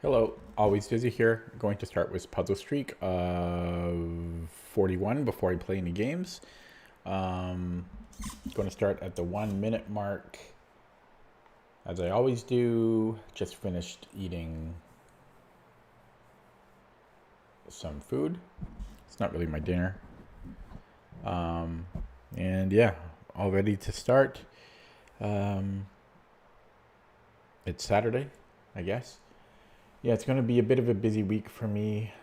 Hello, always Dizzy here. Going to start with puzzle streak of 41 before I play any games. Um, going to start at the 1 minute mark, as I always do. Just finished eating some food. It's not really my dinner. And yeah, all ready to start. Um, it's Saturday, I guess. Yeah, it's going to be a bit of a busy week for me.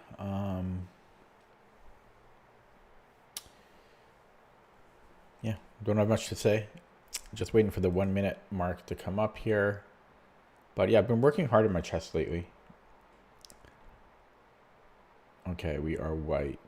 Yeah, don't have much to say. Just waiting for the 1 minute mark to come up here. But yeah, I've been working hard on my chest lately. Okay, we are white.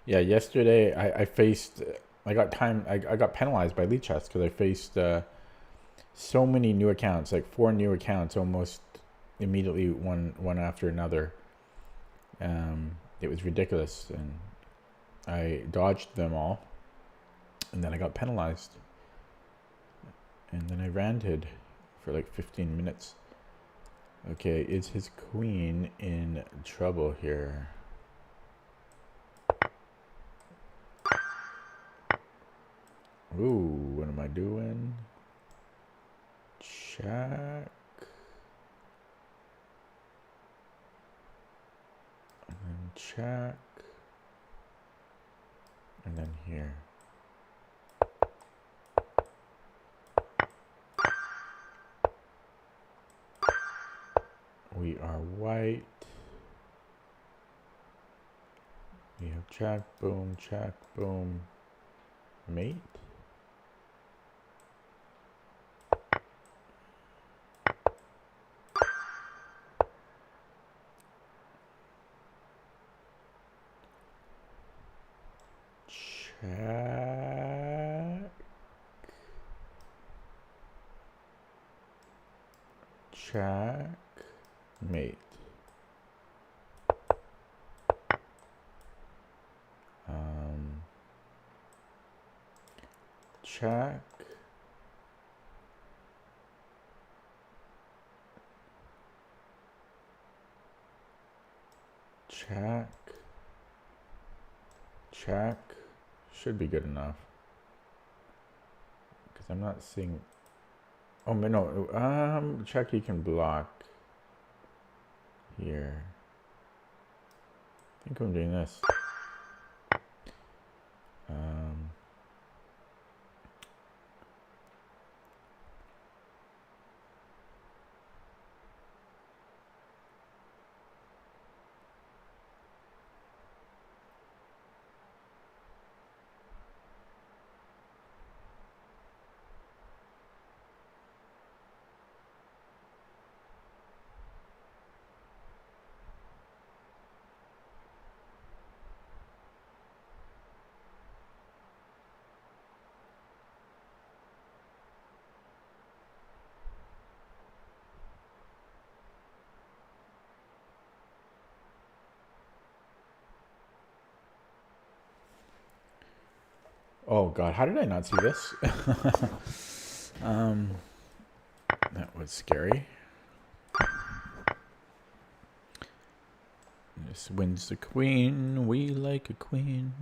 Yeah, yesterday I got penalized by Lead Chess because I faced so many new accounts, like four new accounts almost immediately, one after another. It was ridiculous, and I dodged them all, and then I got penalized, and then I ranted for like 15 minutes. Okay, is his queen in trouble here? Ooh, what am I doing? Check. And then check. And then here. We are white. We have check, boom, mate. Check. Check. Mate. Check. Check. Check. Should be good enough. Because I'm not seeing... Oh, no. Check he can block. Here. I think I'm doing this. Oh god, how did I not see this? That was scary. This wins the queen. We like a queen.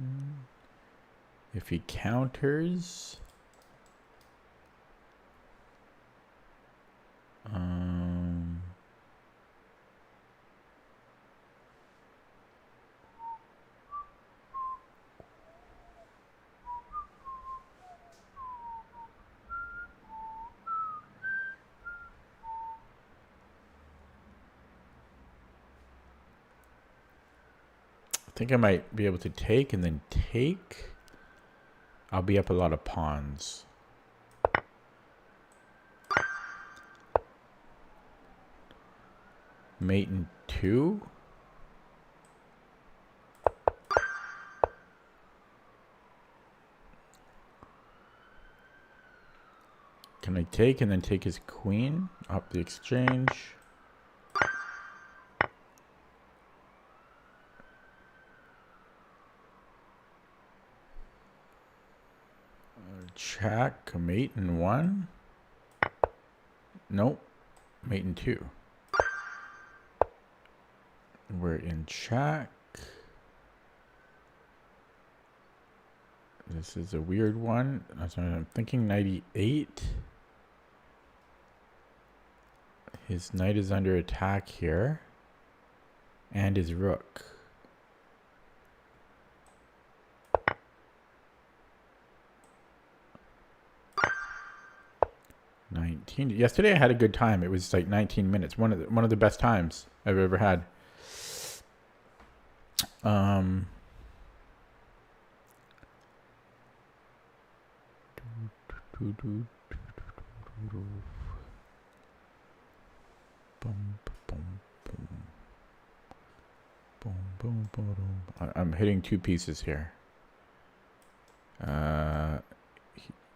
If he counters... think I might be able to take and then take. I'll be up a lot of pawns. Mate in 2. Can I take and then take his queen up the exchange? Check, mate in 1. Nope, mate in 2. We're in check. This is a weird one. I'm thinking 98. His knight is under attack here. And his rook. 19. Yesterday I had a good time. It was like 19 minutes. One of the best times I've ever had. I'm hitting 2 pieces here.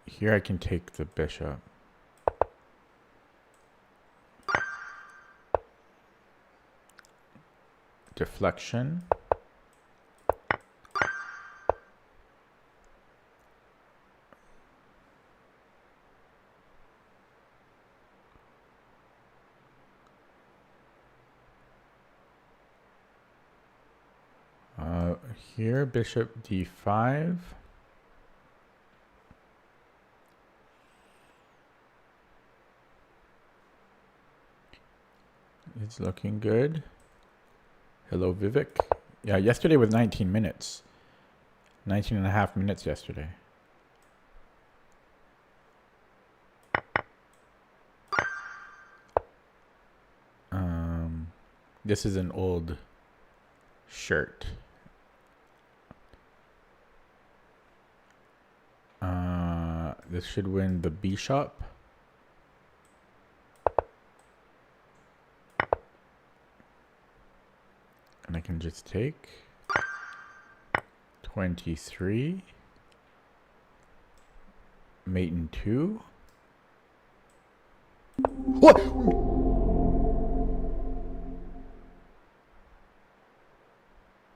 Here I can take the bishop. Deflection. Here, bishop d5. It's looking good. Hello, Vivek. Yeah, yesterday was 19 minutes. 19 and a half minutes yesterday. This is an old shirt. This should win the bishop. And I can just take 23. Mate in 2. What?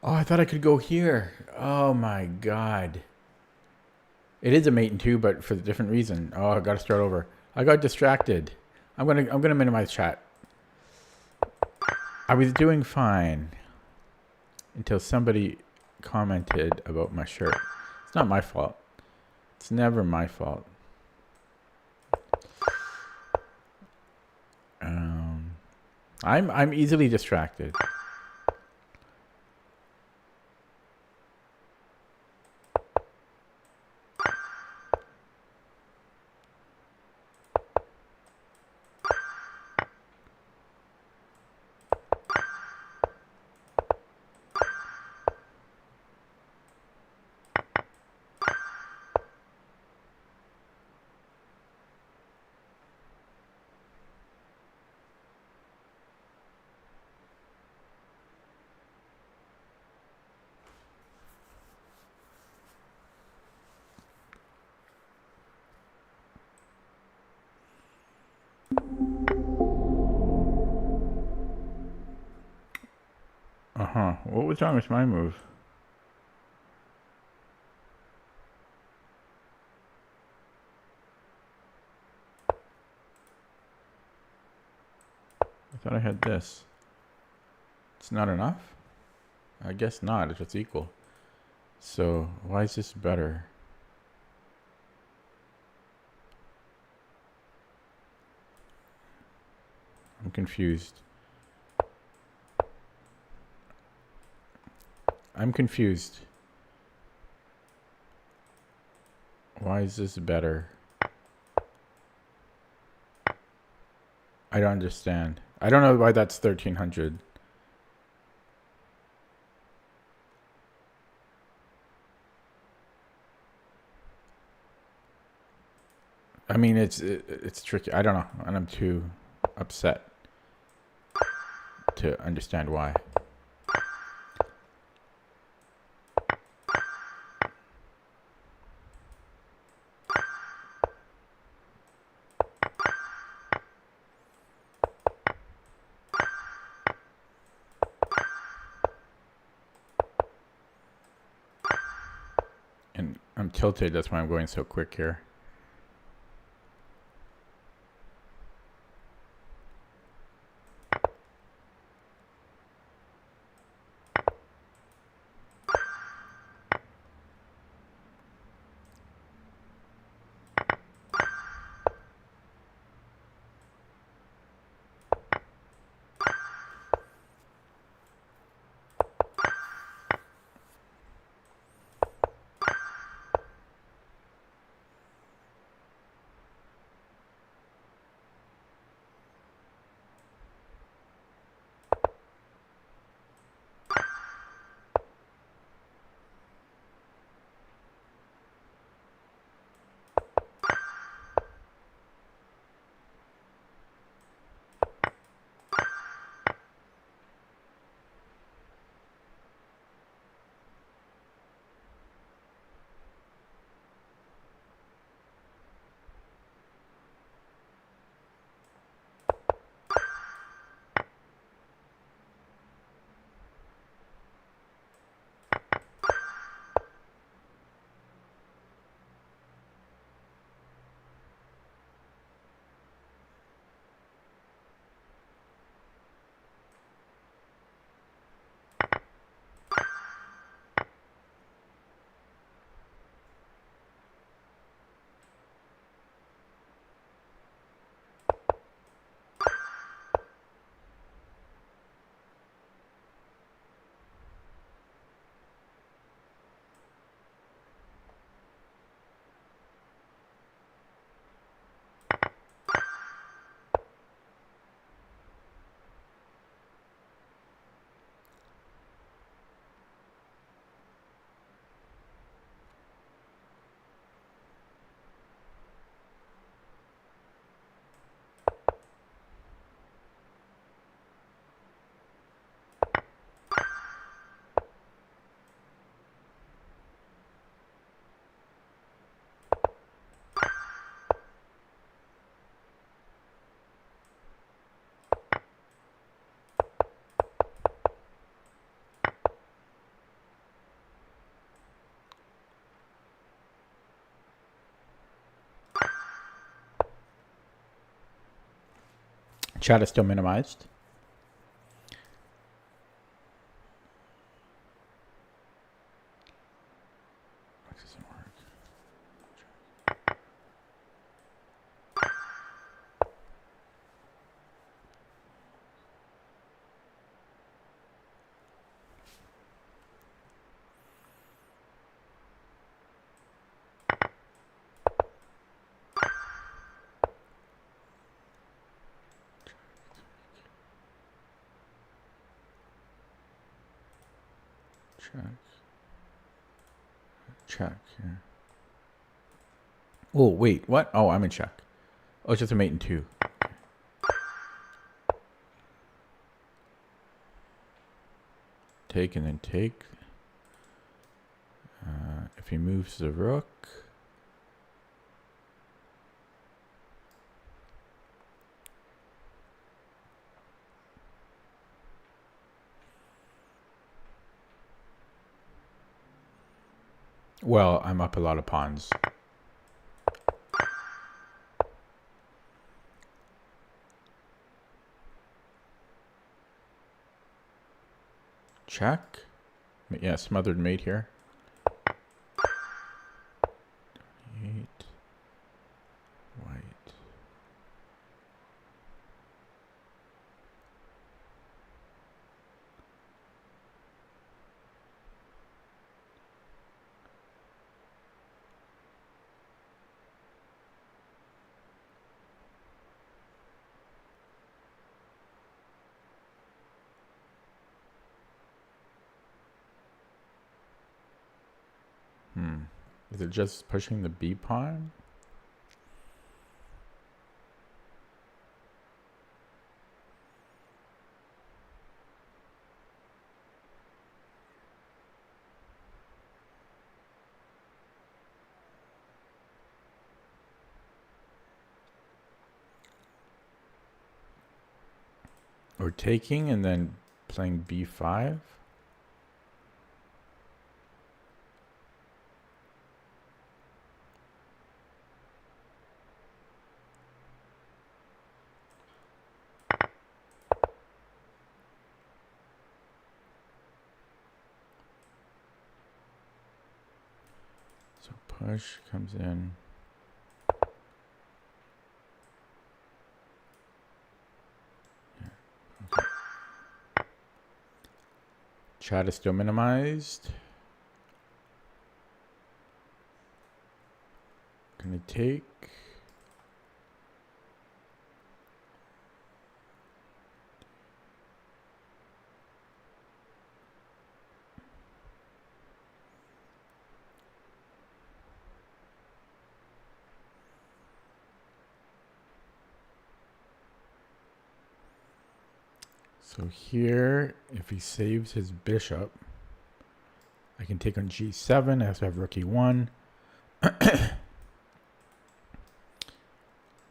Oh, I thought I could go here. Oh my god. It is a mate in 2, but for a different reason. Oh, I gotta start over. I got distracted. I'm gonna minimize chat. I was doing fine until somebody commented about my shirt. It's not my fault. It's never my fault. I'm easily distracted. What was wrong with my move? I thought I had this. It's not enough? I guess not, if it's equal. So, why is this better? I'm confused. I'm confused. Why is this better? I don't understand. I don't know why that's 1300. I mean, it's tricky. I don't know, and I'm too upset to understand why. And I'm tilted. That's why I'm going so quick here. Chat is still minimized. Check. Yeah. Oh, wait. What? Oh, I'm in check. Oh, it's just a mate and two. Take and then take. If he moves the rook. Well, I'm up a lot of pawns. Check. Yeah, smothered mate here. 8. White. Is it just pushing the B pawn? or taking and then playing b5. So push comes in. Okay. Chat is still minimized. Gonna take. So here, if he saves his bishop, I can take on g7. I also have rook e1.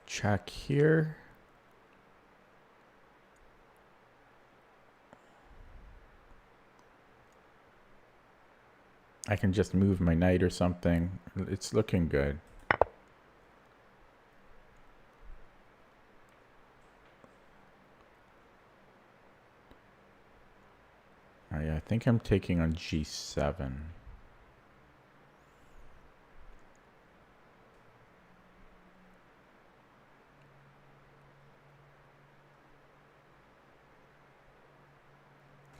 Check here. I can just move my knight or something. It's looking good. I think I'm taking on g7.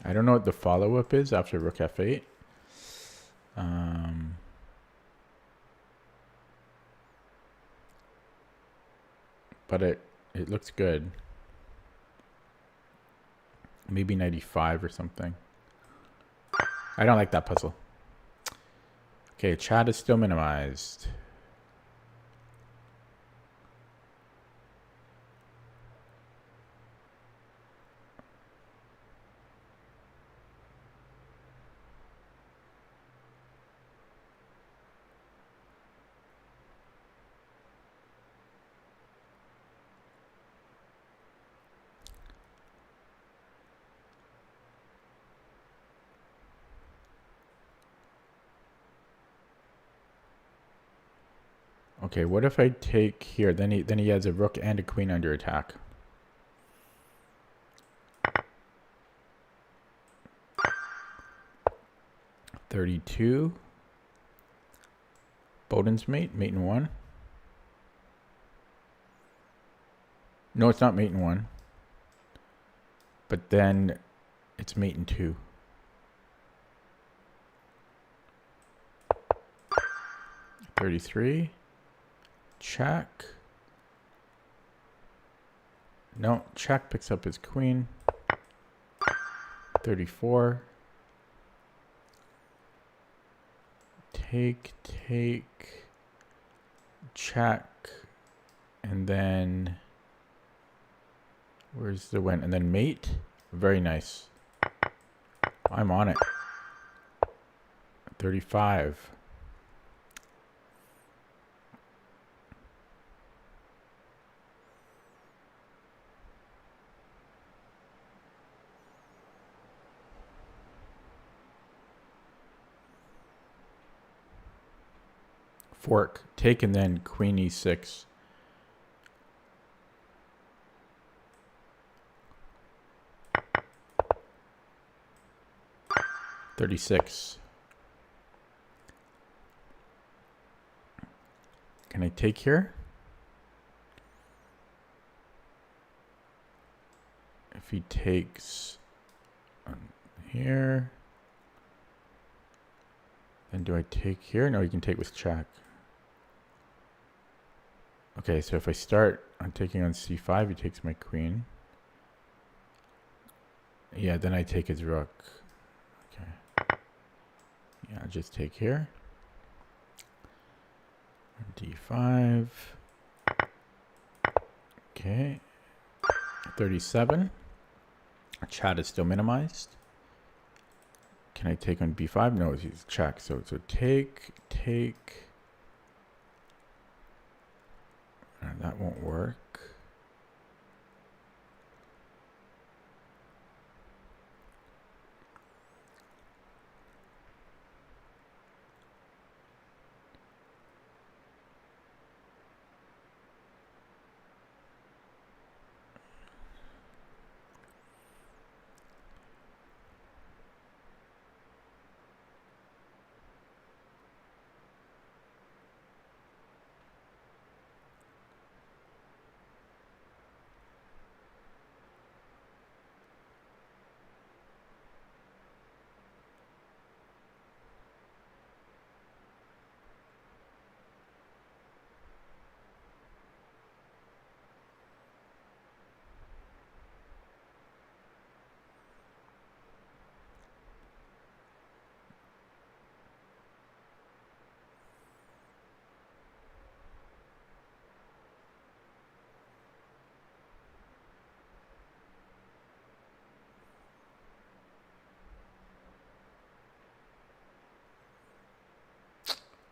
I don't know what the follow-up is after rook f8. But it looks good. Maybe 95 or something. I don't like that puzzle. Okay, chat is still minimized. Okay, what if I take here? Then he has a rook and a queen under attack. $32. Bowden's mate, mate in 1. No, it's not mate in 1. But then it's mate in 2. $33. Check. No, check picks up his queen. 34. Take, check, and then where's the win? And then mate. Very nice. I'm on it. 35. Fork, take, and then queen e6. $36. Can I take here? If he takes on here, then do I take here? No, he can take with check. Okay, so if I start on taking on c5, he takes my queen. Yeah, then I take his rook. Okay. Yeah, I'll just take here. d5. Okay. 37. Chat is still minimized. Can I take on b5? No, it's check. So take. That won't work.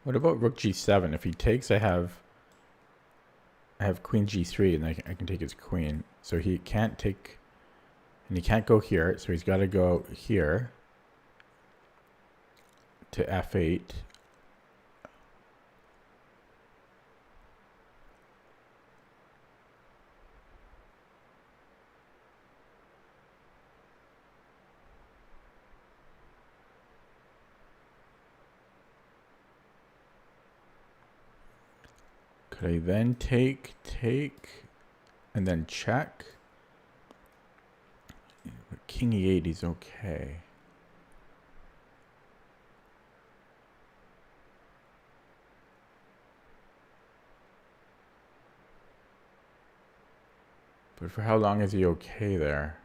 What about rook g7? If he takes, I have queen g3, and I can take his queen. So he can't take, and he can't go here. So he's got to go here to f8. Could I then take, and then check? King e8 is okay. But for how long is he okay there?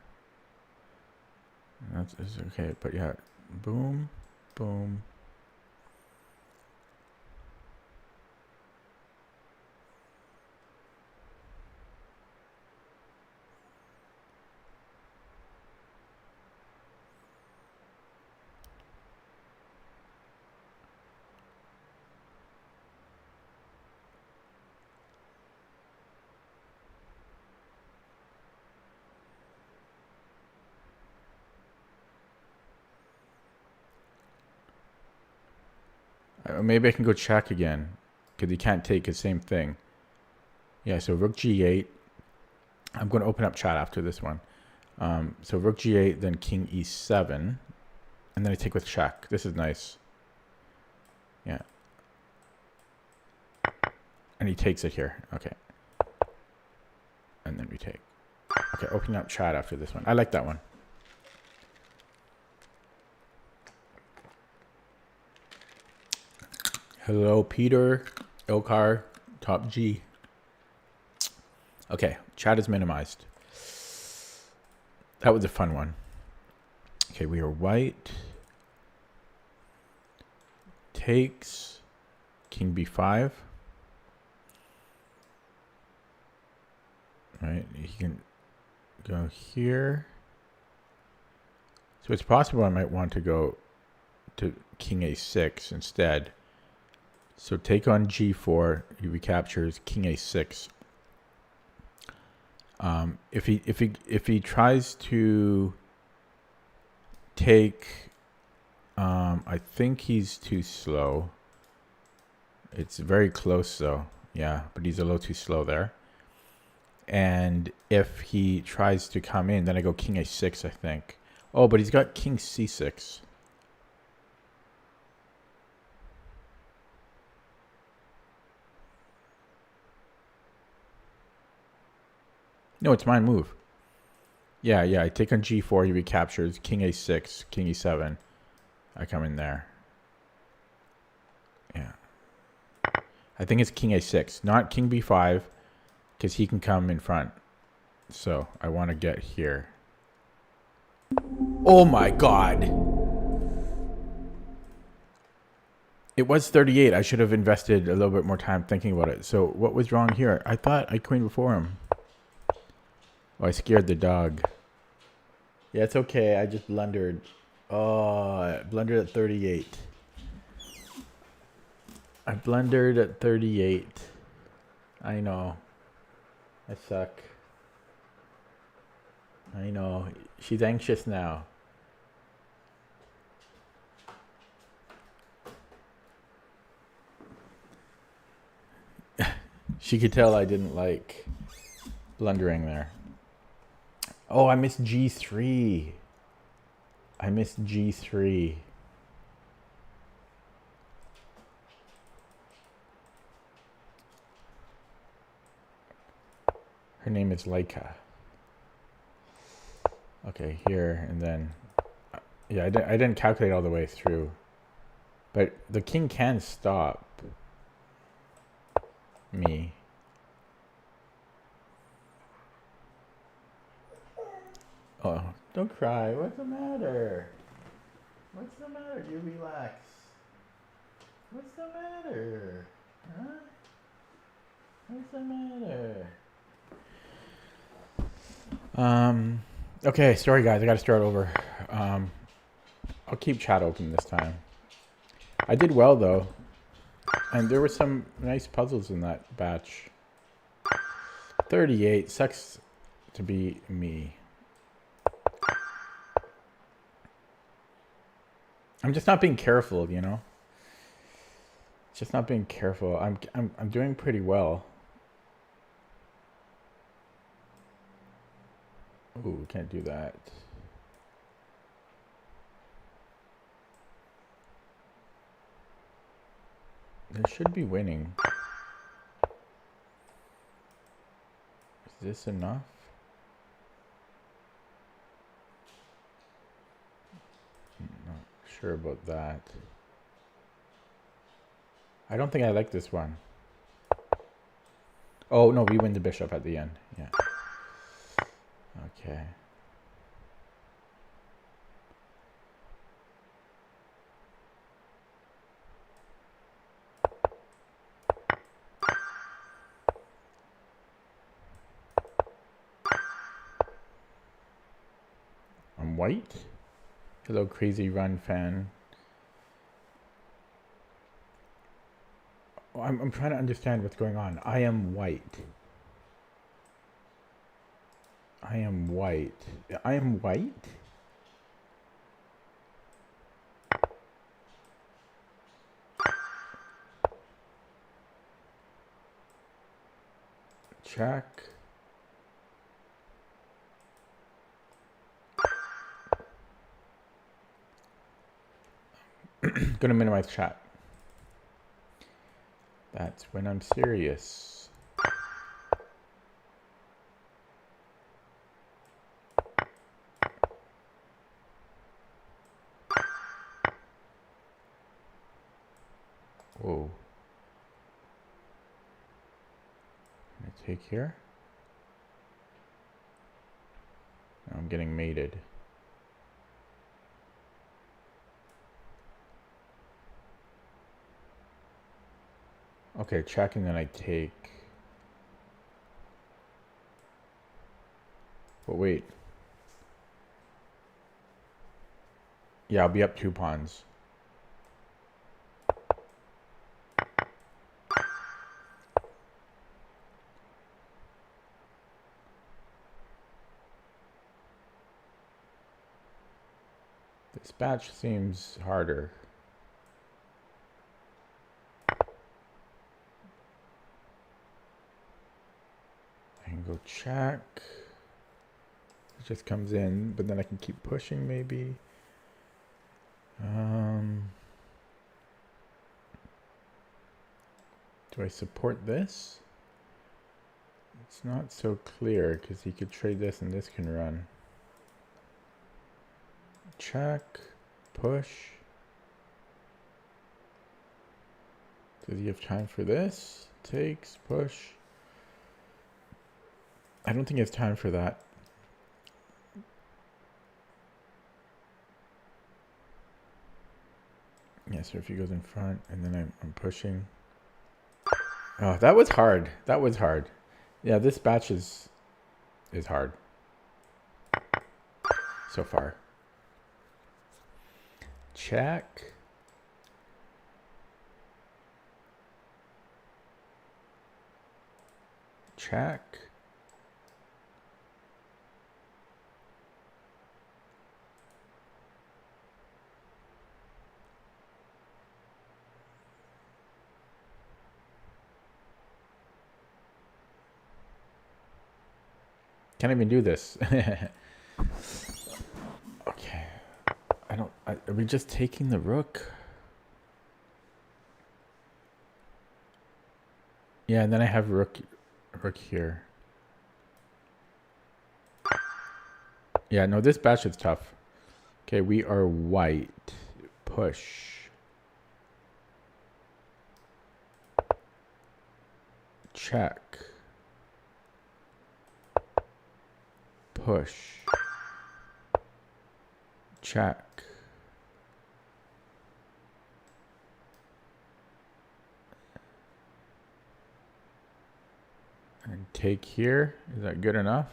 That's okay, but yeah, boom, boom. Maybe I can go check again, because he can't take the same thing. Yeah, so rook g8. I'm going to open up chat after this one. So rook g8, then king e7, and then I take with check. This is nice. Yeah. And he takes it here. Okay. And then we take. Okay, opening up chat after this one. I like that one. Hello, Peter, Ilkar, Top G. Okay, chat is minimized. That was a fun one. Okay, we are white. Takes. King b5. Right, he can go here. So it's possible I might want to go to king a6 instead. So take on g4, he recaptures king a6. If he tries to take, I think he's too slow. It's very close though, yeah, but he's a little too slow there. And if he tries to come in, then I go king a6, I think. Oh, but he's got king c6. No, it's my move. Yeah, I take on g4, he recaptures, king a6, king e7. I come in there. Yeah. I think it's king a6, not king b5, because he can come in front. So I want to get here. Oh my god! It was 38. I should have invested a little bit more time thinking about it. So what was wrong here? I thought I queened before him. Oh, I scared the dog. Yeah, it's okay. I just blundered. Oh, I blundered at 38. I blundered at 38. I know. I suck. I know. She's anxious now. She could tell I didn't like blundering there. Oh, I missed G3. I missed G3. Her name is Leica. Okay, here, and then... Yeah, I didn't calculate all the way through. But the king can stop me. Oh, don't cry. What's the matter? What's the matter? You relax. What's the matter? Huh? What's the matter? Okay, sorry guys, I gotta start over. I'll keep chat open this time. I did well though. And there were some nice puzzles in that batch. 38 sucks to be me. I'm just not being careful, you know? Just not being careful. I'm doing pretty well. Ooh, we can't do that. They should be winning. Is this enough? I'm not sure about that. I don't think I like this one. Oh, no, we win the bishop at the end. Yeah. Okay. I'm white. Hello, Crazy Run fan. Oh, I'm trying to understand what's going on. I am white. I am white. I am white? Check. Gonna minimize chat. That's when I'm serious. Whoa. Can I take here? Now I'm getting mated. Okay, check and then I take. But wait. Yeah, I'll be up 2 pawns. This batch seems harder. I can go check. It just comes in, but then I can keep pushing maybe. Do I support this? It's not so clear because he could trade this and this can run. Check, push. Does he have time for this? Takes, push. I don't think he has time for that. Yeah, so if he goes in front and then I'm pushing. Oh, that was hard. That was hard. Yeah, this batch is hard so far. Check. Check. Can't even do this. Okay. Are we just taking the rook? Yeah, and then I have rook here. Yeah, no, this batch is tough. Okay, we are white. Push. Check. Push. Check. And take here. Is that good enough?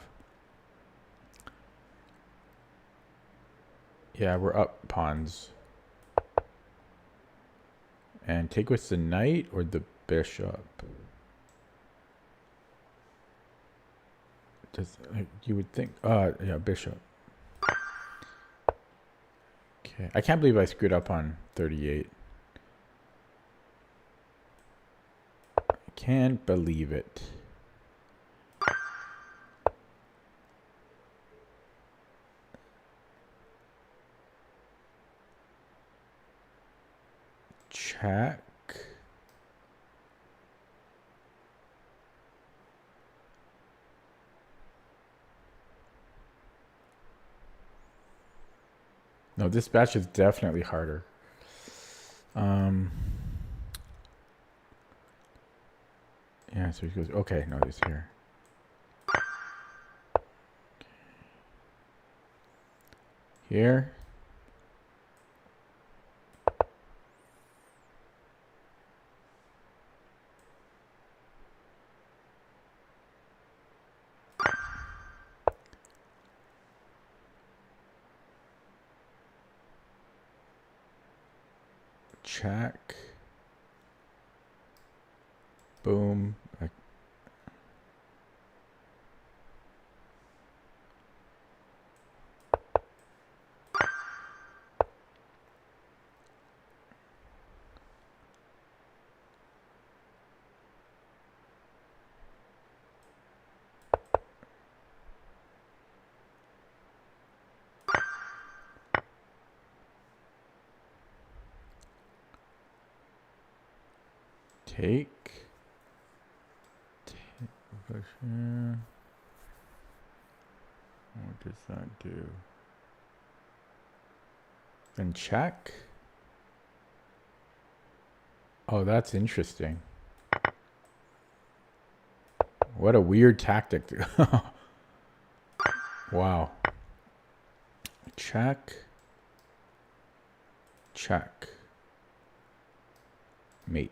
Yeah, we're up pawns. And take with the knight or the bishop? Does you would think? Yeah, bishop. Okay, I can't believe I screwed up on 38. I can't believe it. Check. No, this batch is definitely harder. Yeah, so he goes, okay, no, he's here. Here. Check. Boom. Take. What does that do? Then check. Oh, that's interesting. What a weird tactic. Wow. Check. Check. Mate.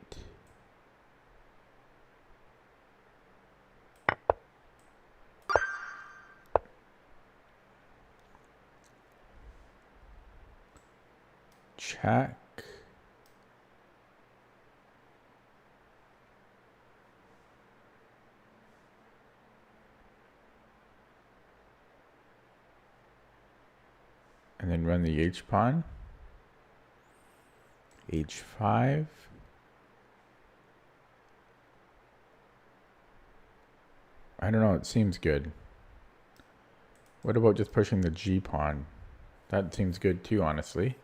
Check. And then run the H pawn. H5. I don't know, it seems good. What about just pushing the G pawn? That seems good too, honestly.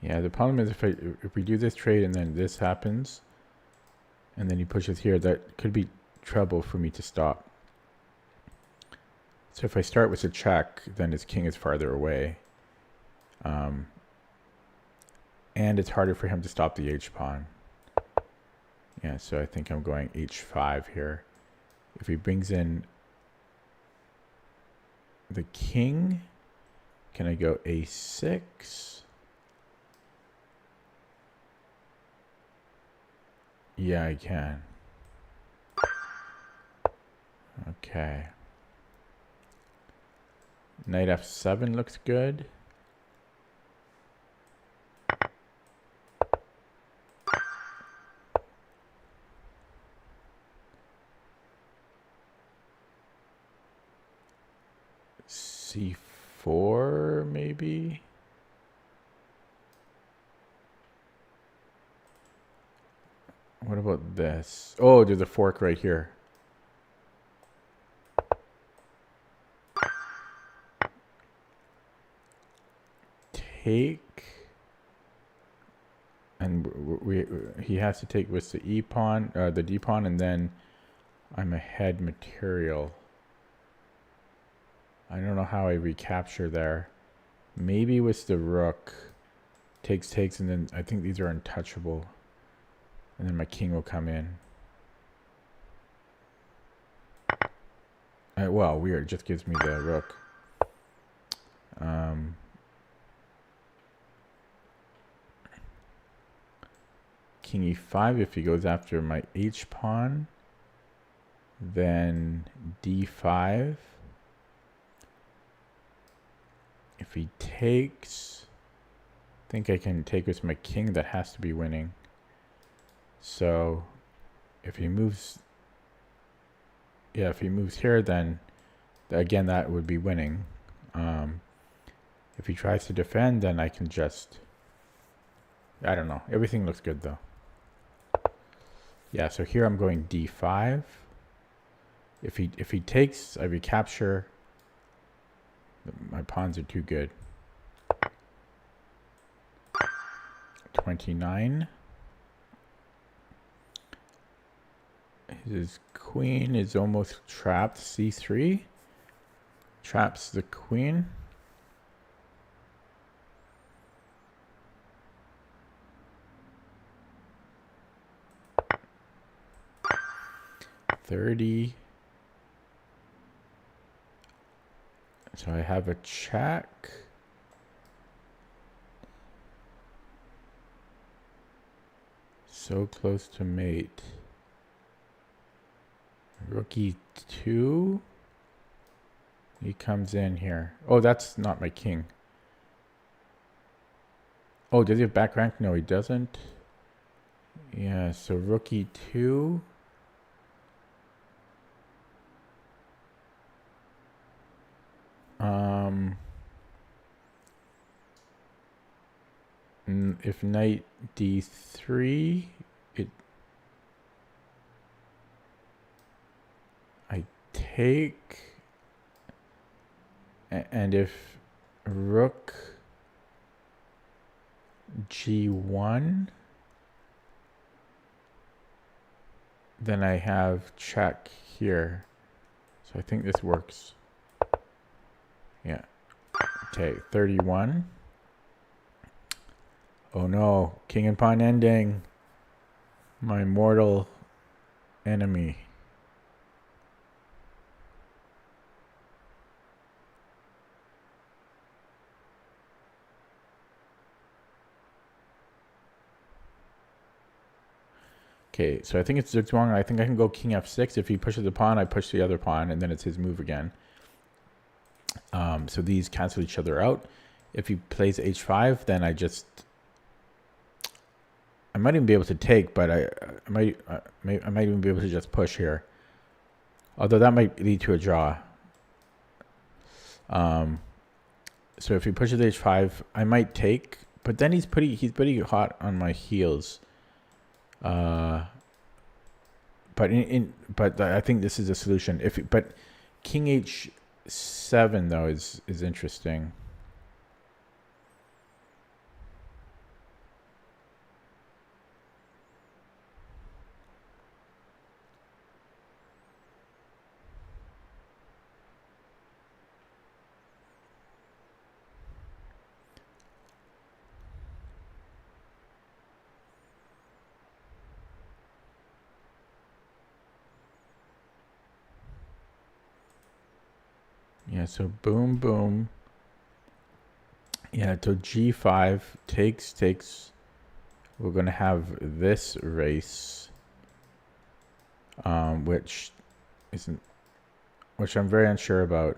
Yeah, the problem is if we do this trade and then this happens, and then he pushes here, that could be trouble for me to stop. So if I start with a check, then his king is farther away. And it's harder for him to stop the H pawn. Yeah, so I think I'm going H5 here. If he brings in the king, can I go A6? Yeah, I can. Okay. Knight F7 looks good. C4 maybe. What about this? Oh, there's a fork right here. Take. And he has to take with the E pawn, the D pawn, and then I'm ahead material. I don't know how I recapture there. Maybe with the rook. Takes, and then I think these are untouchable. And then my king will come in. Well, weird. It just gives me the rook. king e5 if he goes after my h pawn. Then d5. If he takes, I think I can take with my king. That has to be winning. So if he moves, yeah, if he moves here, then again, that would be winning. If he tries to defend, then I can just, I don't know. Everything looks good though. Yeah, so here I'm going d5. If he takes, I recapture. My pawns are too good. 29. His queen is almost trapped. c3 traps the queen. .30. So I have a check. So close to mate. Rook e2. He comes in here. Oh, that's not my king. Oh, does he have back rank? No, he doesn't. Yeah, so rook e2. If knight d3, I take, and if rook g1, then I have check here. So I think this works. Yeah. Okay, 31. Oh no, king and pawn ending. My mortal enemy. Okay, so I think it's Zugzwang. I think I can go king f6. If he pushes the pawn, I push the other pawn, and then it's his move again. So these cancel each other out. If he plays h5, then I might even be able to take, but I might even be able to just push here. Although that might lead to a draw. So if he pushes h5, I might take, but then he's pretty hot on my heels. But I think this is a solution. But king h7 though is interesting. Yeah, so boom, boom. Yeah, so g5 takes. We're going to have this race, which I'm very unsure about.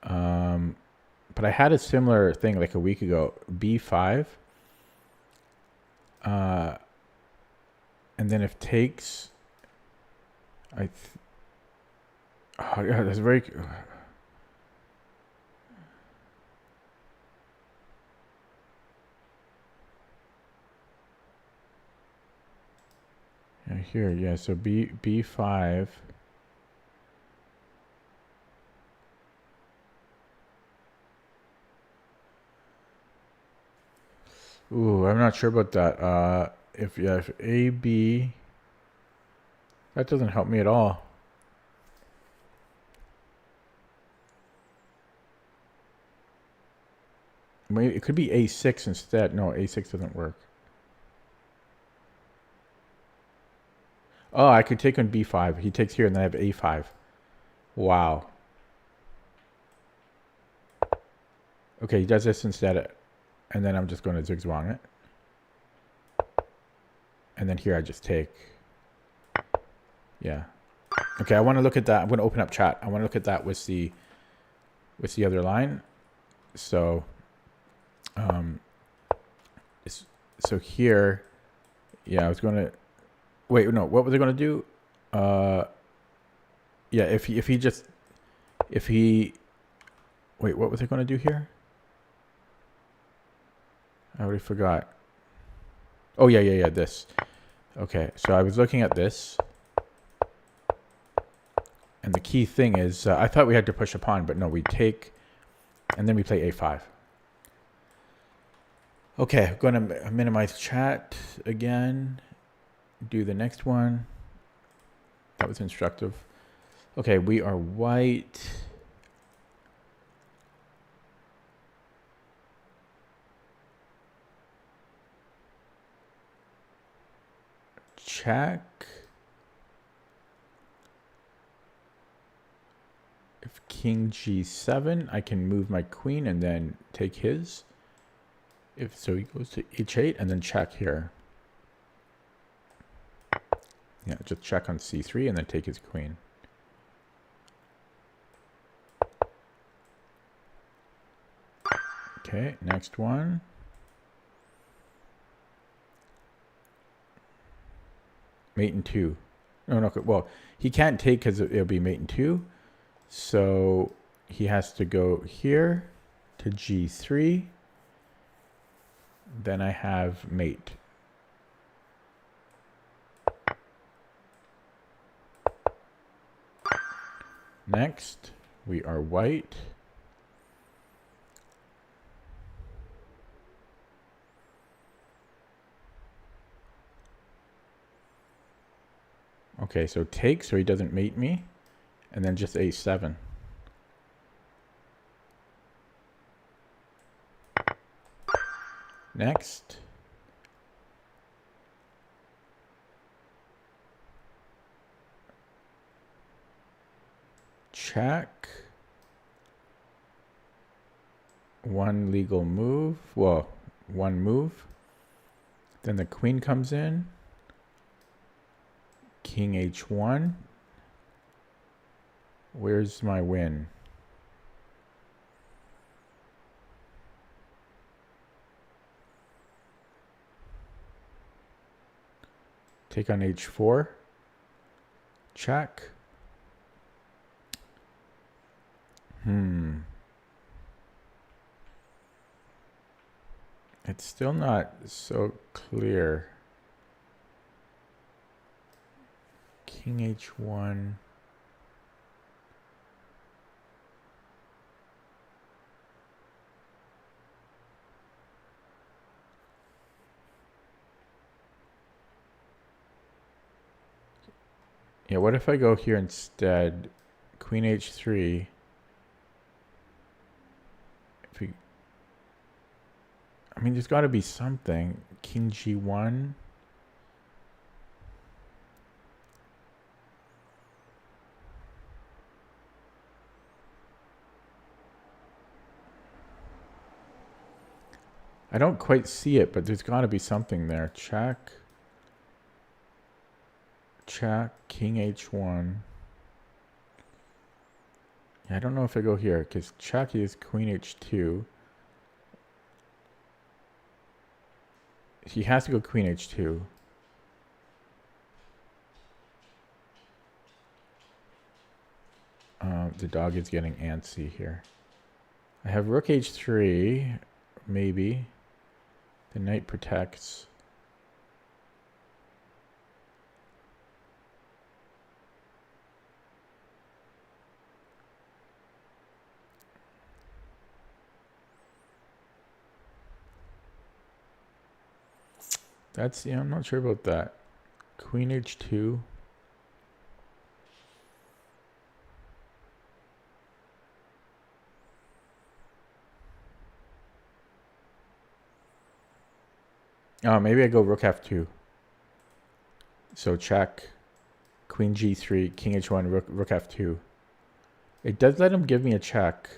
But I had a similar thing like a week ago, b5. And then if takes, oh yeah, that's very. Yeah, here, yeah. So b5. Ooh, I'm not sure about that. If AB, that doesn't help me at all. Maybe it could be A6 instead. No, A6 doesn't work. Oh, I could take on B5. He takes here and then I have A5. Wow. Okay, he does this instead, and then I'm just going to zigzag it. And then here I just take. Yeah. Okay, I want to look at that. I'm going to open up chat. I want to look at that with the other line. So, so here, yeah, I was going to, wait, no, what was I going to do? Yeah, if he wait, what was I going to do here? I already forgot. Oh, yeah, this. Okay, so I was looking at this. And the key thing is, I thought we had to push a pawn, but no, we take, and then we play a5. Okay, I'm going to minimize chat again. Do the next one. That was instructive. Okay, we are white. Check. If king g7, I can move my queen and then take his. If so, he goes to h8 and then check here. Yeah, just check on c3 and then take his queen. Okay, next one. Mate in 2. No, well, he can't take because it'll be mate in 2. So he has to go here to g3. Then I have mate. Next, we are white. Okay, so take so he doesn't mate me. And then just a7. Next. Check. One legal move. Well, one move. Then the queen comes in. King h1. Where's my win? Take on h4. Check. It's still not so clear. King h1. Yeah, what if I go here instead? Queen h3. If we, I mean, there's got to be something. King g1. I don't quite see it, but there's got to be something there. Check. Check. King h1. Yeah, I don't know if I go here, because check is queen h2. He has to go queen h2. The dog is getting antsy here. I have rook h3, maybe. The knight protects. That's, yeah, I'm not sure about that. Queen h2. Oh, maybe I go rook f2. So check. Queen g3, king h1, rook f2. It does let him give me a check,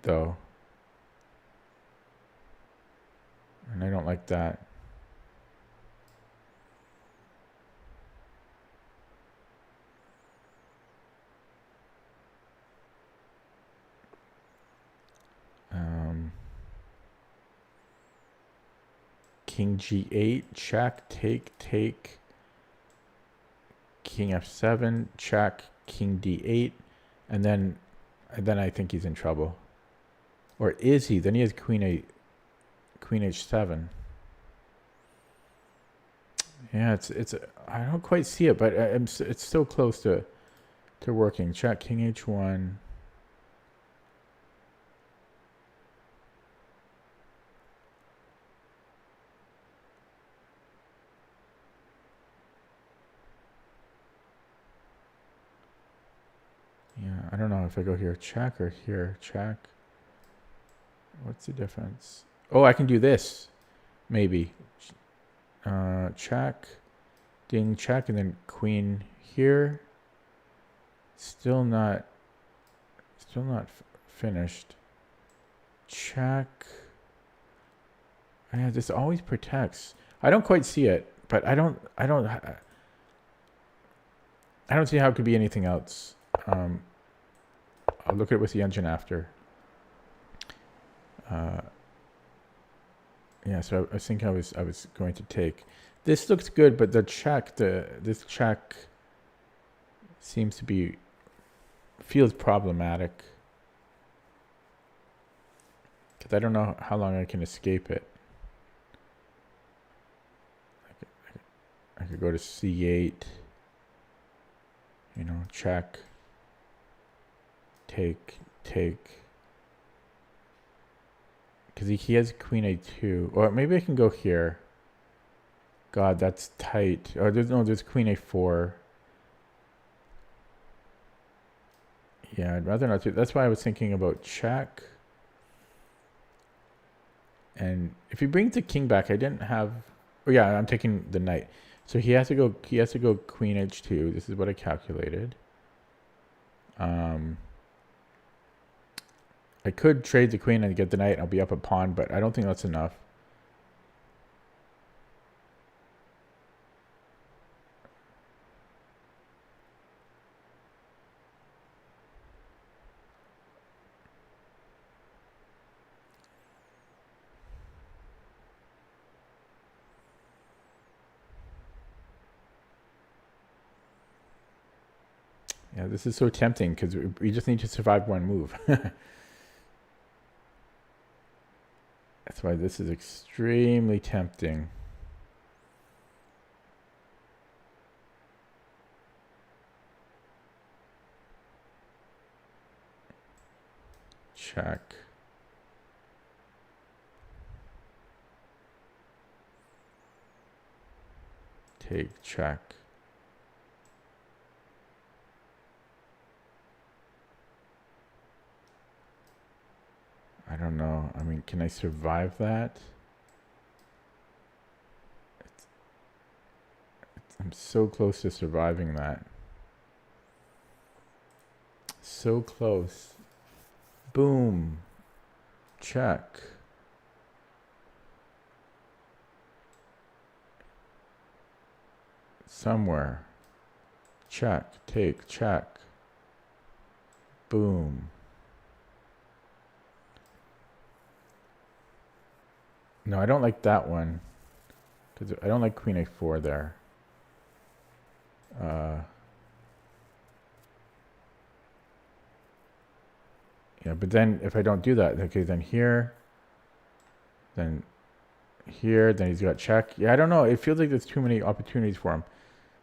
though. And I don't like that. king g8, check, take, king f7, check, king d8, and then I think he's in trouble. Or is he? Then he has queen h7. Yeah, it's I don't quite see it, but it's still close to working. Check, king h1. Yeah, I don't know if I go here, check, or here, check. What's the difference? Oh, I can do this, maybe. Check, ding, check, and then queen here. Still not finished. Check. Yeah, this always protects. I don't quite see it, but I don't see how it could be anything else. I'll look at it with the engine after. Yeah, so I think I was going to take. This looks good, but the check, this check seems to feels problematic. Because I don't know how long I can escape it. I could go to c8. You know, check. Take. Because he has queen a2. Or maybe I can go here. God, that's tight. Oh, there's queen a4. Yeah, I'd rather not do. That's why I was thinking about check. And if he brings the king back, I didn't have. Oh yeah, I'm taking the knight. So he has to go. He has to go queen h2. This is what I calculated. I could trade the queen and get the knight. And I'll be up a pawn, but I don't think that's enough. Yeah, this is so tempting because we just need to survive one move. That's why this is extremely tempting. Check. Take, check. I don't know. I mean, can I survive that? I'm so close to surviving that. So close. Boom. Check. Somewhere. Check. Take. Check. Boom. No, I don't like that one. Because I don't like queen a4 there. Yeah, but then if I don't do that, okay, then here, then here, then he's got check. Yeah, I don't know. It feels like there's too many opportunities for him.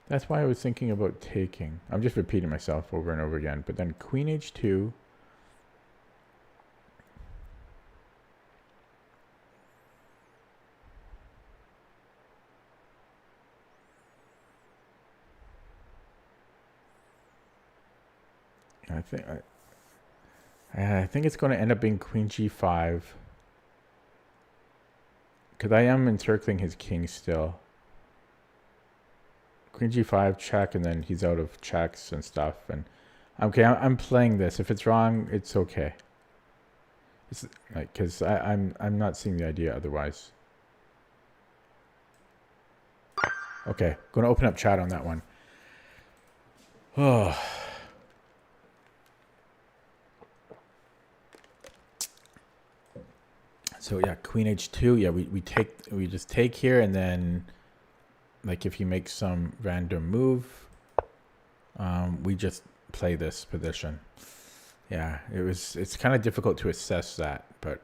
That's why I was thinking about taking. I'm just repeating myself over and over again. But then queen h2. I think it's going to end up being queen g5. Because I am encircling his king still. Queen g5, check, and then he's out of checks and stuff. And okay, I'm playing this. If it's wrong, it's okay. It's like, because I'm not seeing the idea otherwise. Okay, going to open up chat on that one. Oh. So yeah, queen h2. Yeah, we just take here, and then like if he makes some random move, we just play this position. Yeah, it's kind of difficult to assess that, but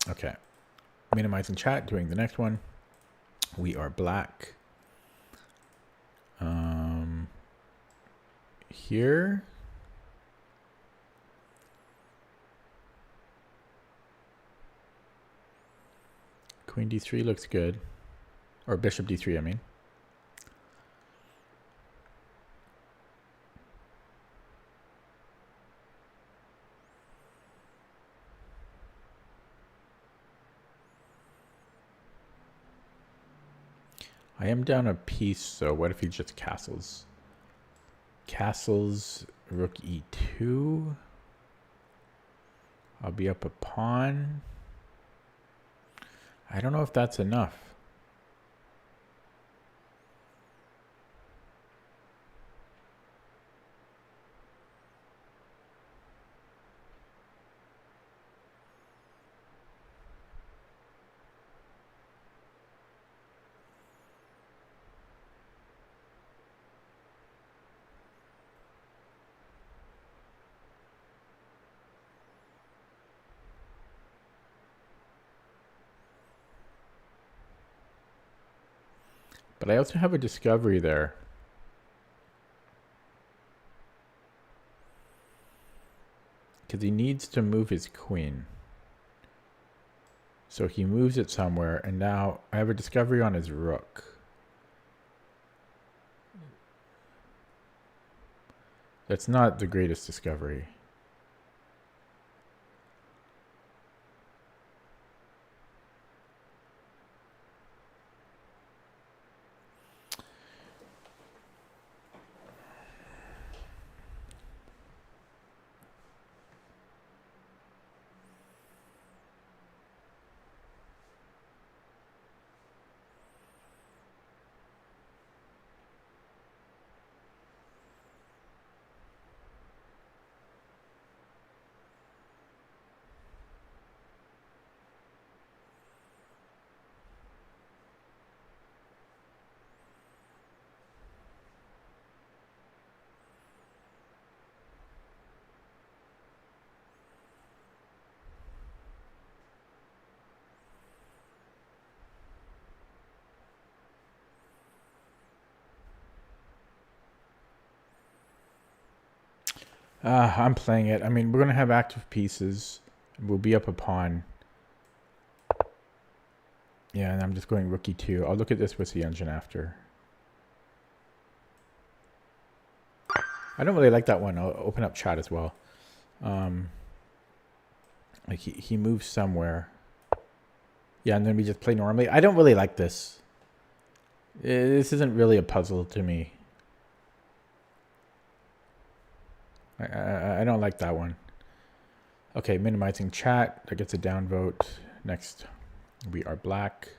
okay. Minimizing chat, doing the next one. We are black. Here. Queen d3 looks good. Or bishop d3, I mean. I am down a piece, so what if he just castles? Castles, rook e2. I'll be up a pawn. I don't know if that's enough. But I also have a discovery there. Because he needs to move his queen. So he moves it somewhere, and now I have a discovery on his rook. That's not the greatest discovery. I'm playing it. I mean, we're going to have active pieces. We'll be up a pawn. Yeah, and I'm just going rook e2. I'll look at this with the engine after. I don't really like that one. I'll open up chat as well. Like he moves somewhere. Yeah, and then we just play normally. I don't really like this. This isn't really a puzzle to me. I don't like that one. Okay, minimizing chat. That gets a downvote. Next, we are black.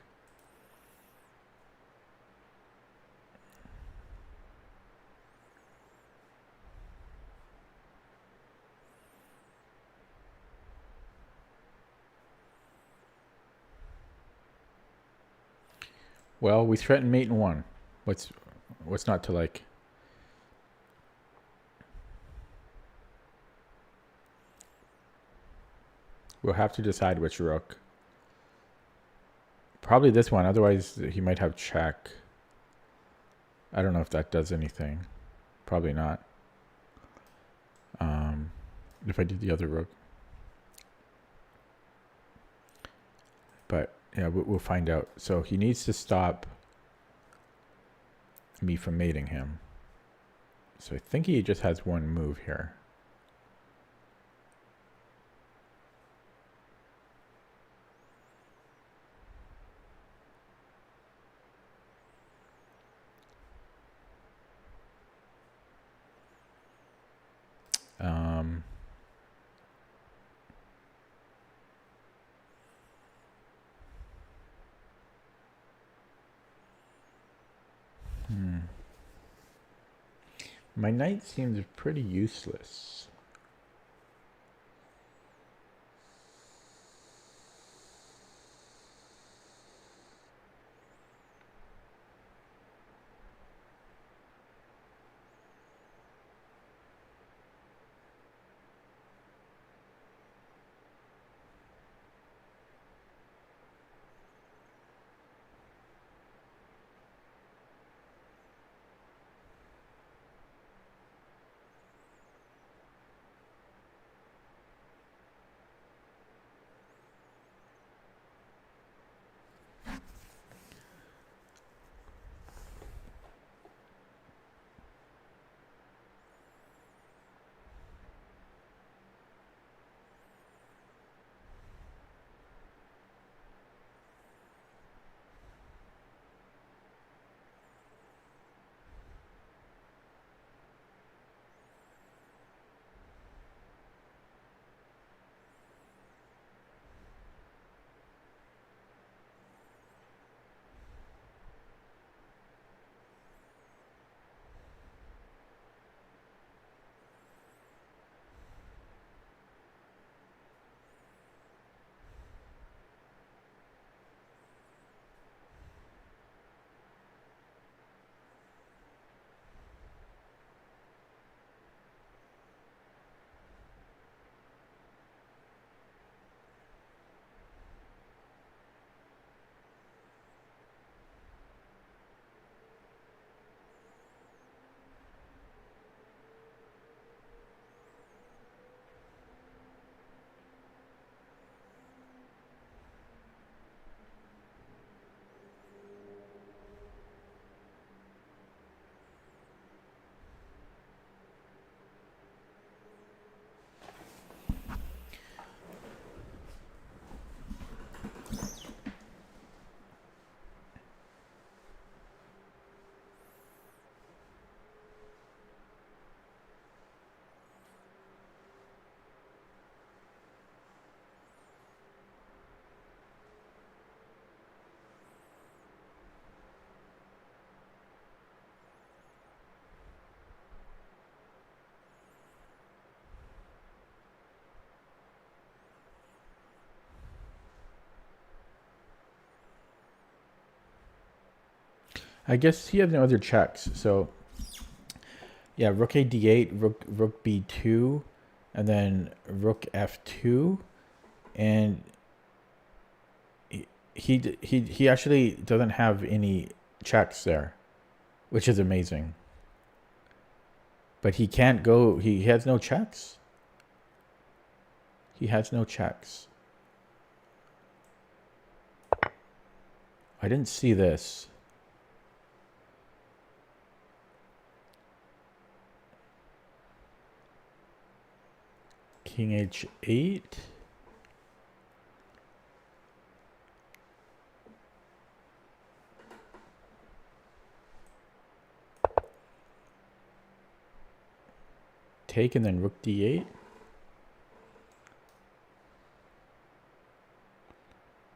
Well, we threatened mate in one. What's not to like? We'll have to decide which rook. Probably this one, otherwise he might have check. I don't know if that does anything. Probably not. If I did the other rook. But yeah, we'll find out. So he needs to stop me from mating him. So I think he just has one move here. My knight seems pretty useless. I guess he has no other checks. So yeah, rook a d8, rook b2, and then rook f2, and he actually doesn't have any checks there, which is amazing. But he can't go. He has no checks. He has no checks. I didn't see this. King h8. Take and then rook d8.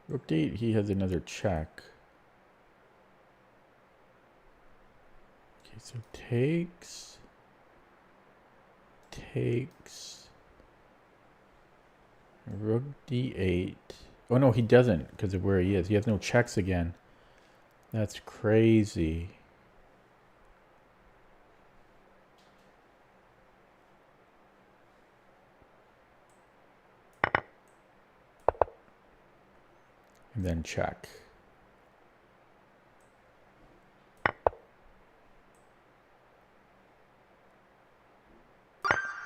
Rook d8, he has another check. Okay, so takes. Rook d8. Oh no, he doesn't because of where he is. He has no checks again. That's crazy. And then check.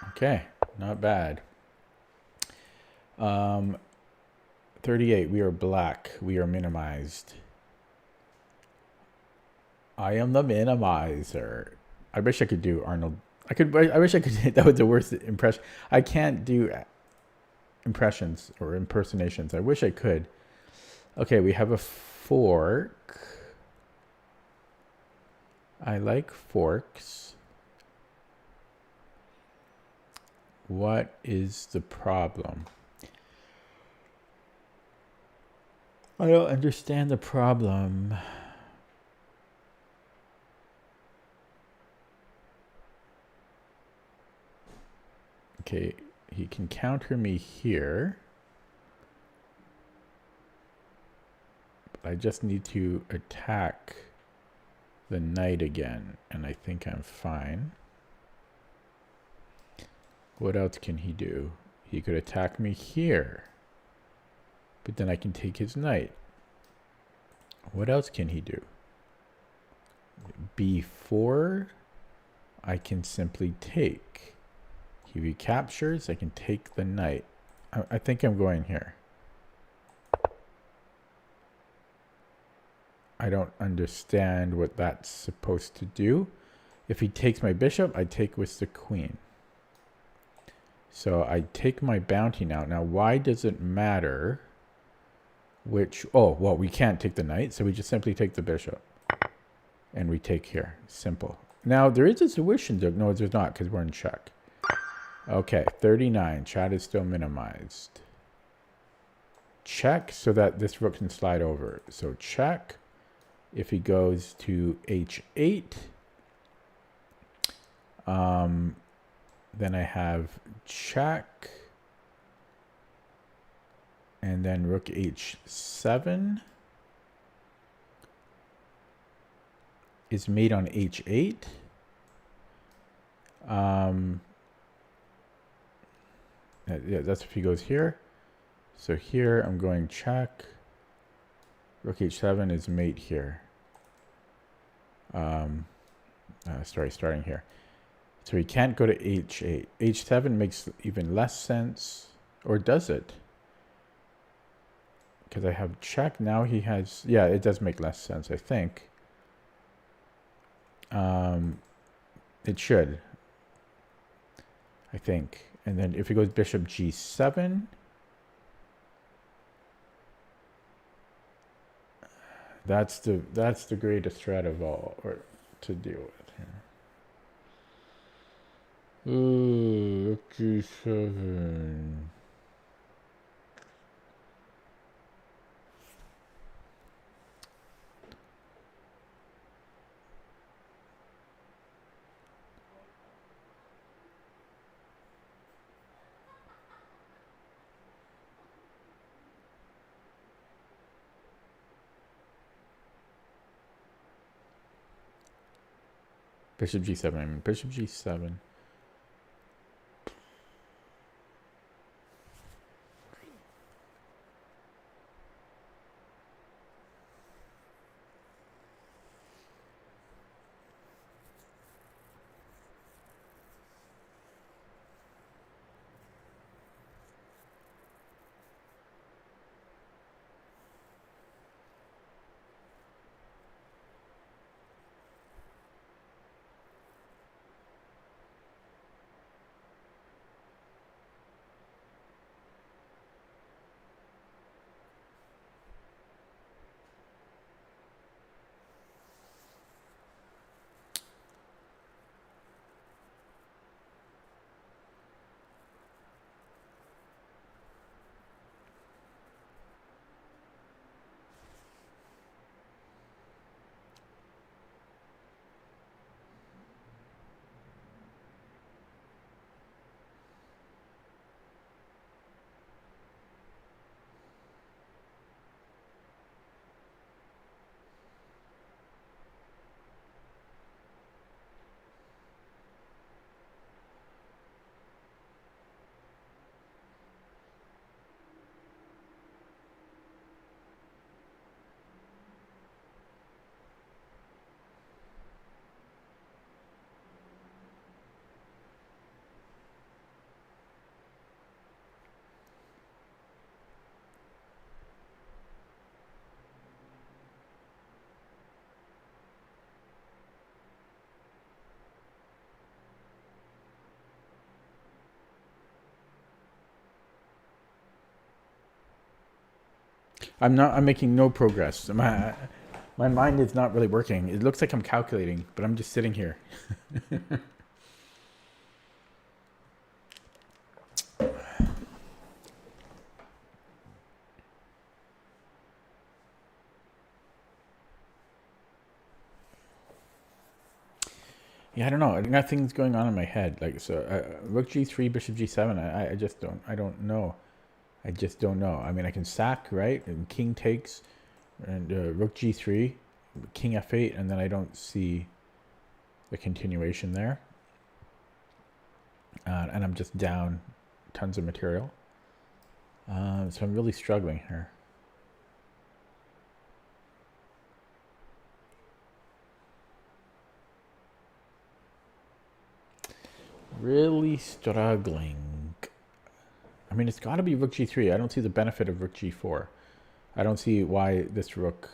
Okay, not bad. 38, we are black. We are minimized. I am the minimizer. I wish I could do Arnold. I wish I could. That was the worst impression. I can't do impressions or impersonations. I wish I could. Okay, we have a fork. I like forks. What is the problem? I don't understand the problem. Okay, he can counter me here. But I just need to attack the knight again, and I think I'm fine. What else can he do? He could attack me here. But then I can take his knight. What else can he do? b4, I can simply take. He recaptures, I can take the knight. I think I'm going here. I don't understand what that's supposed to do. If he takes my bishop, I take with the queen. So I take my bounty now. Now, why does it matter which... Oh, well, we can't take the knight, so we just simply take the bishop. And we take here. Simple. Now, there is a solution. No, there's not, because we're in check. Okay, 39. Chat is still minimized. Check so that this rook can slide over. So check. If he goes to h8, then I have check, and then rook h7 is made on h8. Yeah, that's if he goes here. So here I'm going check. Rook h7 is mate here. Starting here. So he can't go to h8. h7 makes even less sense. Or does it? Because I have check. Now he has... Yeah, it does make less sense, I think. It should. I think. And then if he goes bishop g7... That's the greatest threat of all, or to deal with here. Ooh, g7. Bishop G7. I mean, Bishop G7. I'm making no progress. My mind is not really working. It looks like I'm calculating, but I'm just sitting here. Yeah, I don't know. Nothing's going on in my head. Like, so, Rook G3, Bishop G7. I just don't. I don't know. I just don't know. I mean, I can sack, right? And King takes, and Rook G3, King F8, and then I don't see the continuation there. And I'm just down tons of material. So I'm really struggling here. Really struggling. I mean, it's got to be Rook G3. I don't see the benefit of Rook G4. I don't see why this Rook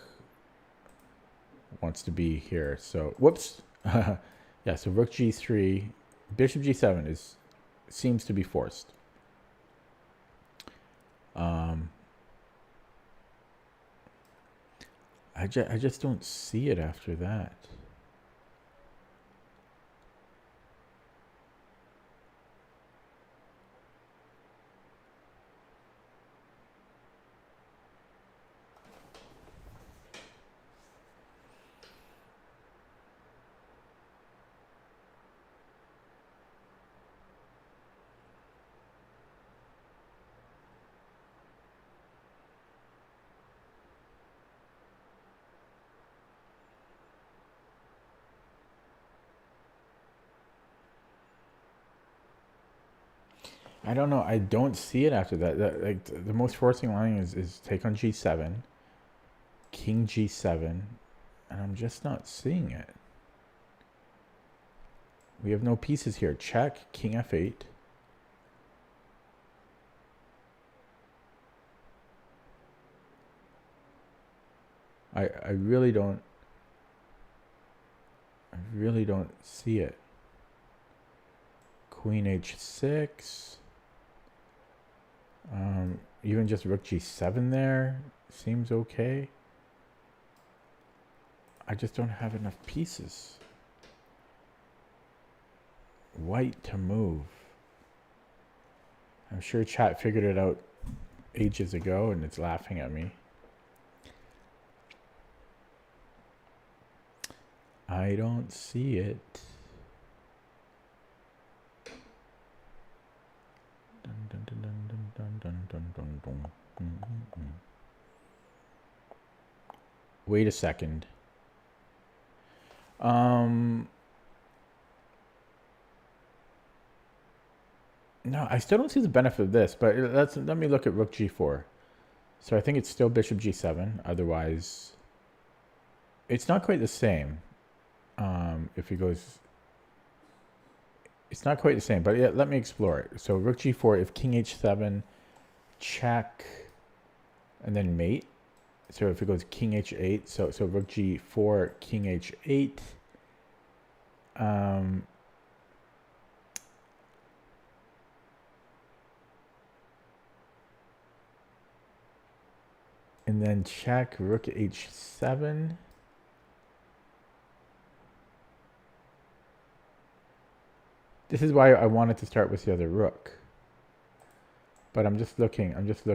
wants to be here. So, whoops. Yeah, so Rook G3, Bishop G7 seems to be forced. I just don't see it after that. I don't know. I don't see it after that. Like the most forcing line is take on G7, King G7, and I'm just not seeing it. We have no pieces here. Check, King F8. I really don't see it. Queen H6. Even just Rook G7 there seems okay. I just don't have enough pieces. White to move. I'm sure chat figured it out ages ago and it's laughing at me. I don't see it. Wait a second. No, I still don't see the benefit of this, but let me look at rook g4. So I think it's still bishop g7. Otherwise, it's not quite the same. If he goes, it's not quite the same, but yeah, let me explore it. So rook g4, if king h7, check, and then mate. So if it goes king h8, so rook g4, king h8. And then check rook h7. This is why I wanted to start with the other rook. But I'm just looking, just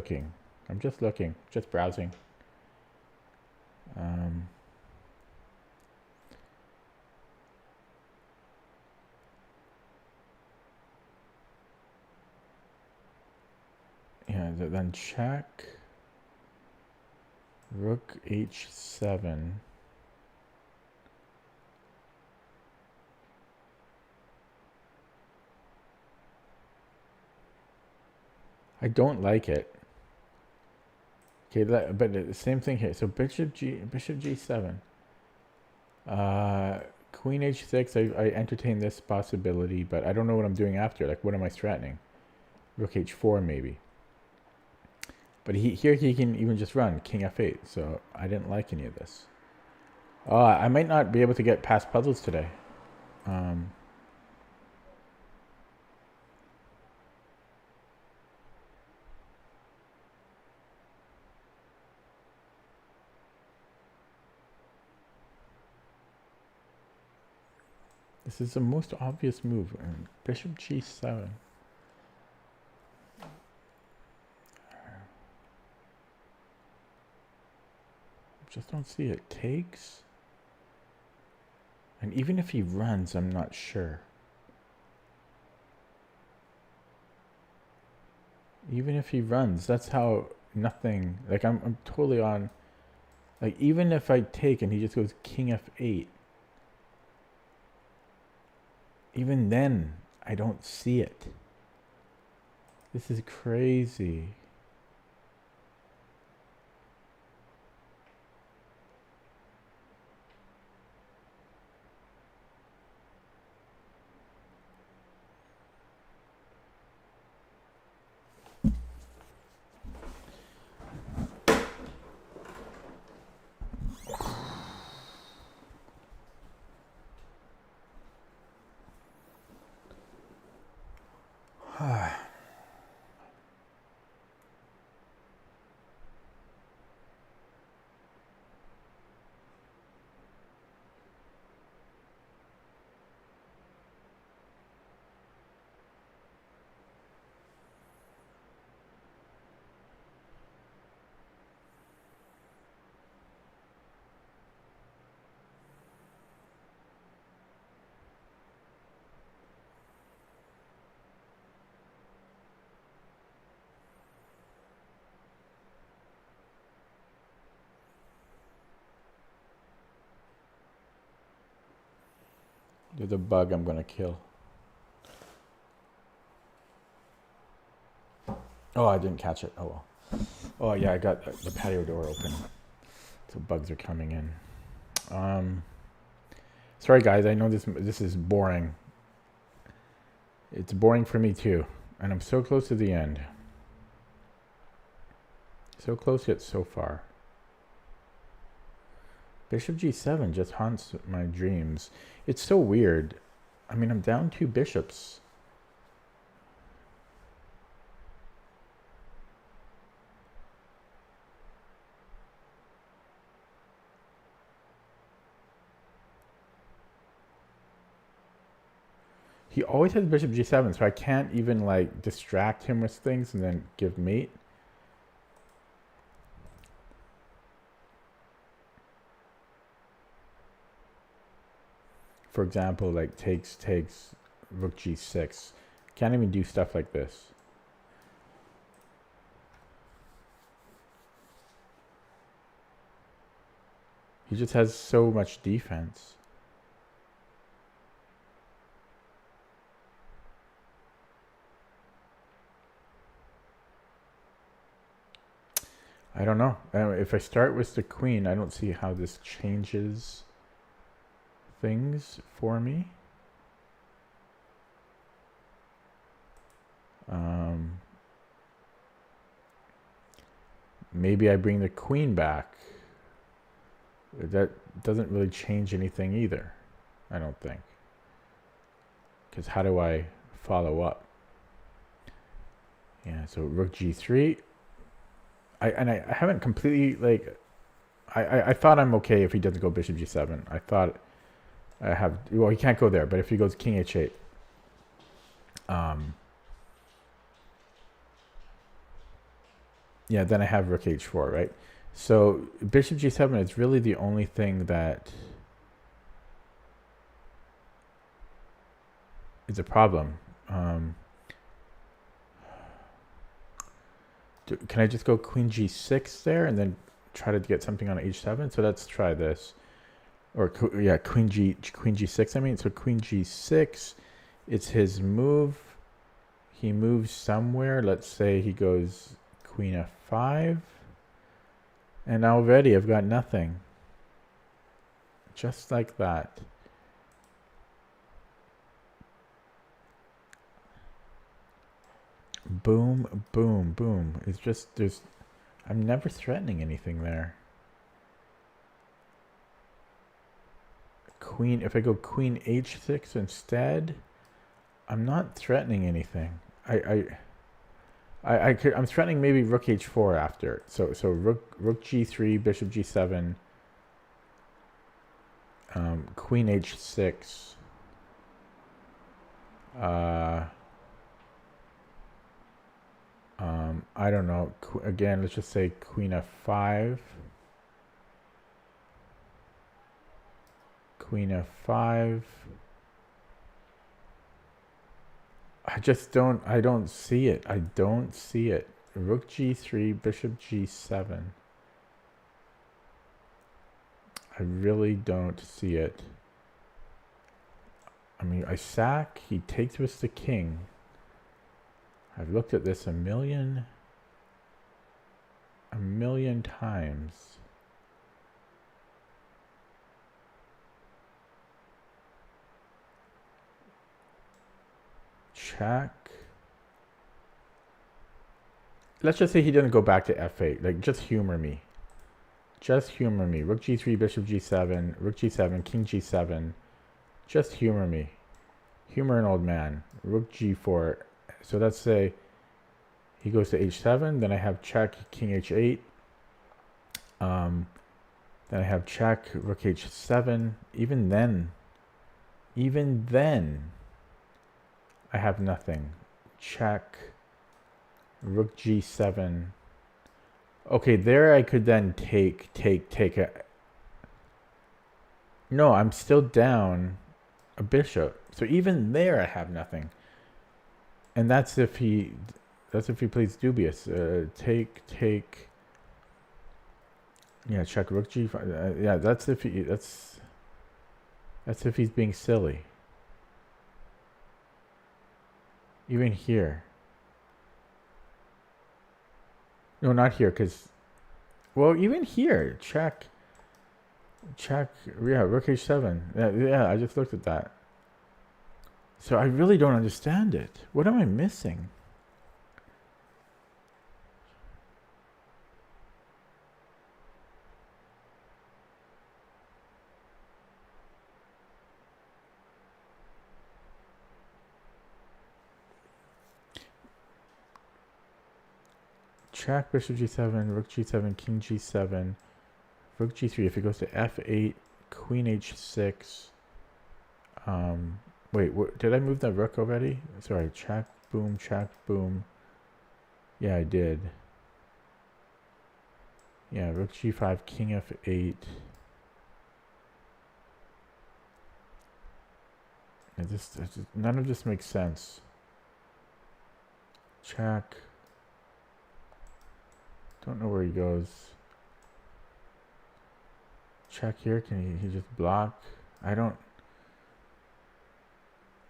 browsing. Yeah, then check rook h7. I don't like it. Okay, but the same thing here. So bishop g7. Queen h6. I entertain this possibility, but I don't know what I'm doing after. Like, what am I threatening? Rook h4 maybe. But here he can even just run king f8. So I didn't like any of this. I might not be able to get past puzzles today. This is the most obvious move. Bishop g7. Just don't see it. Takes. And even if he runs, I'm not sure. Even if he runs, that's how nothing. Like, I'm totally on. Like, even if I take and he just goes king f8. Even then, I don't see it. This is crazy. There's a bug I'm gonna kill. Oh, I didn't catch it. Oh well. Oh yeah, I got the patio door open, so bugs are coming in. Sorry guys, I know this is boring. It's boring for me too, and I'm so close to the end. So close yet so far. Bishop g7 just haunts my dreams. It's so weird. I mean, I'm down 2 bishops. He always has bishop g7, so I can't even like distract him with things and then give mate. For example, like takes, rook g6. Can't even do stuff like this. He just has so much defense. I don't know. If I start with the queen, I don't see how this changes things for me. Maybe I bring the queen back. That doesn't really change anything either, I don't think. Because how do I follow up? Yeah, so rook g3. I haven't completely, like, I thought I'm okay if he doesn't go bishop g7. I thought I have, well, he can't go there, but if he goes king h8, yeah, then I have rook h4, right? So bishop g7 is really the only thing that is a problem. Can I just go queen g6 there and then try to get something on h7? So let's try this. Or yeah, queen g6. I mean, so queen g6, it's his move. He moves somewhere. Let's say he goes queen f5. And already I've got nothing. Just like that. Boom, boom, boom. It's just, I'm never threatening anything there. Queen, if I go queen h6 instead, I'm not threatening anything. I'm threatening maybe rook h4 after. So rook g3, bishop g7, queen h6. I don't know. Again, let's just say queen f5. Queen f5. I don't see it. I don't see it. Rook g3, bishop g7. I really don't see it. I mean, I sack, he takes with the king. I've looked at this a million times. Check. Let's just say he didn't go back to f8. Like, just humor me. Just humor me. Rook g3, bishop g7, rook g7, king g7. Just humor me. Humor an old man. Rook g4. So let's say he goes to h7. Then I have check, king h8. Then I have check, rook h7. Even then, I have nothing. Check, rook g7. Okay, there I could then take a... No, I'm still down a bishop. So even there I have nothing. And that's if he plays dubious. Take. Yeah, check rook g5. Yeah, that's if he's being silly. Even here. No, not here, because, well, even here, check. Yeah, rook h7. Yeah, I just looked at that. So I really don't understand it. What am I missing? Check, bishop g7, rook g7, king g7, rook g3. If it goes to f8, queen h6. Wait, did I move the rook already? Sorry, check, boom, check, boom. Yeah, I did. Yeah, rook g5, king f8. None of this makes sense. Check. Don't know where he goes. Check here. Can he just block? I don't.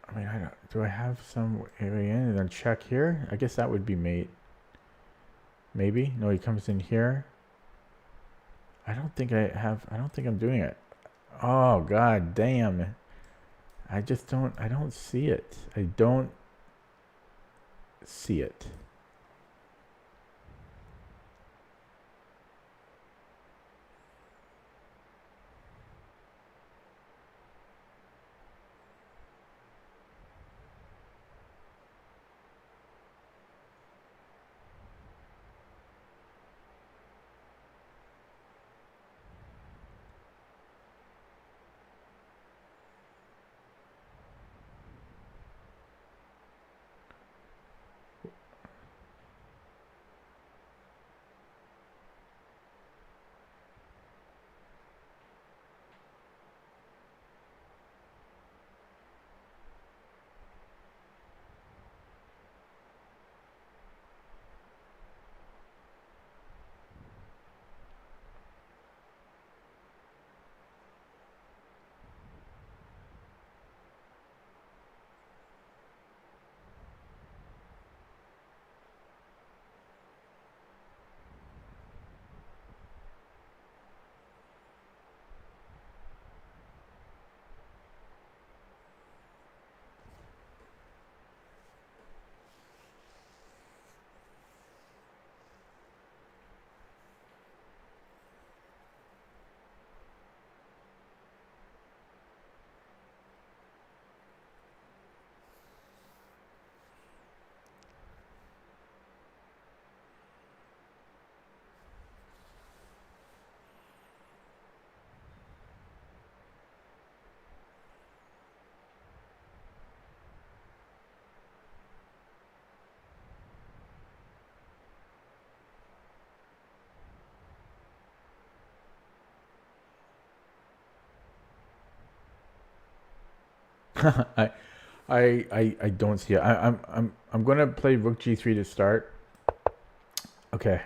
I mean, I don't. Do I have some area in and then check here? I guess that would be mate. Maybe. No, he comes in here. I don't think I have. I don't think I'm doing it. Oh god damn! I just don't. I don't see it. I don't see it. I, I don't see it. I'm gonna play Rook G3 to start. Okay,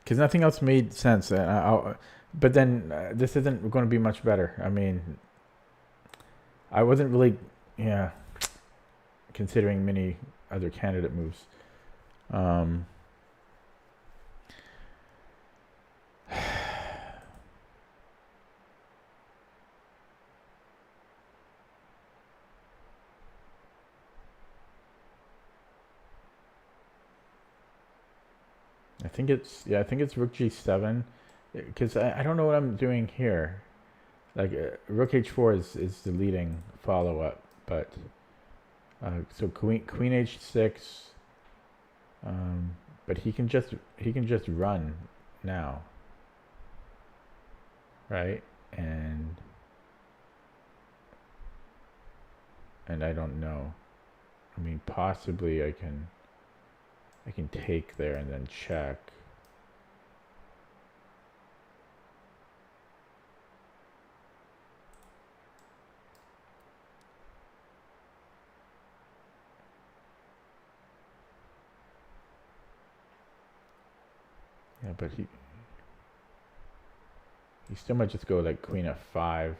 because nothing else made sense. But then this isn't going to be much better. I mean, I wasn't really, yeah, considering many other candidate moves. Um, I think it's Rook G7, because I don't know what I'm doing here. Like Rook H4 is the leading follow up, but so Queen H6. But he can just run now, right? And I don't know. I mean, possibly I can take there and then check. Yeah, but he still might just go like Queen F5,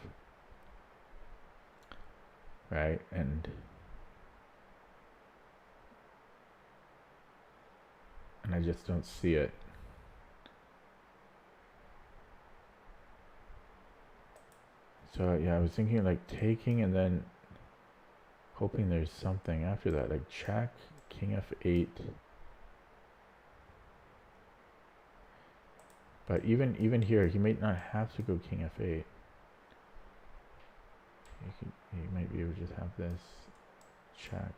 right? And I just don't see it. So yeah, I was thinking like taking and then hoping there's something after that, like check, King F8. But even here, he might not have to go King F8. He might be able to just have this check,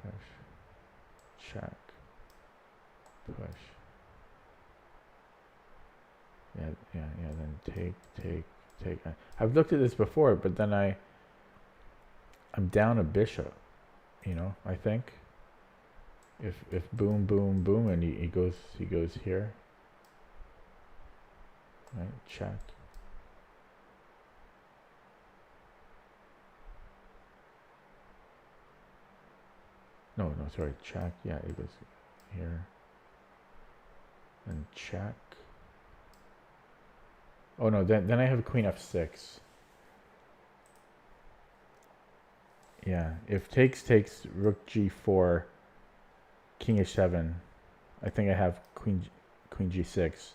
push, check, push. Yeah. Then take. I've looked at this before, but then I'm down a bishop. You know, I think if boom boom boom and he goes here, right? Check. No, sorry, check. Yeah, it goes here. And check. Oh no, then I have Queen F6. Yeah, if takes Rook G4, King H7. I think I have Queen G6,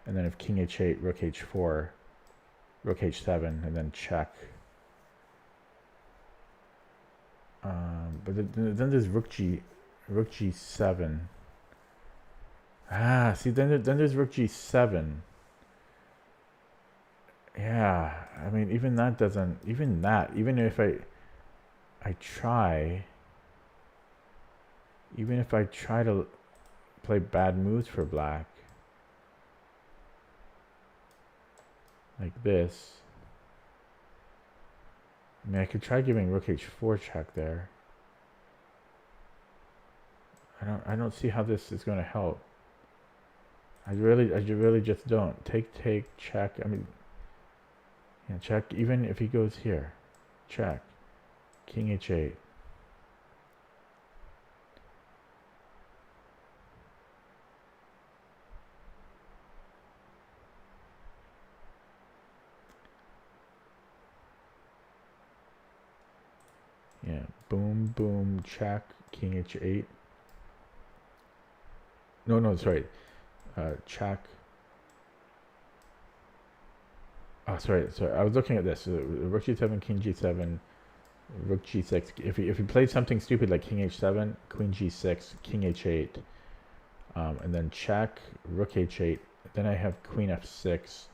And then if king h8, rook h4, rook h7, and then check. But then there's rook g7. Ah, see, then there's rook g7. Yeah, I mean, even that doesn't, even if I try, even if I try to play bad moves for black, like this, I mean, I could try giving rook h4 check there. I don't see how this is going to help. I really just don't. Take, check. I mean, yeah, check. Even if he goes here, check. King h8. Yeah, boom, boom, check. King h8. No, sorry. Check. Oh, sorry. I was looking at this. Rook g7, king g7, rook g6. If he played something stupid like king h7, queen g6, king h8, and then check, rook h8. Then I have queen f6,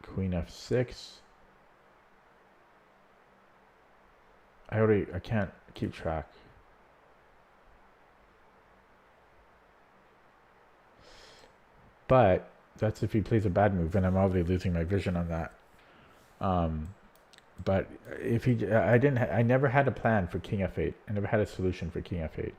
queen f6. I can't keep track. But that's if he plays a bad move, and I'm already losing my vision on that. But if he, I never had a plan for king f8. I never had a solution for king f8.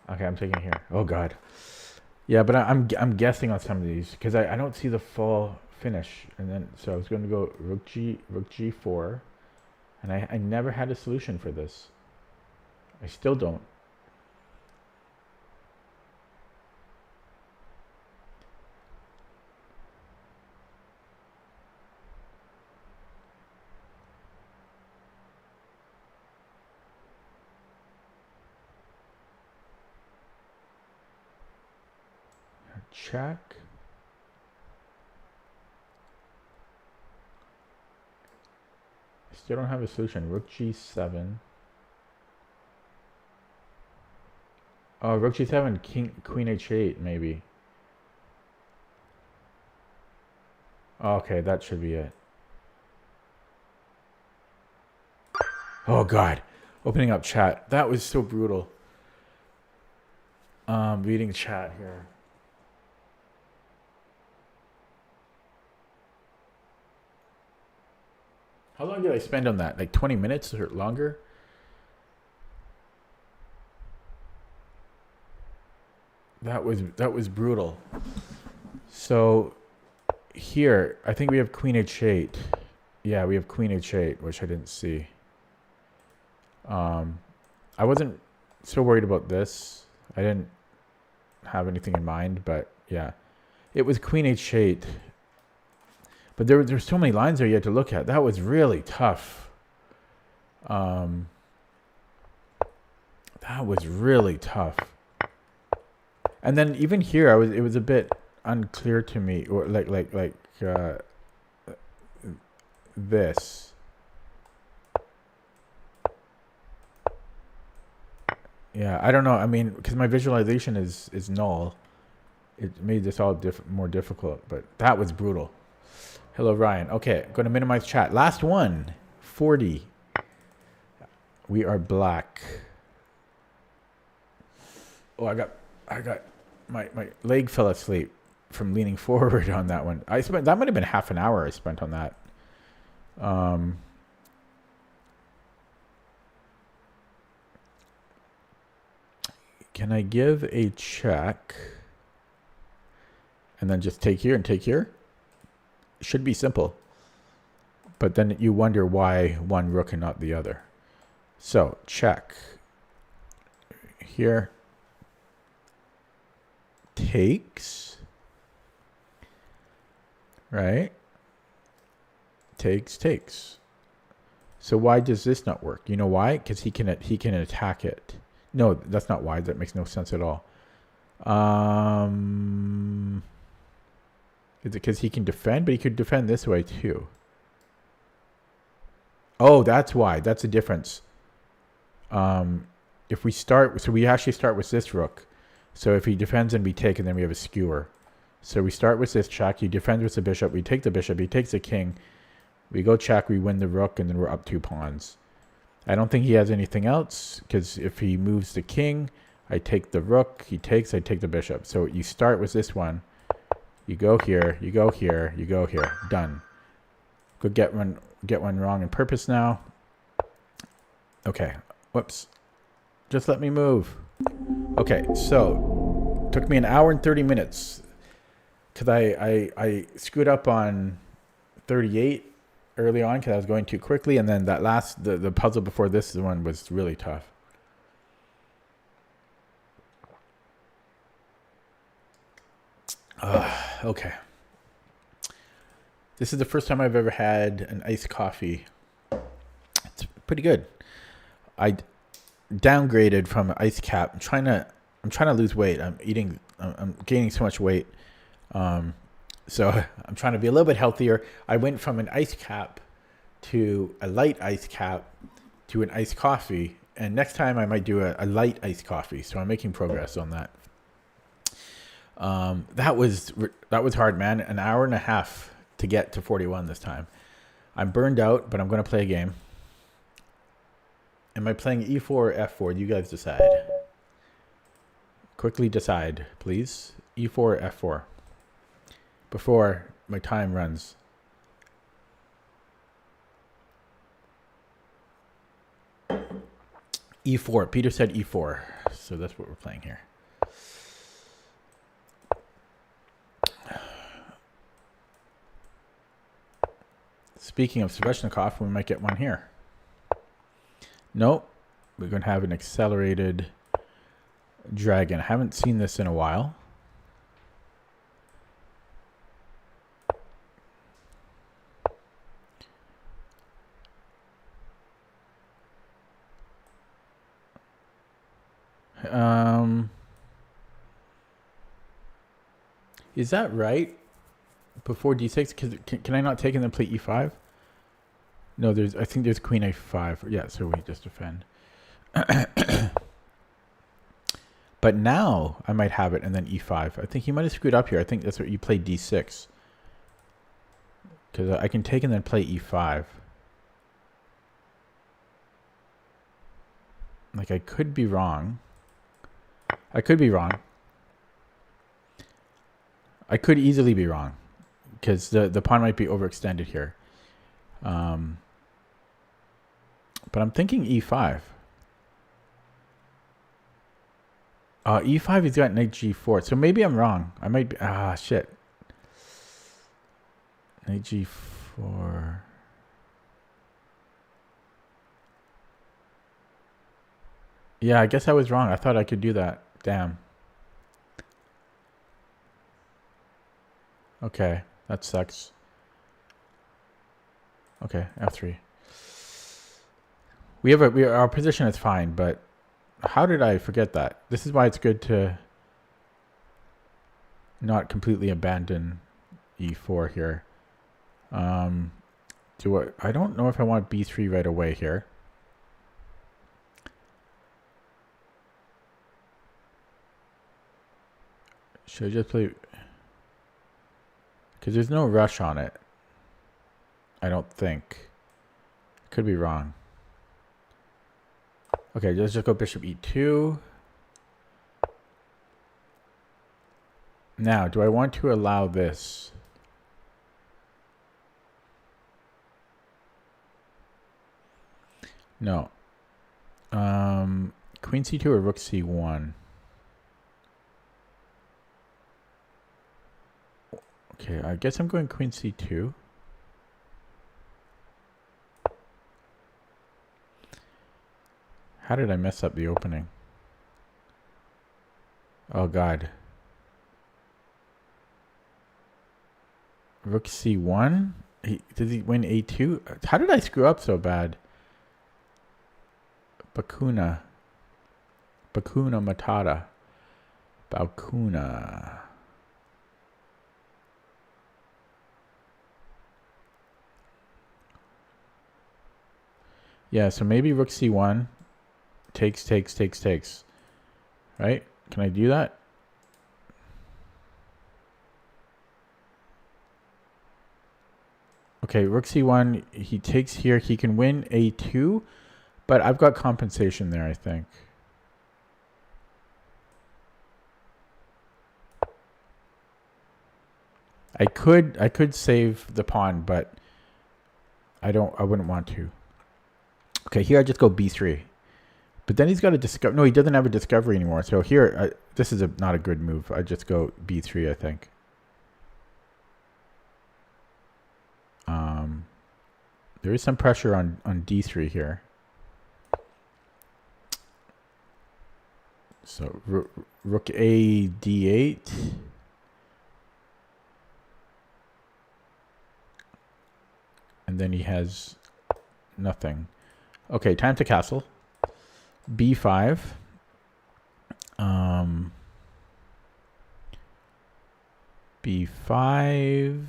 Okay, I'm taking it here. Oh God. Yeah, but I'm guessing on some of these because I don't see the full finish. And then so I was going to go rook g4, and I never had a solution for this. I still don't. Check. I still don't have a solution. Rook g7. Oh, rook g7, queen h8, maybe. Okay, that should be it. Oh God, opening up chat. That was so brutal. Reading chat here. How long did I spend on that? Like 20 minutes or longer? That was brutal. So here, I think we have queen h8. Yeah, we have queen h8, which I didn't see. I wasn't so worried about this. I didn't have anything in mind, but yeah. It was queen h8. But there's so many lines there you had to look at. That was really tough. That was really tough. And then even here, it was a bit unclear to me, or like this. Yeah, I don't know. I mean, because my visualization is null. It made this all more difficult, but that was brutal. Hello, Ryan. Okay, going to minimize chat. Last one, 40. We are black. Oh, I got my leg fell asleep. from leaning forward on that one. That might have been half an hour I spent on that. Can I give a check and then just take here and take here? It should be simple. But then you wonder why one rook and not the other. So check here. Takes. Right? Takes. So why does this not work? You know why? Because he can attack it. No, that's not why. That makes no sense at all. Is it because he can defend? But he could defend this way too. Oh, that's why. That's the difference. If we start, so we actually start with this rook. So if he defends and we take, and then we have a skewer. So we start with this check. He defends with the bishop. We take the bishop. He takes the king. We go check. We win the rook, and then we're up 2 pawns. I don't think he has anything else, because if he moves the king, I take the rook. He takes, I take the bishop. So you start with this one. You go here. You go here. You go here. Done. Go get one wrong on purpose now. Okay. Whoops. Just let me move. Okay, so took me an hour and 30 minutes because I screwed up on 38 early on because I was going too quickly, and then that last the puzzle before this one was really tough. Okay. This is the first time I've ever had an iced coffee. It's pretty good. I downgraded from iced cap. I'm trying to lose weight. I'm gaining so much weight. So I'm trying to be a little bit healthier. I went from an iced cap to a light iced cap to an iced coffee, and next time I might do a light iced coffee. So I'm making progress on that. That was hard, man. An hour and a half to get to 41 this time. I'm burned out, but I'm going to play a game. Am I playing E4 or F4? You guys decide. Quickly decide, please. E4 or F4? Before my time runs. E4. Peter said E4. So that's what we're playing here. Speaking of Sveshnikov, we might get one here. Nope. We're going to have an accelerated dragon. I haven't seen this in a while. Is that right? Before d6, can I not take and then play e5? No, I think there's queen a5. Yeah, so we just defend. But now I might have it and then e5. I think he might have screwed up here. I think that's what you play d6. Because I can take and then play e5. Like, I could be wrong. I could be wrong. I could easily be wrong. Because the pawn might be overextended here. But I'm thinking e5. E5 he's got knight g4. So maybe I'm wrong. I might be... shit. Knight g4... Yeah, I guess I was wrong. I thought I could do that. Damn. Okay, that sucks. Okay, f3. Our position is fine, but how did I forget that? This is why it's good to not completely abandon e4 here. I don't know if I want b3 right away here. Should I just play... Because there's no rush on it. I don't think. Could be wrong. Okay, let's just go bishop e2. Now, do I want to allow this? No. Queen c2 or rook c1? Okay, I guess I'm going queen c2. How did I mess up the opening? Oh, God. Rook c1? Did he win a2? How did I screw up so bad? Bakuna Matata. Bakuna. Yeah, so maybe rook c1. Takes. Right? Can I do that? Okay, rook c1. He takes here. He can win a2. But I've got compensation there, I think. I could save the pawn, but I wouldn't want to. Okay, here I just go b3. But then he's got a discover. No, he doesn't have a discovery anymore. So here, this is not a good move. I just go b3, I think. There is some pressure on d3 here. So rook a d8. And then he has nothing. Okay, time to castle. b5. b5.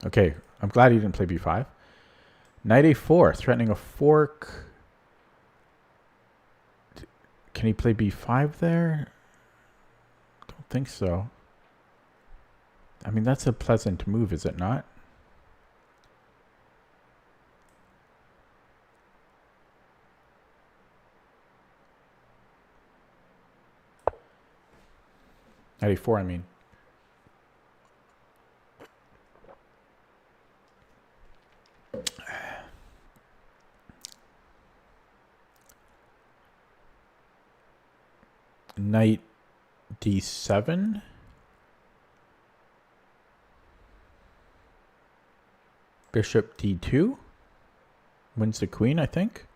Okay, I'm glad he didn't play b5. Knight a4, threatening a fork. Can he play b5 there? Don't think so. I mean, that's a pleasant move, is it not? Knight a4, I mean. Knight d7. Bishop d2. Wins the queen, I think.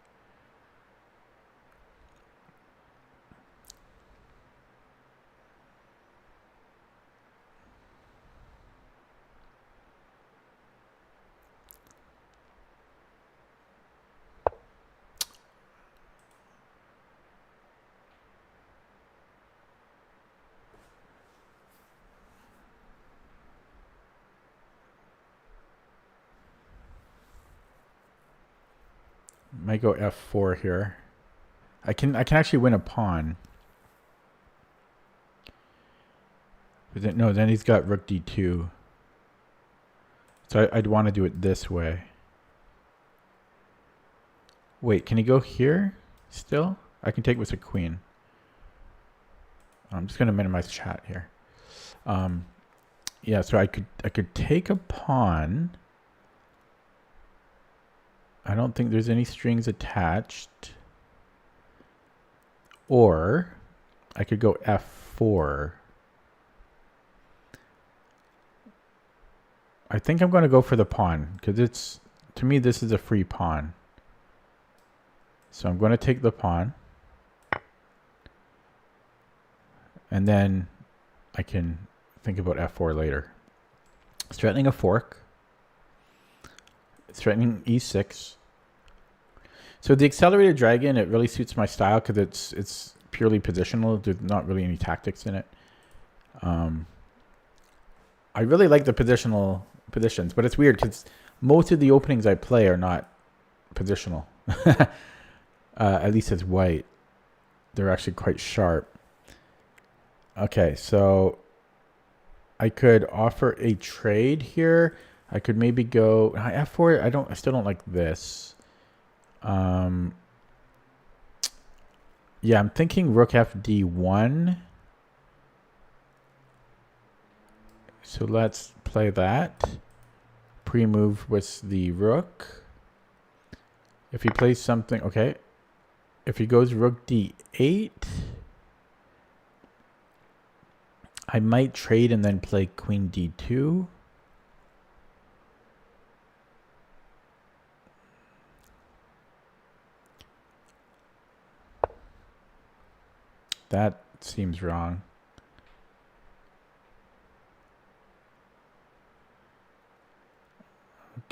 Might go f4 here. I can actually win a pawn. But then, no, then he's got rook d2. So I'd want to do it this way. Wait, can he go here still? I can take with a queen. I'm just going to minimize chat here. Yeah, so I could take a pawn. I don't think there's any strings attached. Or I could go f4. I think I'm going to go for the pawn because to me, this is a free pawn. So I'm going to take the pawn. And then I can think about f4 later. It's threatening a fork. It's threatening e6. So the accelerated dragon, it really suits my style because it's purely positional. There's not really any tactics in it. I really like the positional positions, but it's weird because most of the openings I play are not positional. At least as white. They're actually quite sharp. Okay, so I could offer a trade here. I could maybe go f4. I still don't like this. Yeah, I'm thinking rook fd1. So let's play that. Pre-move with the rook. If he plays something, okay. If he goes rook d8, I might trade and then play queen d2. That seems wrong.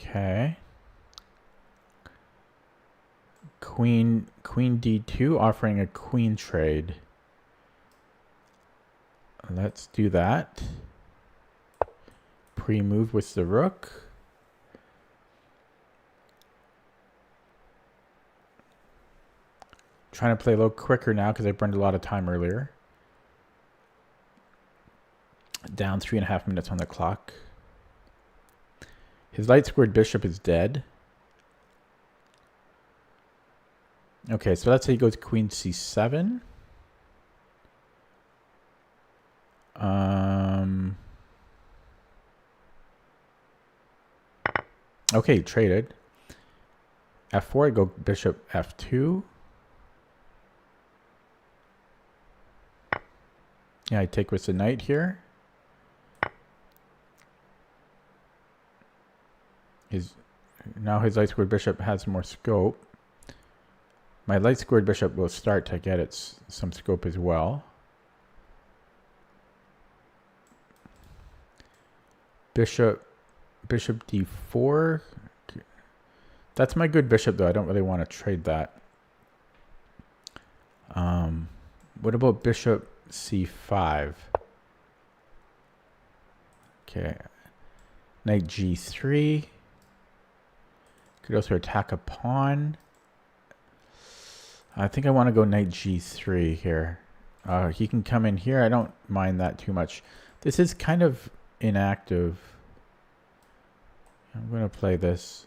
Okay. Queen d2 offering a queen trade. Let's do that. Pre-move with the rook. Trying to play a little quicker now because I burned a lot of time earlier. Down 3.5 minutes on the clock. His light squared bishop is dead. Okay, so let's say he goes queen c7. Okay, traded. f4, I go bishop f2. Yeah, I take with the knight here. Now his light squared bishop has more scope. My light squared bishop will start to get some scope as well. Bishop d4. That's my good bishop though. I don't really want to trade that. What about bishop c5? Okay. Knight g3. Could also attack a pawn. I think I want to go knight g3 here. He can come in here. I don't mind that too much. This is kind of inactive. I'm going to play this.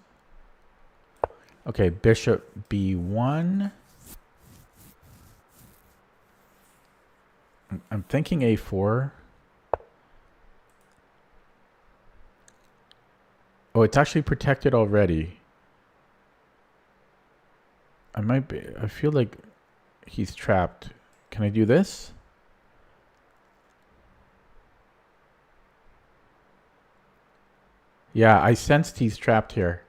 Okay, bishop b1. I'm thinking a4. Oh, it's actually protected already. I feel like he's trapped. Can I do this? Yeah, I sensed he's trapped here.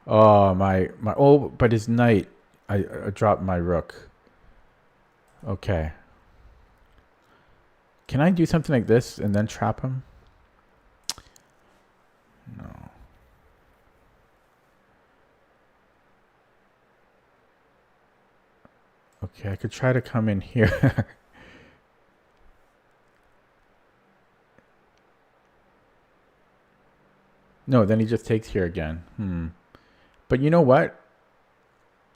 Oh, but his knight, I dropped my rook. Okay. Can I do something like this and then trap him? No. Okay, I could try to come in here. No, then he just takes here again. But you know what?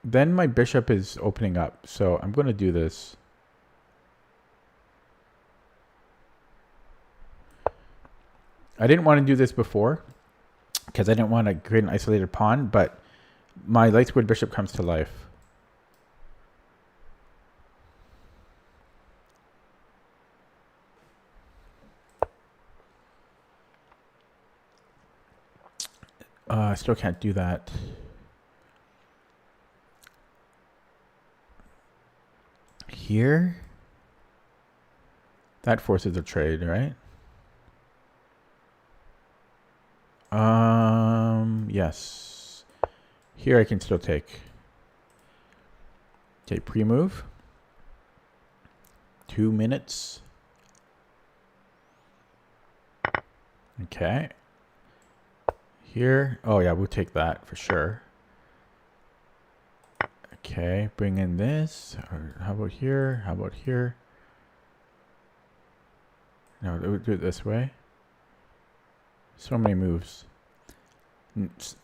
Then my bishop is opening up, so I'm going to do this. I didn't want to do this before because I didn't want to create an isolated pawn, but my light squared bishop comes to life. I still can't do that. Here? That forces a trade, right? Yes. Here I can still take. Okay, pre-move. 2 minutes. Okay. Here. Oh yeah, we'll take that for sure. Okay, bring in this. Or how about here? How about here? No, we'll do it this way. So many moves.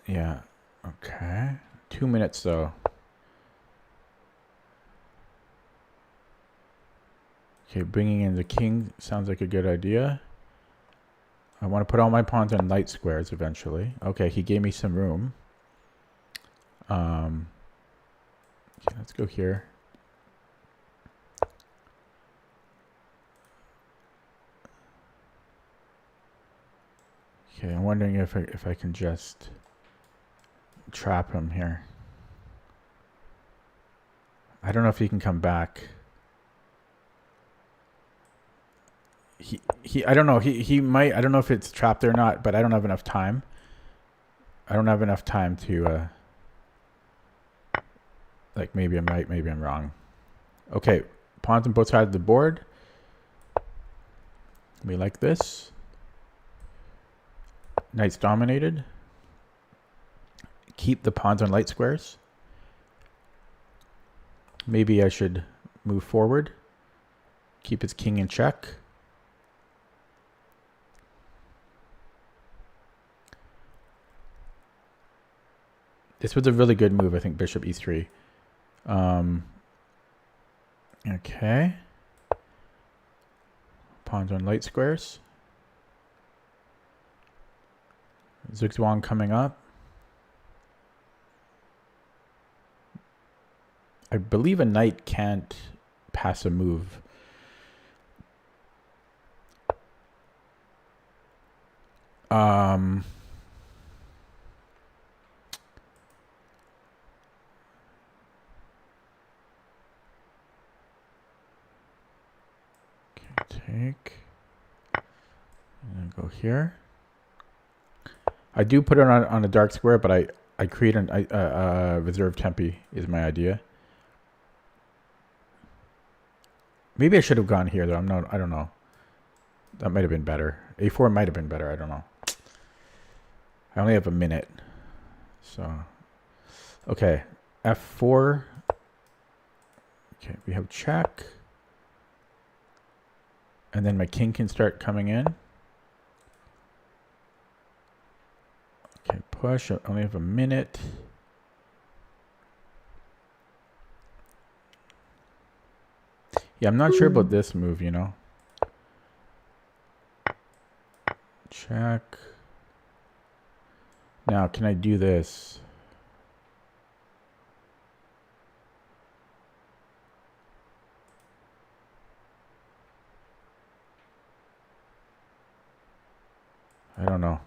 Yeah. Okay. 2 minutes though. Okay, bringing in the king sounds like a good idea. I want to put all my pawns on light squares eventually. Okay, he gave me some room. Okay, let's go here. Okay, I'm wondering if I can just trap him here. I don't know if he can come back. I don't know. He might. I don't know if it's trapped or not, but I don't have enough time. I don't have enough time to like, maybe I'm right, maybe I'm wrong. Okay, pawns on both sides of the board. We like this. Knight's dominated. Keep the pawns on light squares. Maybe I should move forward. Keep his king in check. This was a really good move, I think, bishop e3. Okay. Pawns on light squares. Zugzwang coming up. I believe a knight can't pass a move. Take. And go here. I do put it on a dark square, but I create a reserve tempi is my idea. Maybe I should have gone here though. I don't know. That might have been better. A4 might have been better. I don't know. I only have a minute. So, okay. F4. Okay, we have check. And then my king can start coming in. Okay, push. I only have a minute. Yeah, I'm not sure about this move, you know. Check. Now, can I do this? I don't know.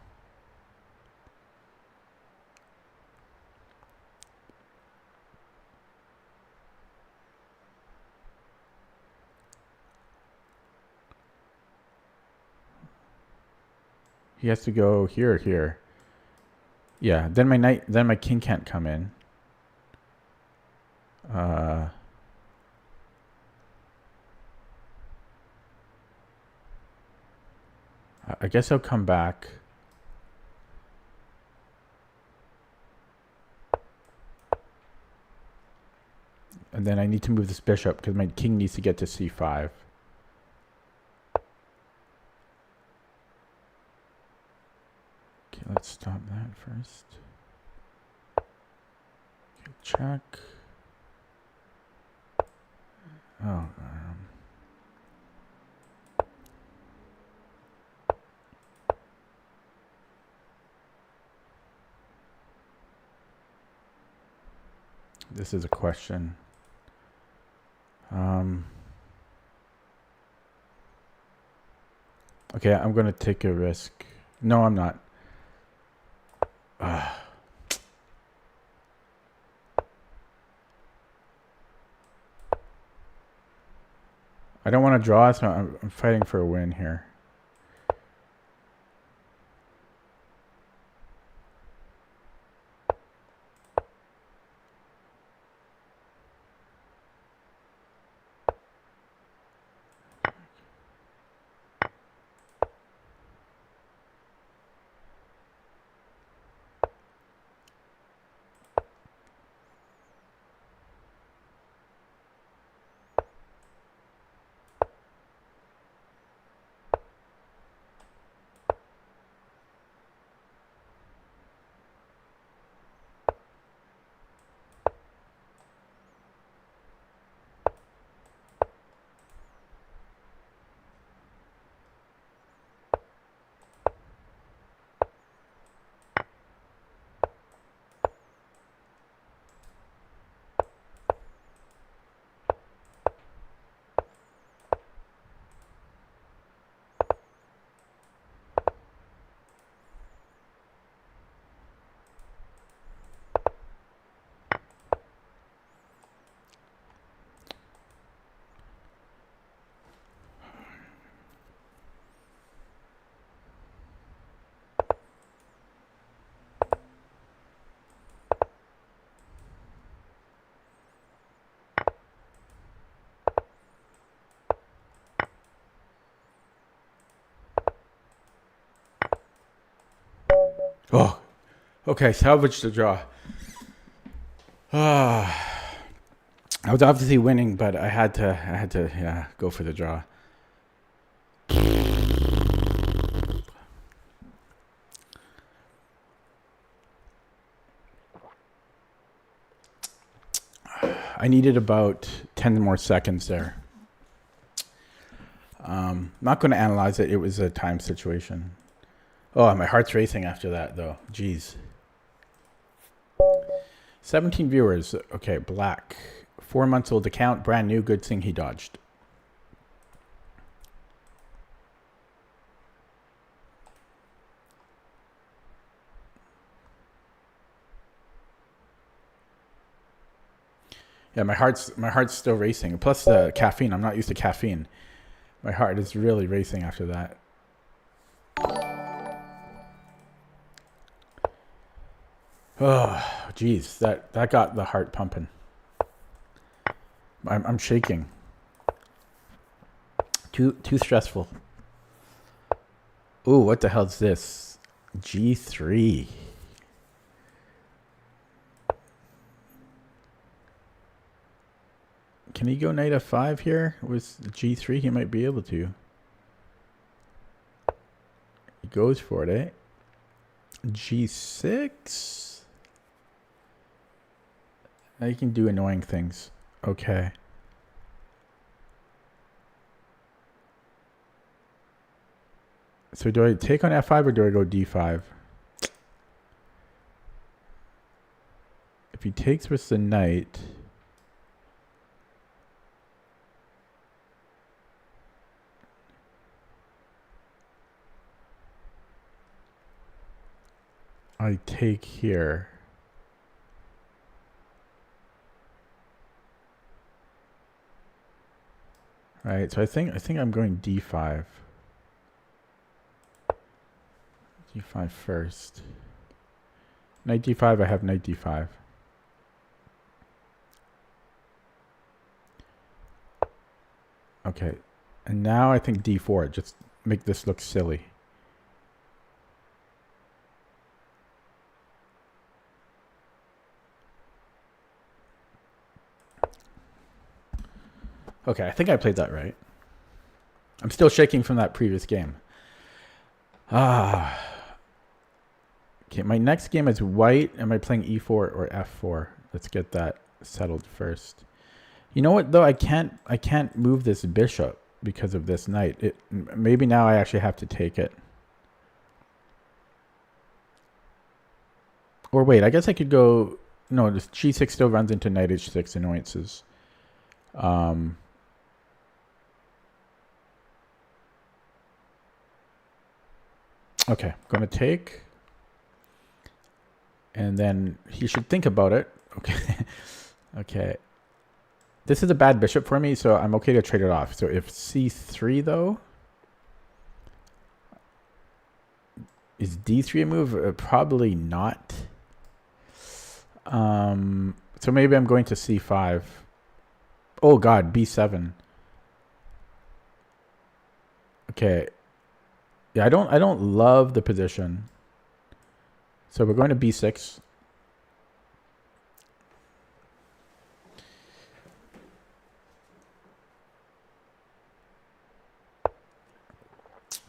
He has to go here or here. Yeah, then my king can't come in. I guess I'll come back. And then I need to move this bishop because my king needs to get to c5. Okay, let's stop that first. Okay, check. Oh, this is a question. Okay, I'm going to take a risk. No, I'm not. I don't want to draw, so I'm fighting for a win here. Oh, okay. Salvage the draw. I was obviously winning, but I had to, yeah, go for the draw. I needed about 10 more seconds there. Not going to analyze it. It was a time situation. Oh, my heart's racing after that, though. Jeez. 17 viewers. Okay, black. 4 months old account, brand new. Good thing he dodged. Yeah, my heart's still racing. Plus the caffeine. I'm not used to caffeine. My heart is really racing after that. Oh, geez, that got the heart pumping. I'm shaking. Too stressful. Ooh, what the hell's this? G3. Can he go knight f5 here with G3? He might be able to. He goes for it, eh? G6. Now you can do annoying things. Okay. So do I take on f5 or do I go d5? If he takes with the knight, I take here. Right, so I think I'm going d5. d5 first. Knight d5, I have knight d5. Okay, and now I think d4, just make this look silly. Okay, I think I played that right. I'm still shaking from that previous game. Okay, my next game is white. Am I playing e4 or f4? Let's get that settled first. You know what though? I can't move this bishop because of this knight. Maybe now I actually have to take it. Or wait, I guess I could go. No, this g6 still runs into knight h6 annoyances. Okay, I'm going to take. And then he should think about it. Okay. Okay. This is a bad bishop for me, so I'm okay to trade it off. So if c3, though, is d3 a move? Probably not. So maybe I'm going to c5. Oh, God, b7. Okay. Yeah, I don't love the position. So we're going to b6.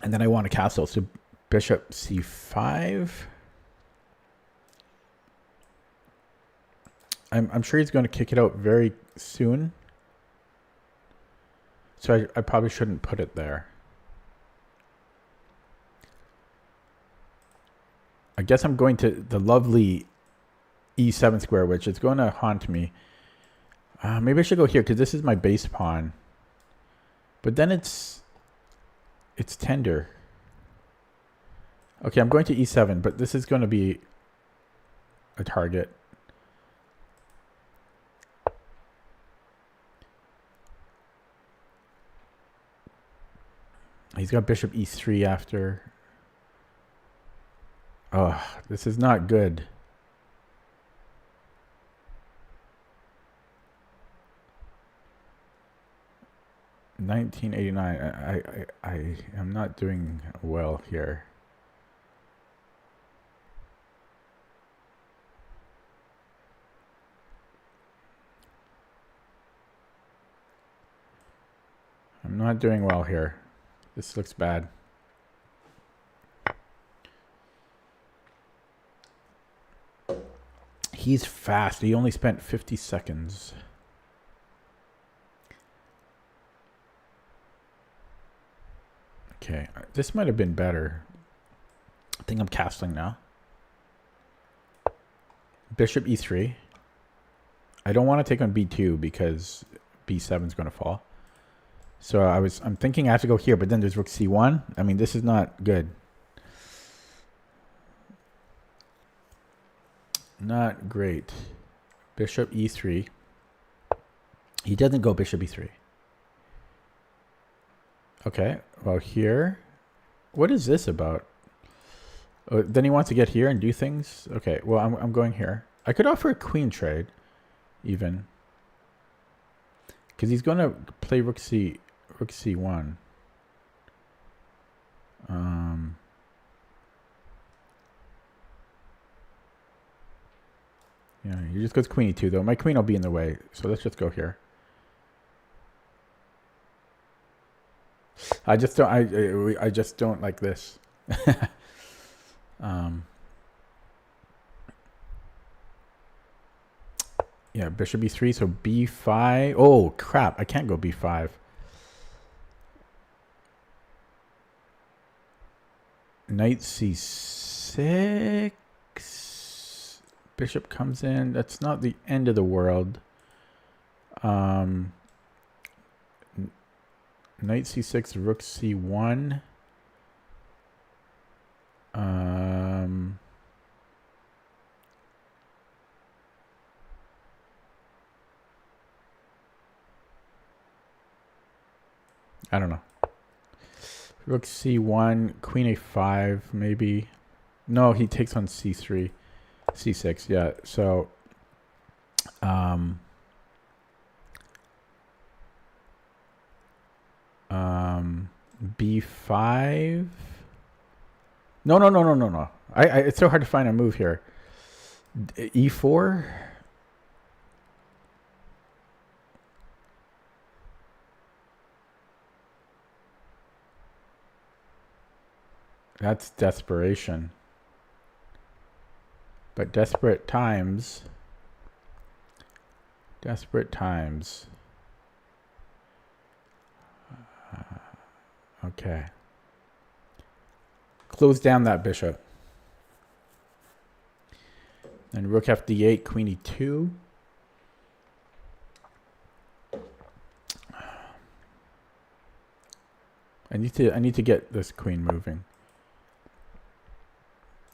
And then I want a castle. So bishop c5. I'm sure he's going to kick it out very soon. So I probably shouldn't put it there. I guess I'm going to the lovely e7 square, which is going to haunt me. Maybe I should go here because this is my base pawn. But then it's tender. Okay, I'm going to e7, but this is going to be a target. He's got bishop e3 after. Oh, this is not good. $19.89. I am not doing well here. I'm not doing well here. This looks bad. He's fast. He only spent 50 seconds. Okay, this might have been better. I think I'm castling now. Bishop e3. I don't want to take on b2 because b7 is going to fall. So I'm thinking I have to go here, but then there's rook c1. I mean, this is not good. Not great. Bishop e3. He doesn't go bishop e3. Okay, well here. What is this about? Oh, then he wants to get here and do things? Okay, well I'm going here. I could offer a queen trade, even. Because he's going to play rook c1. Yeah, he just goes queen e2 though. My queen will be in the way, so let's just go here. I just don't like this. Yeah, bishop e3, so b5. Oh crap! I can't go b5. Knight c6. Bishop comes in. That's not the end of the world. Knight c6, rook c1. I don't know. Rook c1, queen a5, maybe. No, he takes on c3, c6. Yeah. So, b5. No. It's so hard to find a move here. E4. That's desperation. But desperate times. Okay. Close down that bishop. And rook fd8, queen e2. I need to get this queen moving.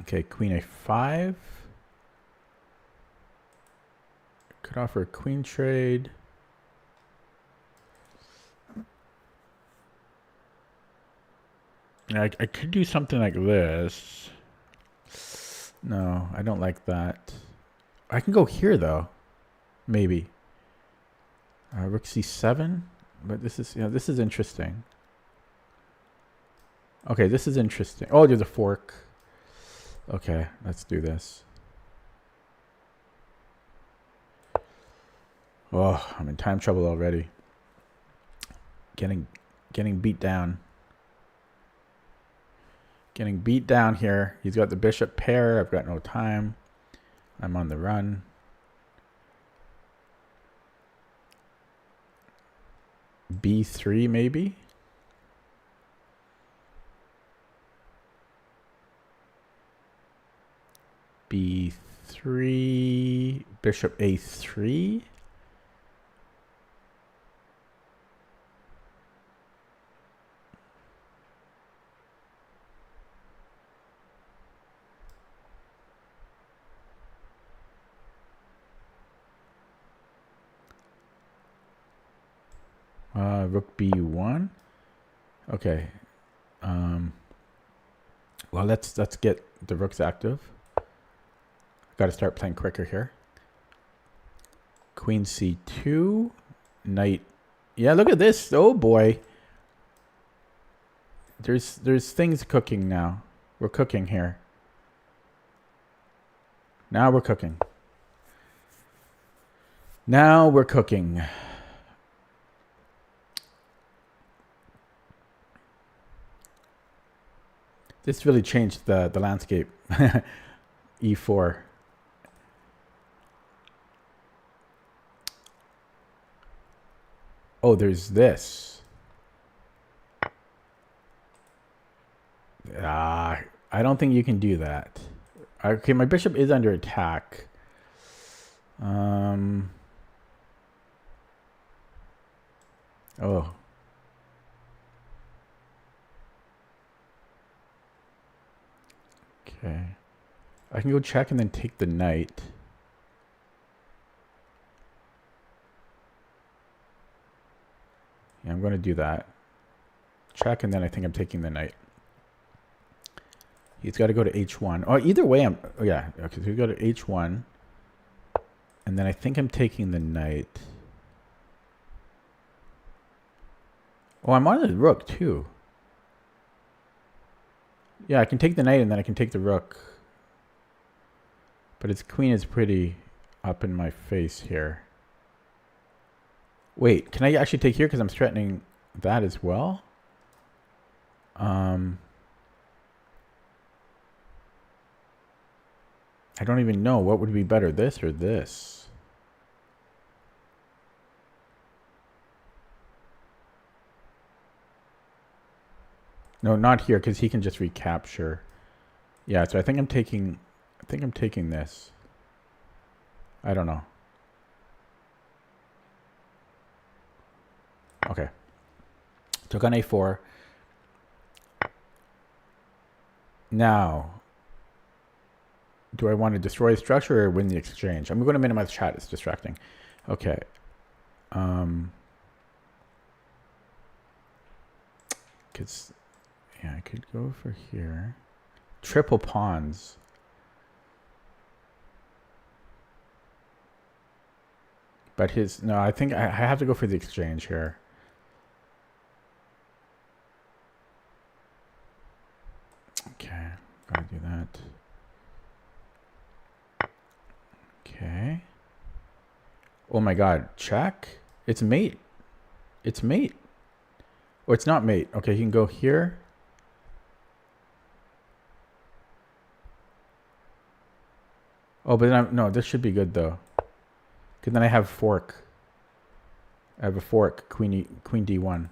Okay, queen a5. Could offer a queen trade. I could do something like this. No, I don't like that. I can go here though, maybe. Rook c7, but this is interesting. Okay, this is interesting. Oh, there's a fork. Okay, let's do this. Oh, I'm in time trouble already. Getting beat down. Getting beat down here. He's got the bishop pair. I've got no time. I'm on the run. B3 maybe? B3, bishop A3. Rook B1. Okay. Well, let's get the rooks active. Got to start playing quicker here. Queen C2. Knight. Yeah, look at this. Oh boy. There's things cooking now. We're cooking here. Now we're cooking. Now we're cooking. This really changed the landscape. E4. Oh, there's this. I don't think you can do that. Okay, my bishop is under attack. Oh. Okay. I can go check and then take the knight. Yeah, I'm going to do that. Check, and then I think I'm taking the knight. He's got to go to h1. Oh, either way, oh, yeah. Okay, so we go to h1. And then I think I'm taking the knight. Oh, I'm on the rook, too. Yeah, I can take the knight, and then I can take the rook. But its queen is pretty up in my face here. Wait, can I actually take here? Because I'm threatening that as well. I don't even know. What would be better, this or this? No, not here, because he can just recapture. Yeah, so I think I'm taking this. I don't know. Okay. Took on a4. Now, do I want to destroy the structure or win the exchange? I'm going to minimize chat. It's distracting. Okay. Yeah, I could go for here. Triple pawns. But no, I think I have to go for the exchange here. Okay, gotta do that. Okay. Oh my god, check. It's mate. It's mate. Oh, it's not mate. Okay, he can go here. Oh, but then no, this should be good though. Because then I have fork. I have a fork, queen d1.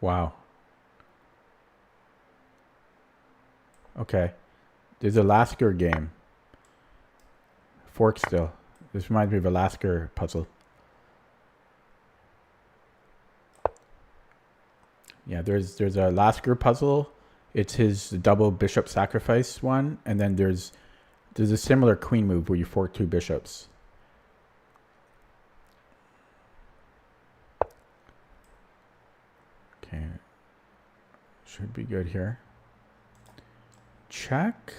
Wow. Okay. There's a Lasker game. Fork still. This reminds me of a Lasker puzzle. Yeah, there's a Lasker puzzle. It's his double bishop sacrifice one, and then there's a similar queen move where you fork two bishops. Okay, should be good here. Check.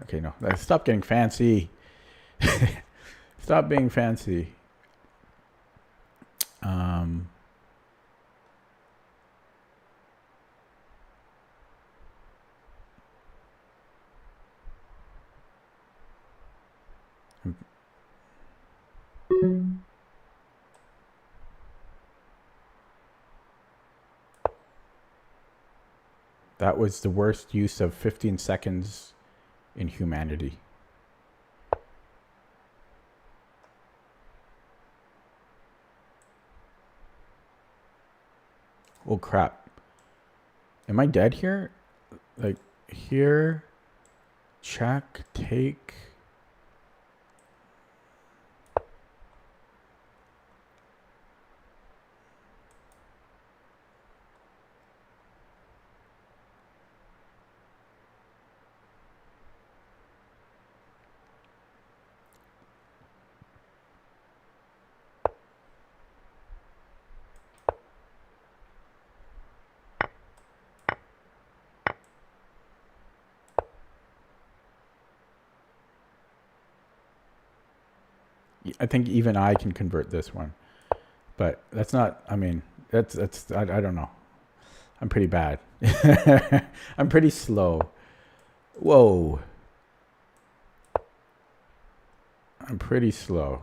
Okay, no, stop getting fancy. Stop being fancy. That was the worst use of 15 seconds in humanity. Oh crap. Am I dead here? Like here, check, take. I think even I can convert this one, but that's not, I mean, I don't know. I'm pretty bad. I'm pretty slow. Whoa. I'm pretty slow.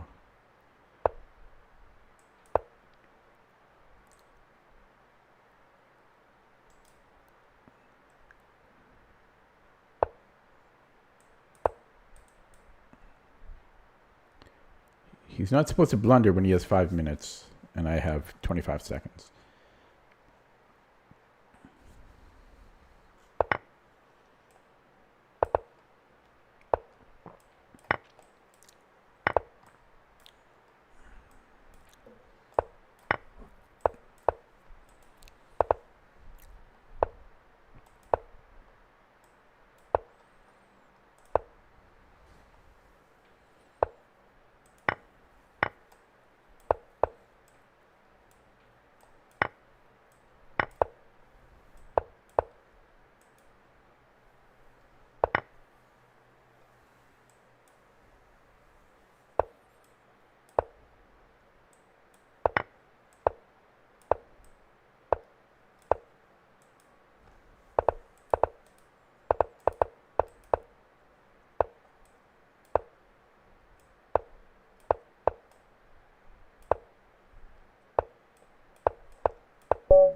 He's not supposed to blunder when he has 5 minutes, and I have 25 seconds.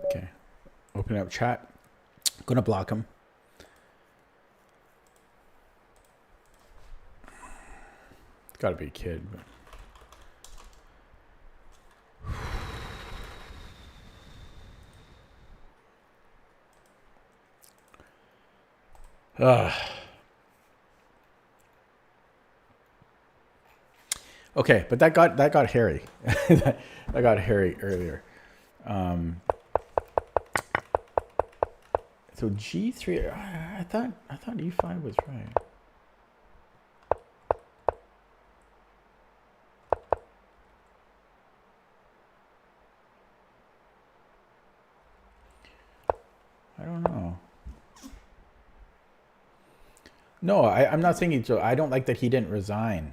Okay, open up chat. I'm gonna block him. It's gotta be a kid. But... Okay, but that got hairy. that got hairy earlier. So G3, I thought E5 was right. I don't know. No, I'm not saying he. I don't like that he didn't resign.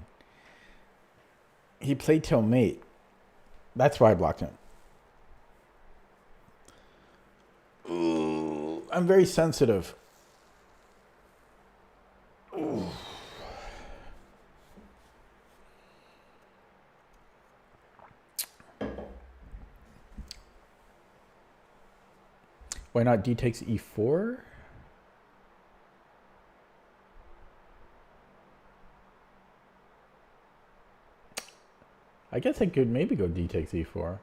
He played till mate. That's why I blocked him. Ooh, I'm very sensitive. Ooh. Why not D takes E4? I guess I could maybe go D takes E4.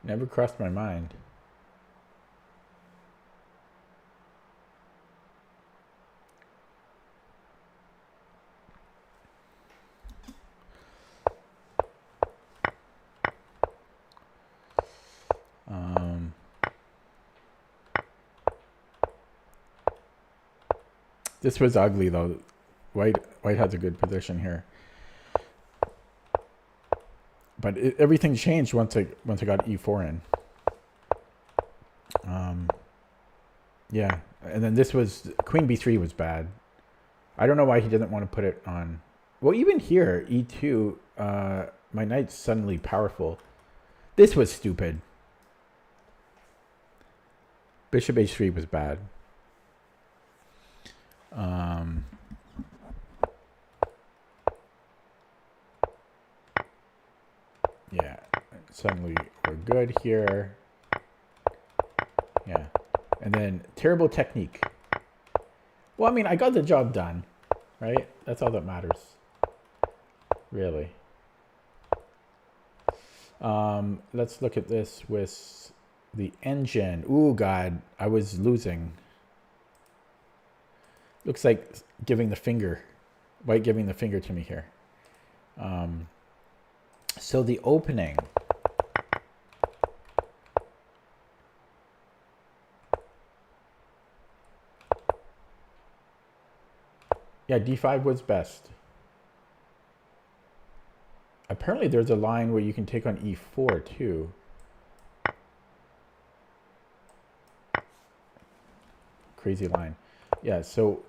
Never crossed my mind. This was ugly though. White has a good position here. But everything changed once I got E4 in. Yeah, and then this was Queen B3 was bad. I don't know why he didn't want to put it on. Well, even here E2, my knight's suddenly powerful. This was stupid. Bishop H3 was bad. Yeah, suddenly we're good here. Yeah, and then terrible technique. Well, I mean, I got the job done, right? That's all that matters, really. Let's look at this with the engine. Ooh, God, I was losing. Looks like giving the finger. White giving the finger to me here. So the opening. Yeah, D5 was best. Apparently there's a line where you can take on E4 too. Crazy line. Yeah, so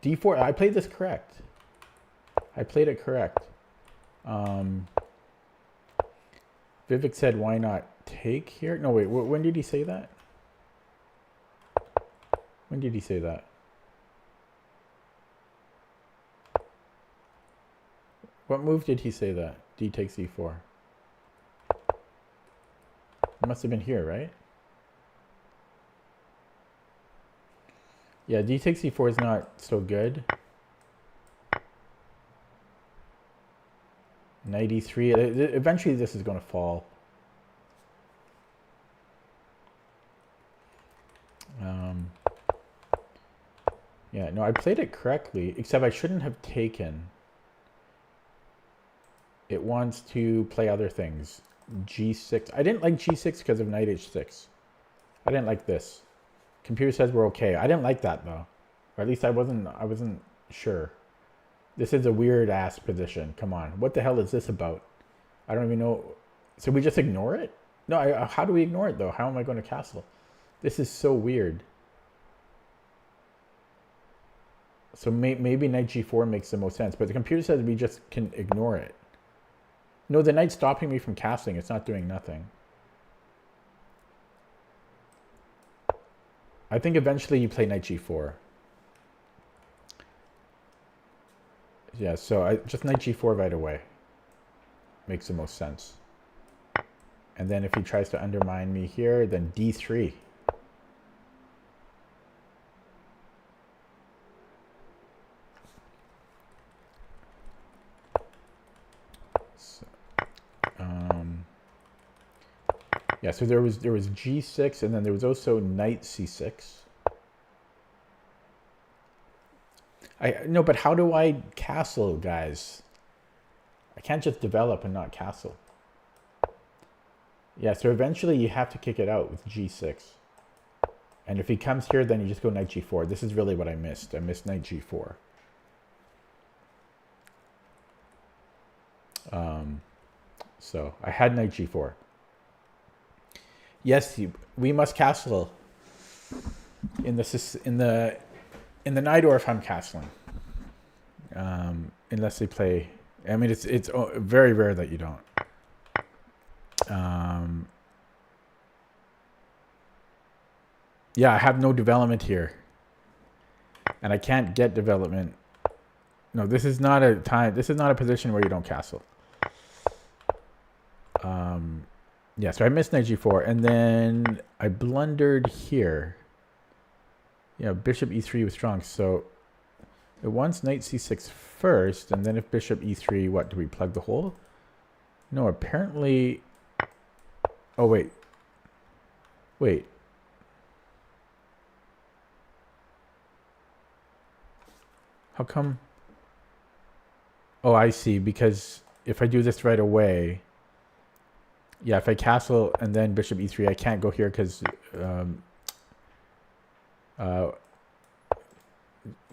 D4, I played this correct. I played it correct. Vivek said, why not take here? No, wait, when did he say that? When did he say that? What move did he say that? D takes e4. It must have been here, right? Yeah, D takes e4 is not so good. Knight e3. Eventually this is going to fall. Yeah, no, I played it correctly, except I shouldn't have taken. It wants to play other things. G6. I didn't like G6 because of knight h6. I didn't like this. Computer says we're okay. I didn't like that though. Or at least I wasn't sure. This is a weird ass position. Come on. What the hell is this about? I don't even know. So we just ignore it? No, how do we ignore it though? How am I going to castle? This is so weird. So maybe knight g4 makes the most sense, but the computer says we just can ignore it. No, the knight's stopping me from castling. It's not doing nothing. I think eventually you play knight g4. Yeah, so just knight g4 right away. Makes the most sense. And then if he tries to undermine me here, then d3. Yeah, so there was g6, and then there was also knight c6. No, but how do I castle, guys? I can't just develop and not castle. Yeah, so eventually you have to kick it out with g6. And if he comes here, then you just go knight g4. This is really what I missed. I missed knight g4. So I had knight g4. Yes, we must castle in the Najdorf. I'm castling, unless they play. I mean, it's very rare that you don't. Yeah, I have no development here, and I can't get development. No, this is not a time. This is not a position where you don't castle. Yeah, so I missed knight g4, and then I blundered here. Yeah, bishop e3 was strong, so it wants knight c6 first, and then if bishop e3, what, do we plug the hole? No, apparently... Oh, wait. Wait. How come... Oh, I see, because if I do this right away... Yeah, if I castle and then bishop e3, I can't go here because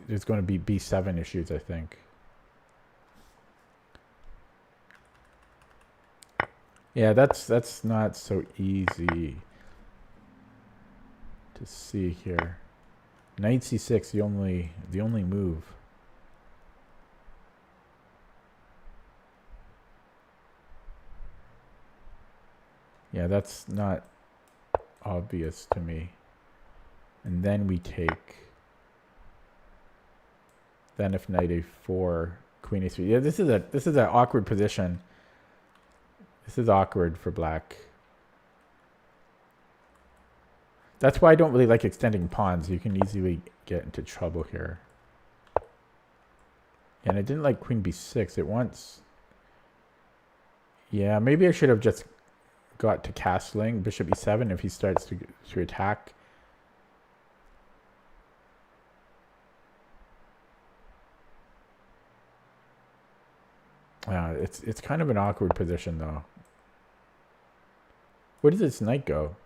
there's going to be b7 issues, I think. Yeah, that's not so easy to see here. Knight c6, the only move. Yeah, that's not obvious to me. And then we take... Then if knight a4, queen a3. Yeah, this is an awkward position. This is awkward for black. That's why I don't really like extending pawns. You can easily get into trouble here. And I didn't like queen b6. It wants... Yeah, maybe I should have just got to castling bishop e7 if he starts to attack. It's kind of an awkward position though. Where does this knight go?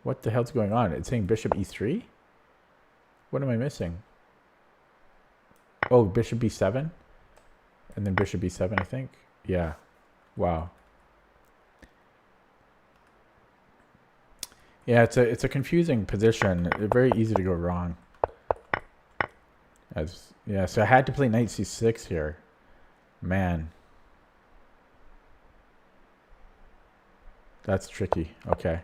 What the hell's going on? It's saying bishop e3? What am I missing? Oh, bishop b7? And then bishop b7, I think? Yeah. Wow. Yeah, it's a confusing position. It's very easy to go wrong. Yeah, so I had to play knight c6 here. Man. That's tricky. Okay.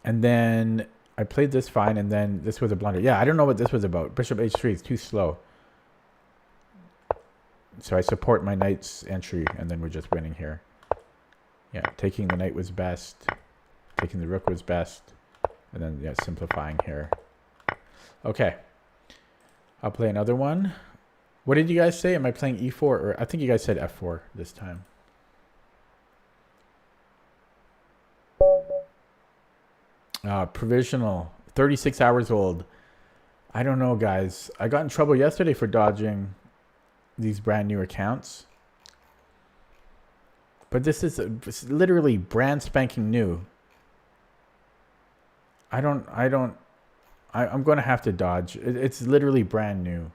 And then I played this fine, and then this was a blunder. Yeah, I don't know what this was about. Bishop h3 is too slow. So I support my knight's entry, and then we're just winning here. Yeah, taking the knight was best. Taking the rook was best. And then, yeah, simplifying here. Okay. I'll play another one. What did you guys say? Am I playing e4? Or I think you guys said f4 this time. Provisional. 36 hours old. I don't know, guys. I got in trouble yesterday for dodging these brand new accounts. But this is literally brand spanking new. I'm going to have to dodge. It's literally brand new.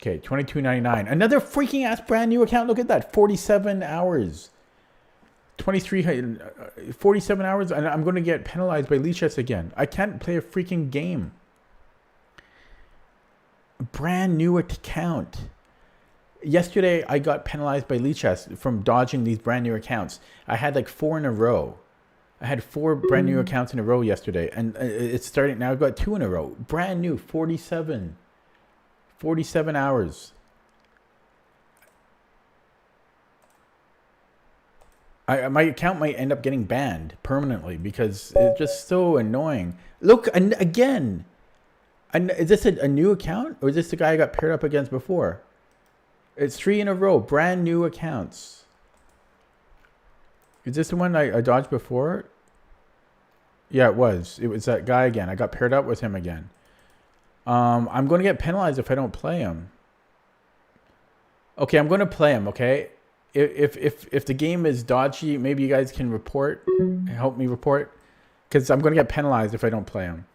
Okay, $22.99. Another freaking ass brand new account. Look at that. 47 hours. 47 hours, and I'm going to get penalized by Lichess again. I can't play a freaking game. Brand new account. Yesterday, I got penalized by Lichess from dodging these brand new accounts. I had like 4 in a row. I had 4 brand new accounts in a row yesterday, and it's starting now. I've got 2 in a row. Brand new, 47 hours. My account might end up getting banned permanently because it's just so annoying. Look, and again, is this a new account, or is this the guy I got paired up against before? It's 3 in a row, brand new accounts. Is this the one I dodged before? Yeah, it was. It was that guy again. I got paired up with him again. I'm going to get penalized if I don't play him. Okay, I'm going to play him, okay? If the game is dodgy, maybe you guys can help me report. Because I'm going to get penalized if I don't play him.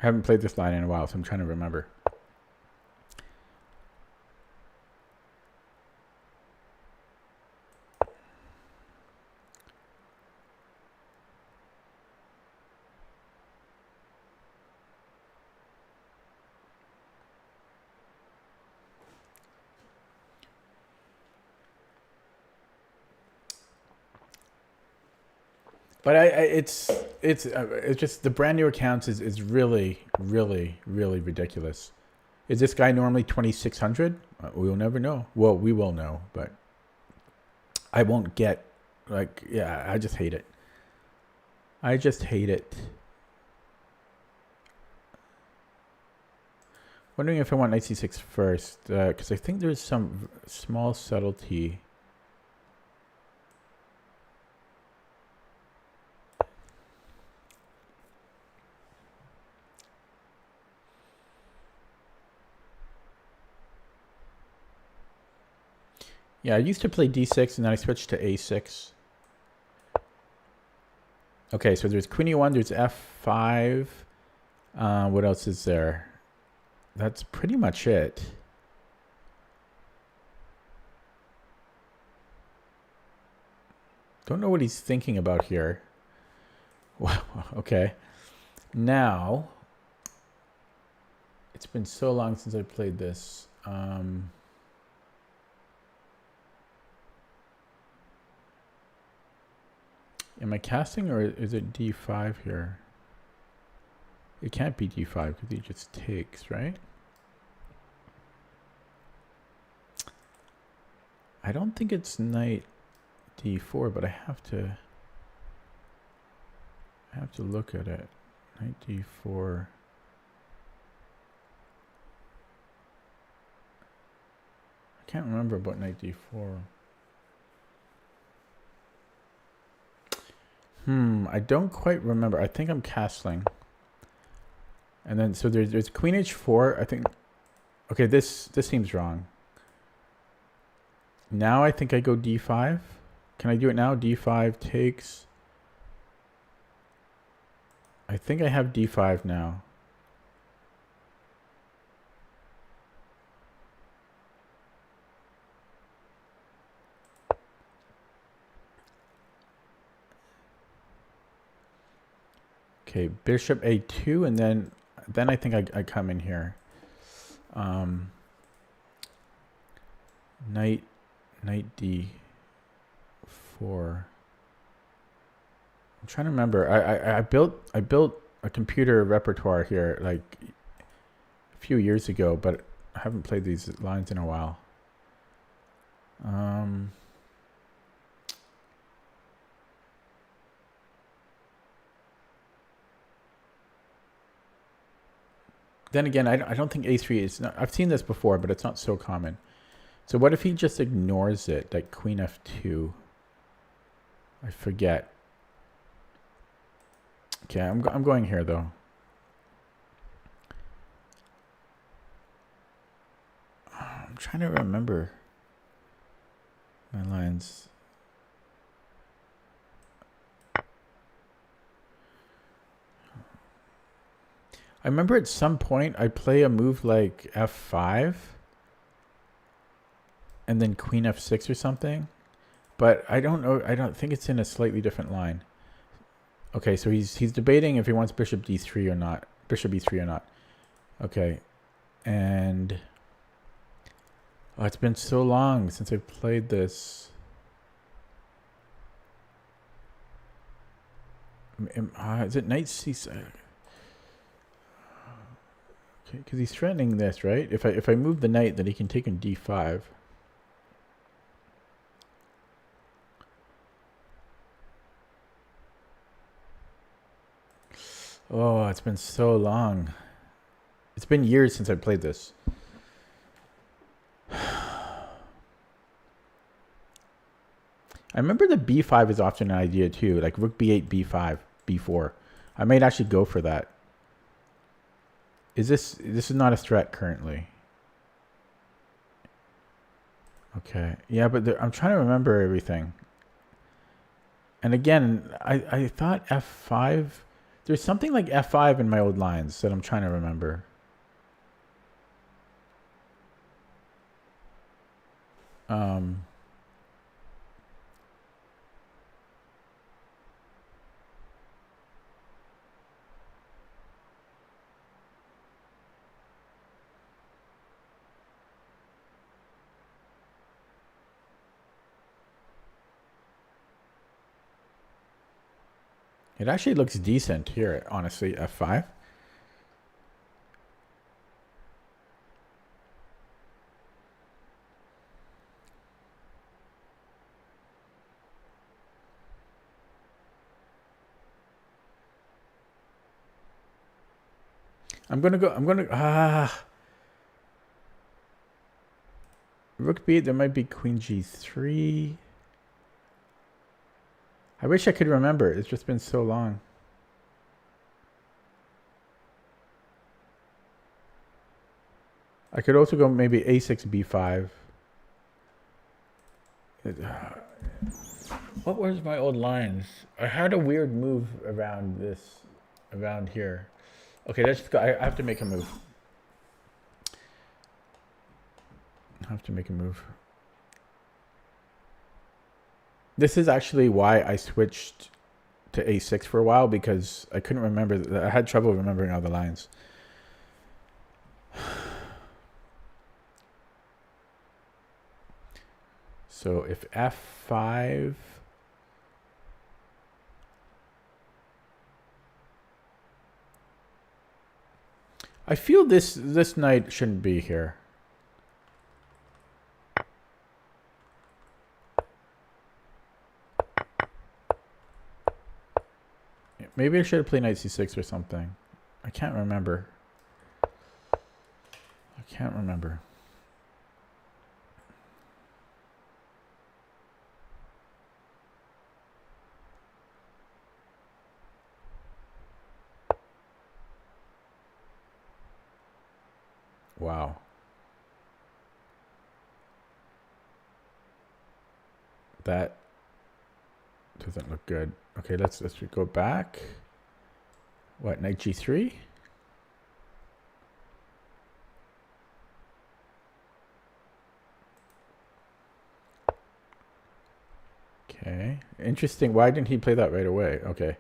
I haven't played this line in a while, so I'm trying to remember. But it's just the brand new accounts is really ridiculous. Is this guy normally 2,600? We'll never know. Well, we will know, but I won't get I just hate it. I just hate it. Wondering if I want knight c6 first, because I think there's some small subtlety. Yeah, I used to play d6 and then I switched to a6. Okay, so there's queen e1, there's f5. What else is there? That's pretty much it. Don't know what he's thinking about here. Wow, okay. Now, it's been so long since I played this. Am I casting, or is it d5 here? It can't be d5 because he just takes, right? I don't think it's knight d4, but I have to look at it. Knight d4. I can't remember about knight d4. I don't quite remember. I think I'm castling. And then, so there's queen h4, I think. Okay, this seems wrong. Now I think I go d5. Can I do it now? d5 takes. I think I have d5 now. Okay, bishop a2, and then I think I come in here. Knight d4. I'm trying to remember. I built a computer repertoire here like a few years ago, but I haven't played these lines in a while. Then again, I don't think a3 is not, I've seen this before, but it's not so common. So what if he just ignores it, like queen f2? I forget. Okay, I'm going here though. I'm trying to remember my lines. I remember at some point I play a move like f5 and then queen f6 or something, but I don't know. I don't think it's in a slightly different line. Okay, so he's debating if he wants bishop d3 or not, bishop e3 or not. Okay, and oh, it's been so long since I've played this. Is it knight c6? Okay, because he's threatening this, right? If I move the knight, then he can take in d5. Oh, it's been so long. It's been years since I played this. I remember the b5 is often an idea too, like rook b8, b5, b4. I might actually go for that. This is not a threat currently. Okay. Yeah, but I'm trying to remember everything. And again, I thought f5. There's something like f5 in my old lines that I'm trying to remember. It actually looks decent here, honestly, f5. Rook b8, there might be queen g3. I wish I could remember. It's just been so long. I could also go maybe a6, b5. What was my old lines? I had a weird move around this, around here. Okay, let's just go. I have to make a move. I have to make a move. This is actually why I switched to a6 for a while, because I couldn't remember. I had trouble remembering all the lines. So if f5, I feel this knight shouldn't be here. Maybe I should have played knight c6 or something. I can't remember. I can't remember. Wow. That doesn't look good. Okay, let's go back. What, knight g3? Okay, interesting. Why didn't he play that right away? Okay.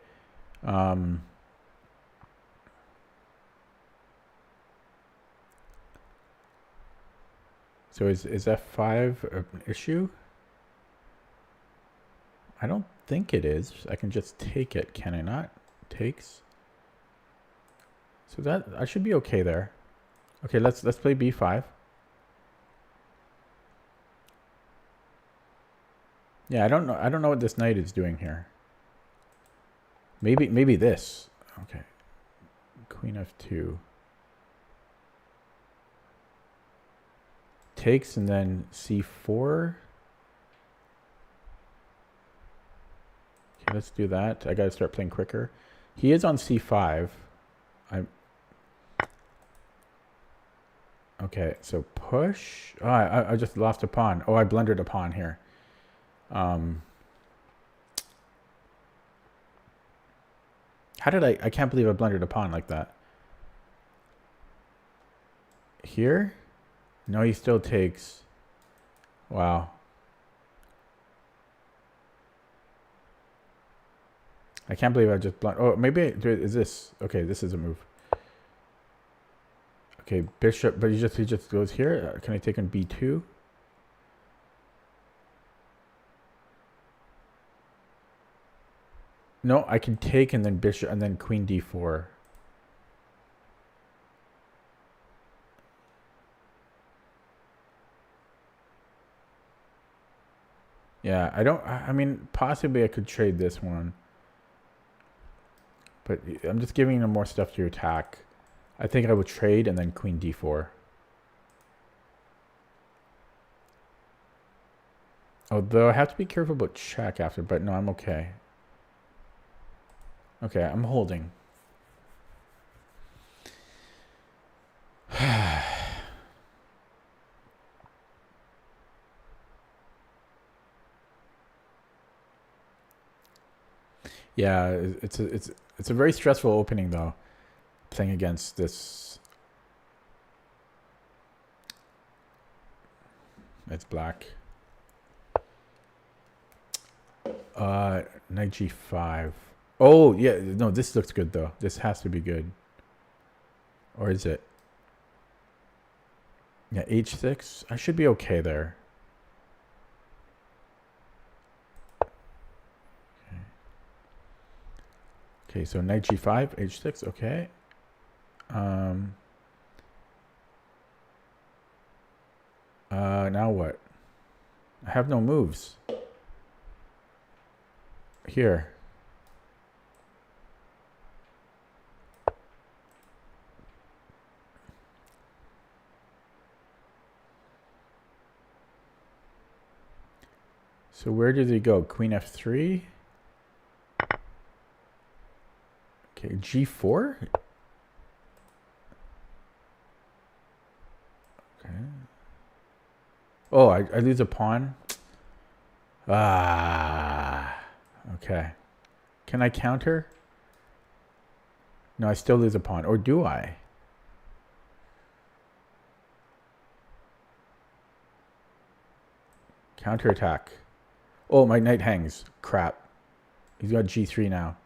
So is f5 an issue? I don't think it is. I can just take it, can I not? Takes. So that I should be okay there. Okay, let's play b5. Yeah, I don't know what this knight is doing here. Maybe this. Okay. Queen f2. Takes and then c4. Okay, let's do that. I gotta start playing quicker. He is on c5. Okay, so push. Oh, I just lost a pawn. Oh, I blundered a pawn here. How did I can't believe I blundered a pawn like that. Here? No, he still takes. Wow. I can't believe I just blundered. Oh, maybe is this. Okay, this is a move. Okay, bishop, but he just goes here. Can I take on b2? No, I can take and then bishop and then queen d4. Yeah, I mean, possibly I could trade this one. But I'm just giving him more stuff to attack. I think I would trade and then queen d4. Although I have to be careful about check after, but no, I'm okay. Okay, I'm holding. Yeah, it's a very stressful opening though, playing against this. It's black. Knight g5. Oh yeah, no, this looks good though. This has to be good. Or is it? Yeah, h6. I should be okay there. Okay, so knight g5, h6, okay. Now what? I have no moves. Here. So where did he go? Queen f3? Okay, g4? Okay. Oh, I lose a pawn? Ah. Okay. Can I counter? No, I still lose a pawn. Or do I? Counterattack. Oh, my knight hangs. Crap. He's got g3 now.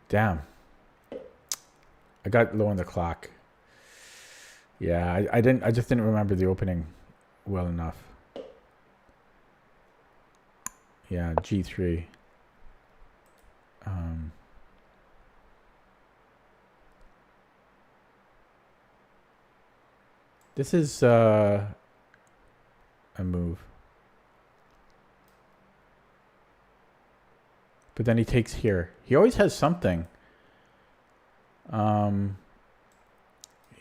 Damn. I got low on the clock. Yeah, I just didn't remember the opening well enough. Yeah, g3. This is a move. But then he takes here. He always has something.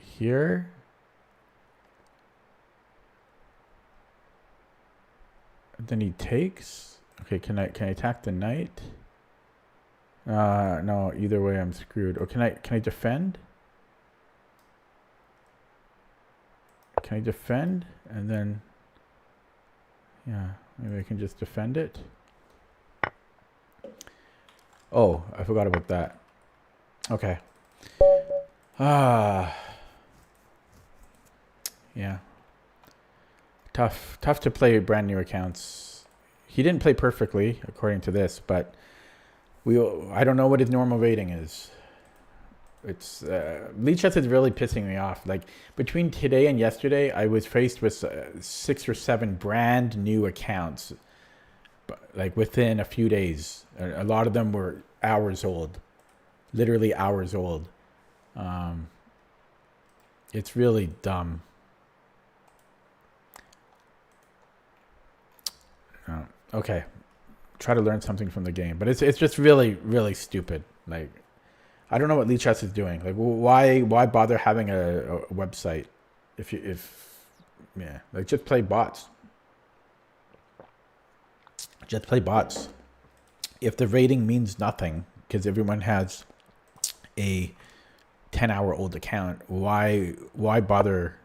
Here. Then he takes. Okay, can I attack the knight? No, either way I'm screwed. Or can I defend? Can I defend? And then, yeah, maybe I can just defend it. Oh, I forgot about that. Okay. Yeah. Tough to play brand new accounts. He didn't play perfectly, according to this, but I don't know what his normal rating is. It's Lead Chess is really pissing me off. Like between today and yesterday, I was faced with 6 or 7 brand new accounts, like within a few days. A lot of them were hours old, literally hours old. It's really dumb. Okay, try to learn something from the game, but it's just really stupid. Like, I don't know what Lead Chess is doing. Like, why bother having a website if like just play bots. Just play bots. If the rating means nothing because everyone has a 10-hour-old account, why bother?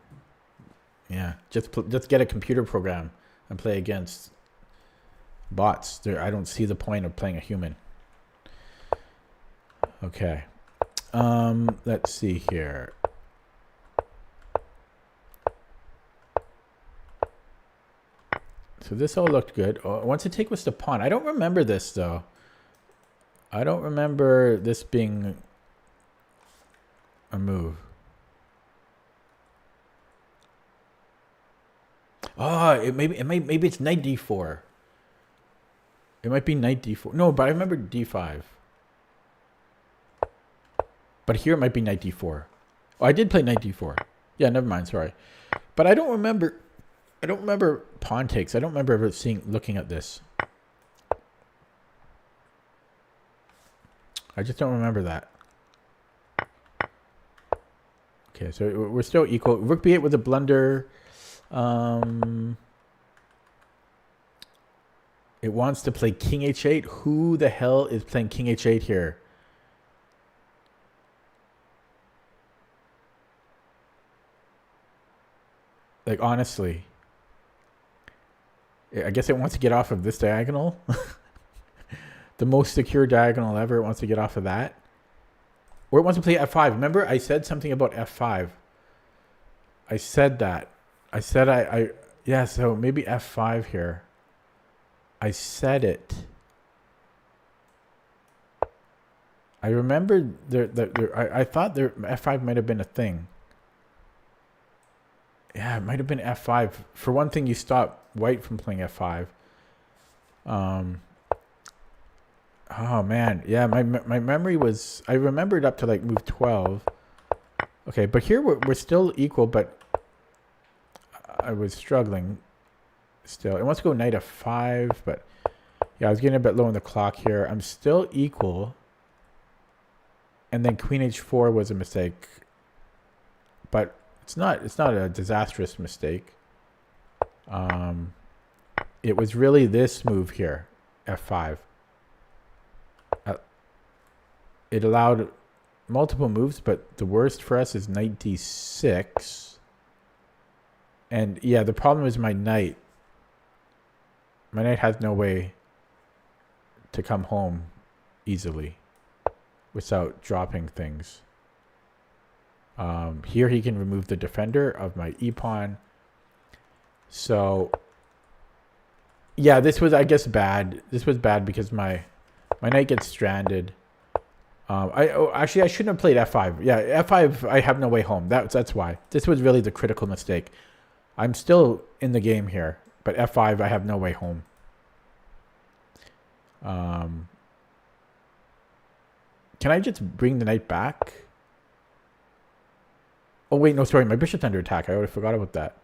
Yeah, just get a computer program and play against bots. I don't see the point of playing a human. Okay. Let's see here. So this all looked good. Once the take was the pawn. I don't remember this though. I don't remember this being a move. Oh, maybe it's knight d4. It might be knight d4. No, but I remember d5. But here it might be knight d4. Oh, I did play knight d4. Yeah, never mind. Sorry, but I don't remember pawn takes. I don't remember ever looking at this. I just don't remember that. Okay, so we're still equal. Rook b8 with a blunder. It wants to play king h8. Who the hell is playing king h8 here? Like, honestly. I guess it wants to get off of this diagonal. The most secure diagonal ever. It wants to get off of that. Or it wants to play f5. Remember, I said something about f5. I said that. I said yeah, so maybe f5 here. I said it. I remembered I thought f5 might have been a thing. Yeah, it might have been f5. For one thing, you stop white from playing f5. Oh man, yeah, my memory was, I remembered up to like move 12. Okay, but here we're still equal, but I was struggling still. It wants to go knight f5, but yeah, I was getting a bit low on the clock here. I'm still equal. And then queen h4 was a mistake. But it's not a disastrous mistake. It was really this move here, f5. It allowed multiple moves, but the worst for us is knight d6. And yeah, the problem is my knight. My knight has no way to come home easily without dropping things. Here he can remove the defender of my e-pawn. So yeah, this was, I guess, bad. This was bad because my knight gets stranded. Actually, I shouldn't have played f5. Yeah, f5, I have no way home. That's why. This was really the critical mistake. I'm still in the game here, but f5, I have no way home. Can I just bring the knight back? Oh, wait, no, sorry. My bishop's under attack. I already forgot about that.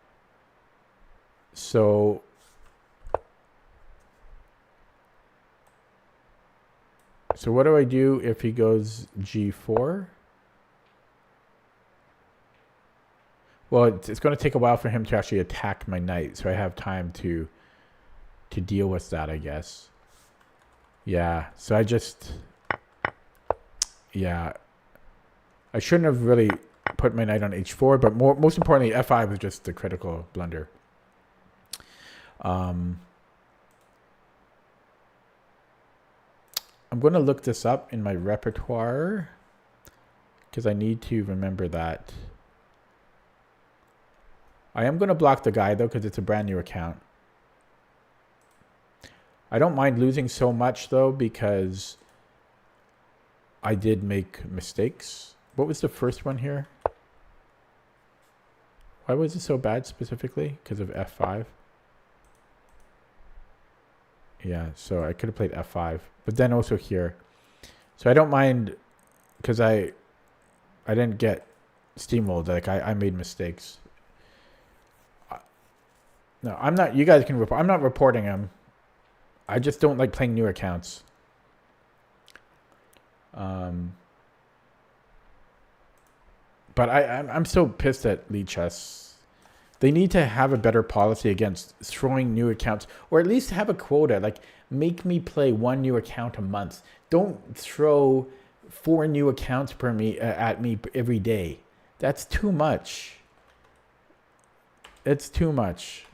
So what do I do if he goes g4? Well, it's going to take a while for him to actually attack my knight, so I have time to deal with that, I guess. Yeah, so yeah. I shouldn't have really put my knight on h4, but most importantly, f5 was just the critical blunder. I'm going to look this up in my repertoire because I need to remember that. I am going to block the guy though because it's a brand new account. I don't mind losing so much though because I did make mistakes. What was the first one here? Why was it so bad specifically? Because of f5? Yeah, so I could have played f5. But then also here. So I don't mind because I didn't get steamrolled. Like I made mistakes. No, I'm not. You guys can report. I'm not reporting them. I just don't like playing new accounts. But I'm so pissed at Lead Chess. They need to have a better policy against throwing new accounts, or at least have a quota. Like, make me play one new account a month. Don't throw 4 new accounts at me every day. That's too much. It's too much.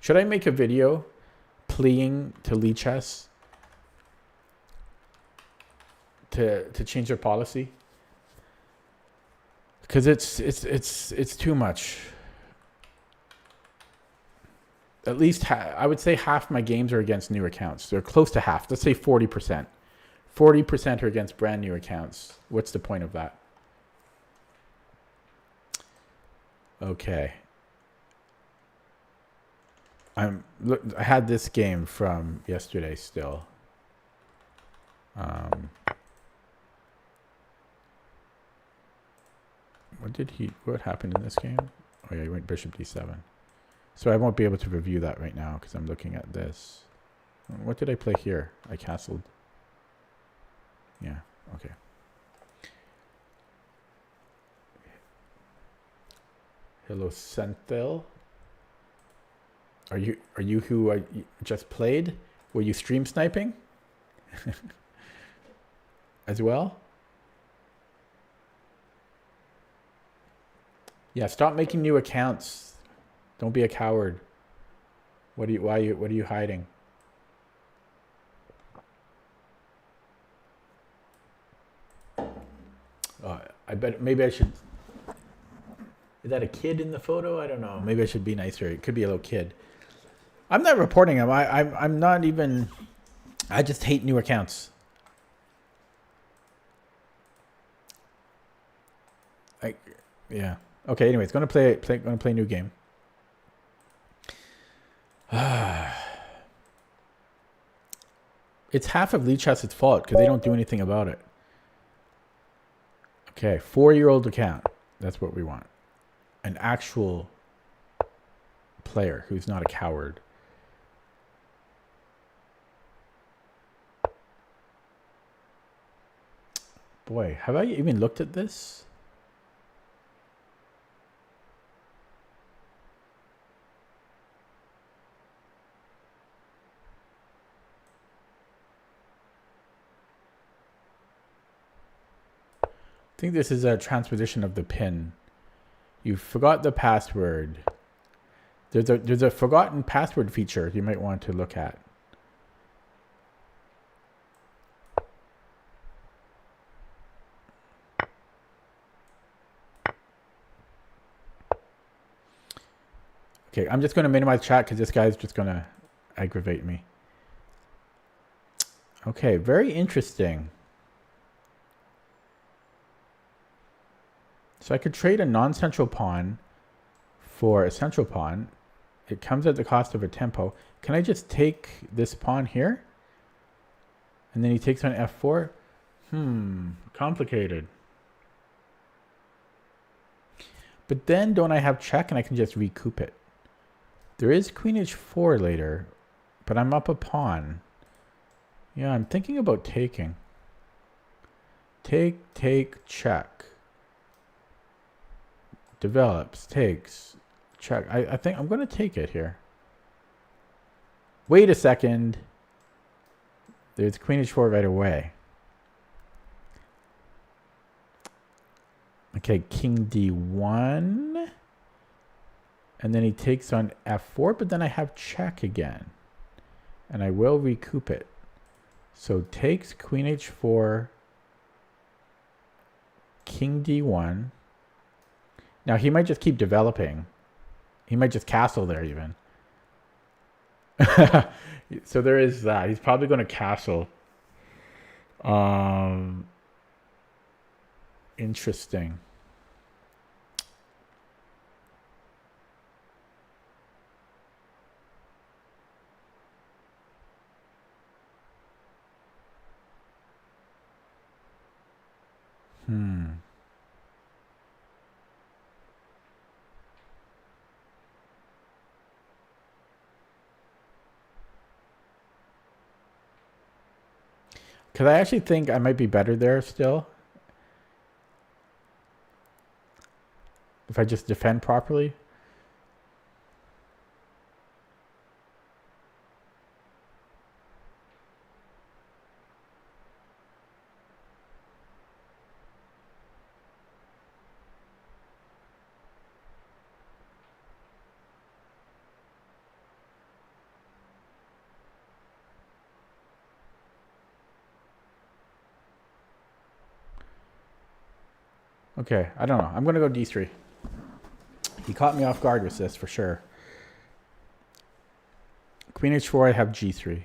Should I make a video pleading to Lead Chess to change their policy? Because it's too much. At least I would say half my games are against new accounts. They're close to half. Let's say 40%. 40% are against brand new accounts. What's the point of that? Okay. I had this game from yesterday still. What happened in this game? Oh yeah, he went bishop d7. So I won't be able to review that right now because I'm looking at this. What did I play here? I castled. Yeah, okay. Hello, Senthil. Are you who I just played? Were you stream sniping? As well? Yeah, stop making new accounts. Don't be a coward. What are you hiding? I bet maybe I should. Is that a kid in the photo? I don't know. Maybe I should be nicer. It could be a little kid. I'm not reporting him. I'm not even. I just hate new accounts. Yeah. Okay. Anyways, gonna play a new game. It's half of Lead Chess's fault because they don't do anything about it. Okay, 4-year-old account. That's what we want. An actual player who's not a coward. Boy, have I even looked at this? I think this is a transposition of the pin. You forgot the password. There's a forgotten password feature you might want to look at. Okay, I'm just going to minimize chat because this guy's just going to aggravate me. Okay, very interesting. So I could trade a non-central pawn for a central pawn. It comes at the cost of a tempo. Can I just take this pawn here? And then he takes on f4? Complicated. But then don't I have check and I can just recoup it? There is queen h4 later, but I'm up a pawn. Yeah, I'm thinking about taking. Take, check. Develops, takes, check. I think I'm going to take it here. Wait a second. There's queen h4 right away. Okay, king d1. And then he takes on f4, but then I have check again. And I will recoup it. So takes queen h4, king d1. Now he might just keep developing. He might just castle there even. So there is that. He's probably going to castle. Interesting. Because I actually think I might be better there still. If I just defend properly. Okay, I don't know. I'm going to go d3. He caught me off guard with this for sure. Queen h4, I have g3.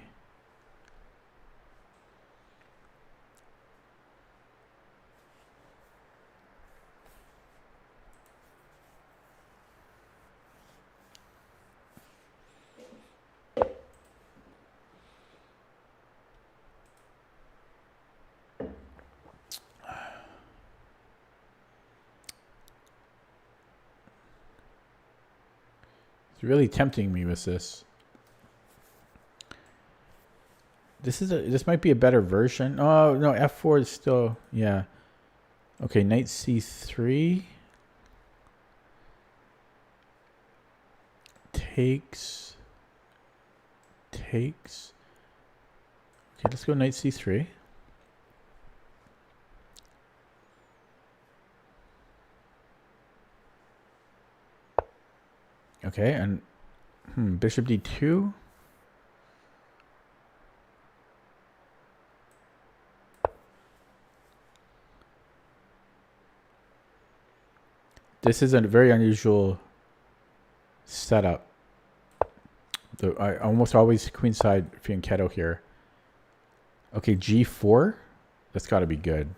It's really tempting me with this. This might be a better version. Oh no, f4 is still, yeah. Okay, knight c3 takes. Okay, let's go knight c3. Okay, and bishop d2. This is a very unusual setup. I almost always queenside fianchetto here. Okay, g4. That's got to be good.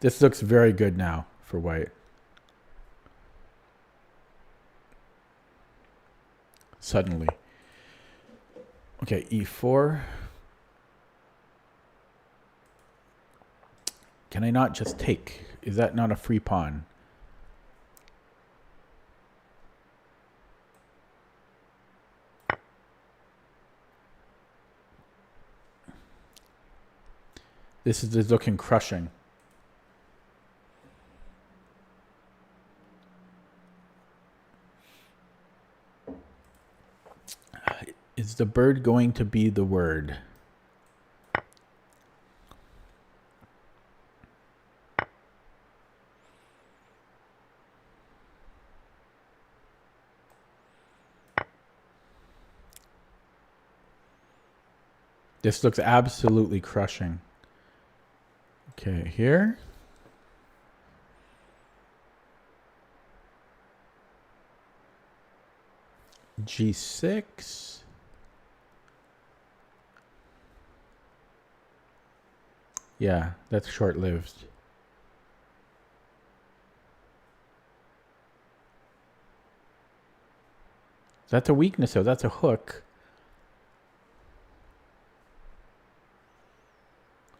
This looks very good now for white. Suddenly. Okay, e4. Can I not just take? Is that not a free pawn? This is looking crushing. Is the bird going to be the word? This looks absolutely crushing. Okay, here. G6. Yeah, that's short-lived. That's a weakness, though. That's a hook.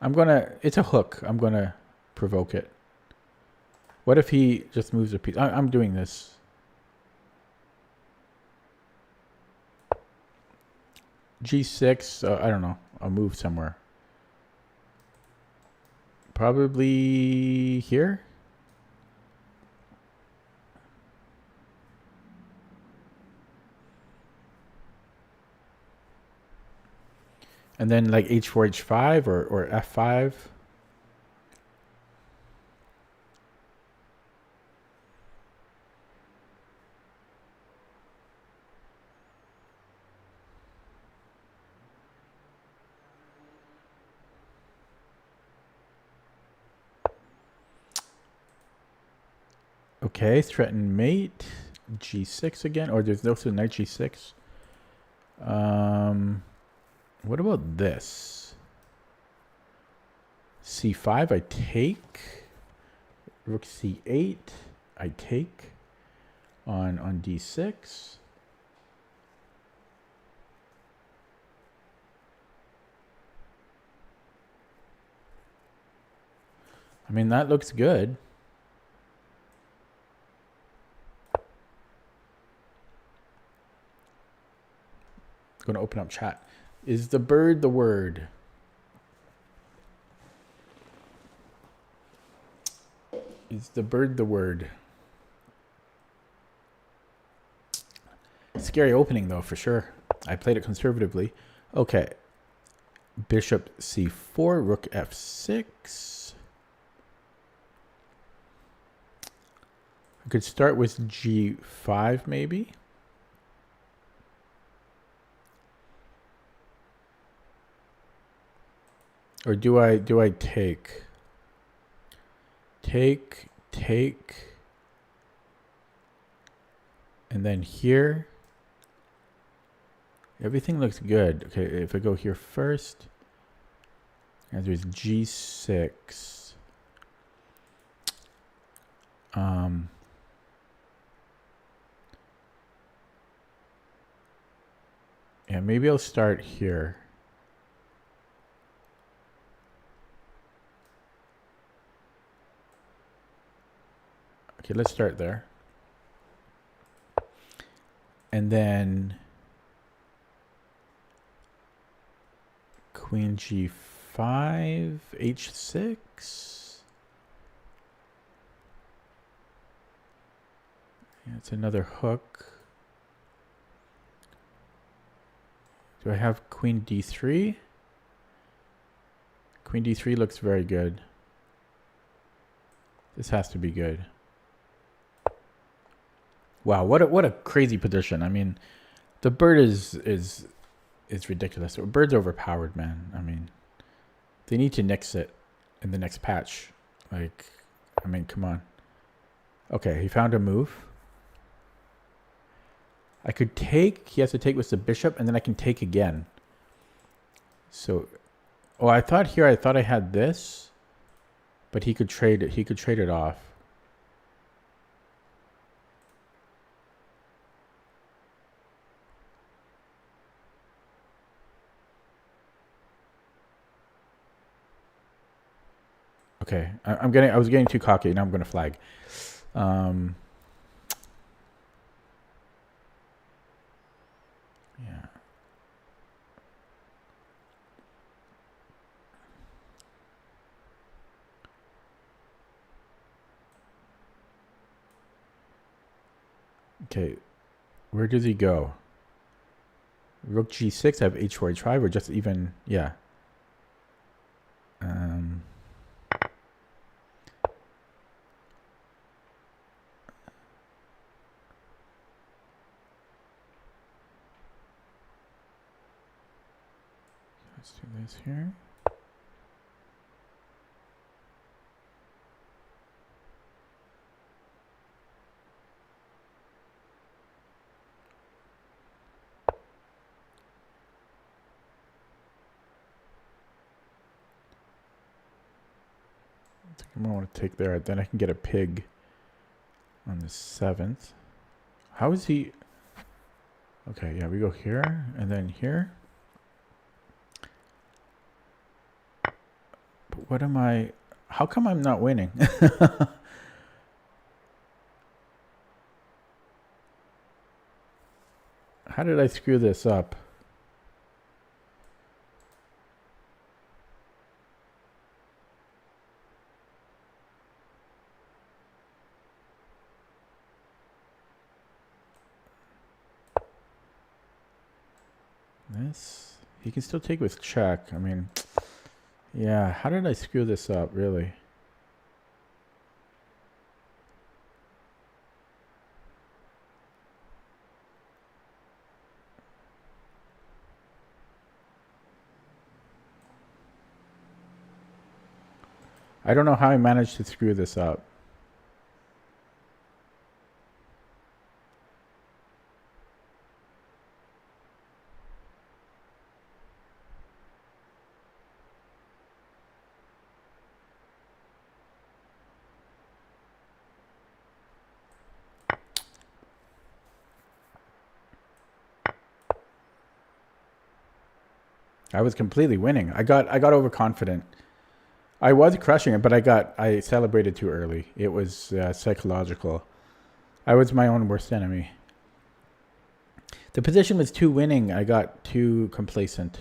It's a hook. I'm gonna provoke it. What if he just moves a piece? I'm doing this. G6, I don't know. I'll move somewhere. Probably here. And then like h4, h5 or f5. Okay, threaten mate. G6 again, or there's also knight G6. What about this? C5, I take. Rook C8, I take. On D6. I mean, that looks good. Going to open up chat. Is the bird the word? Is the bird the word? Scary opening though, for sure. I played it conservatively. Okay. Bishop C4, rook F6. I could start with G5 maybe. Or do I take? Take. And then here. Everything looks good. Okay, if I go here first. And there's G6. Yeah, maybe I'll start here. Okay, let's start there. And then Queen G5, H6. Yeah, it's another hook. Do I have Queen D3? Queen D3 looks very good. This has to be good. Wow, what a crazy position. I mean, the bird is ridiculous. The bird's overpowered, man. I mean, they need to nix it in the next patch. Like, I mean, come on. Okay, he found a move. I could take. He has to take with the bishop, and then I can take again. So, oh, I thought I had this, but he could trade it. He could trade it off. Okay, I was getting too cocky. Now I'm gonna flag. Yeah. Okay, where does he go? Rook G6. I have H4, H5, or just even, yeah. Let's do this here. I think I might want to take there. Then I can get a pig on the 7th. How is he? Okay, yeah, we go here and then here. But what am I? How come I'm not winning? How did I screw this up? This. He can still take with check. I mean, yeah. How did I screw this up, really? I don't know how I managed to screw this up. I was completely winning. I got overconfident. I was crushing it, but I celebrated too early. It was psychological. I was my own worst enemy. The position was too winning. I got too complacent.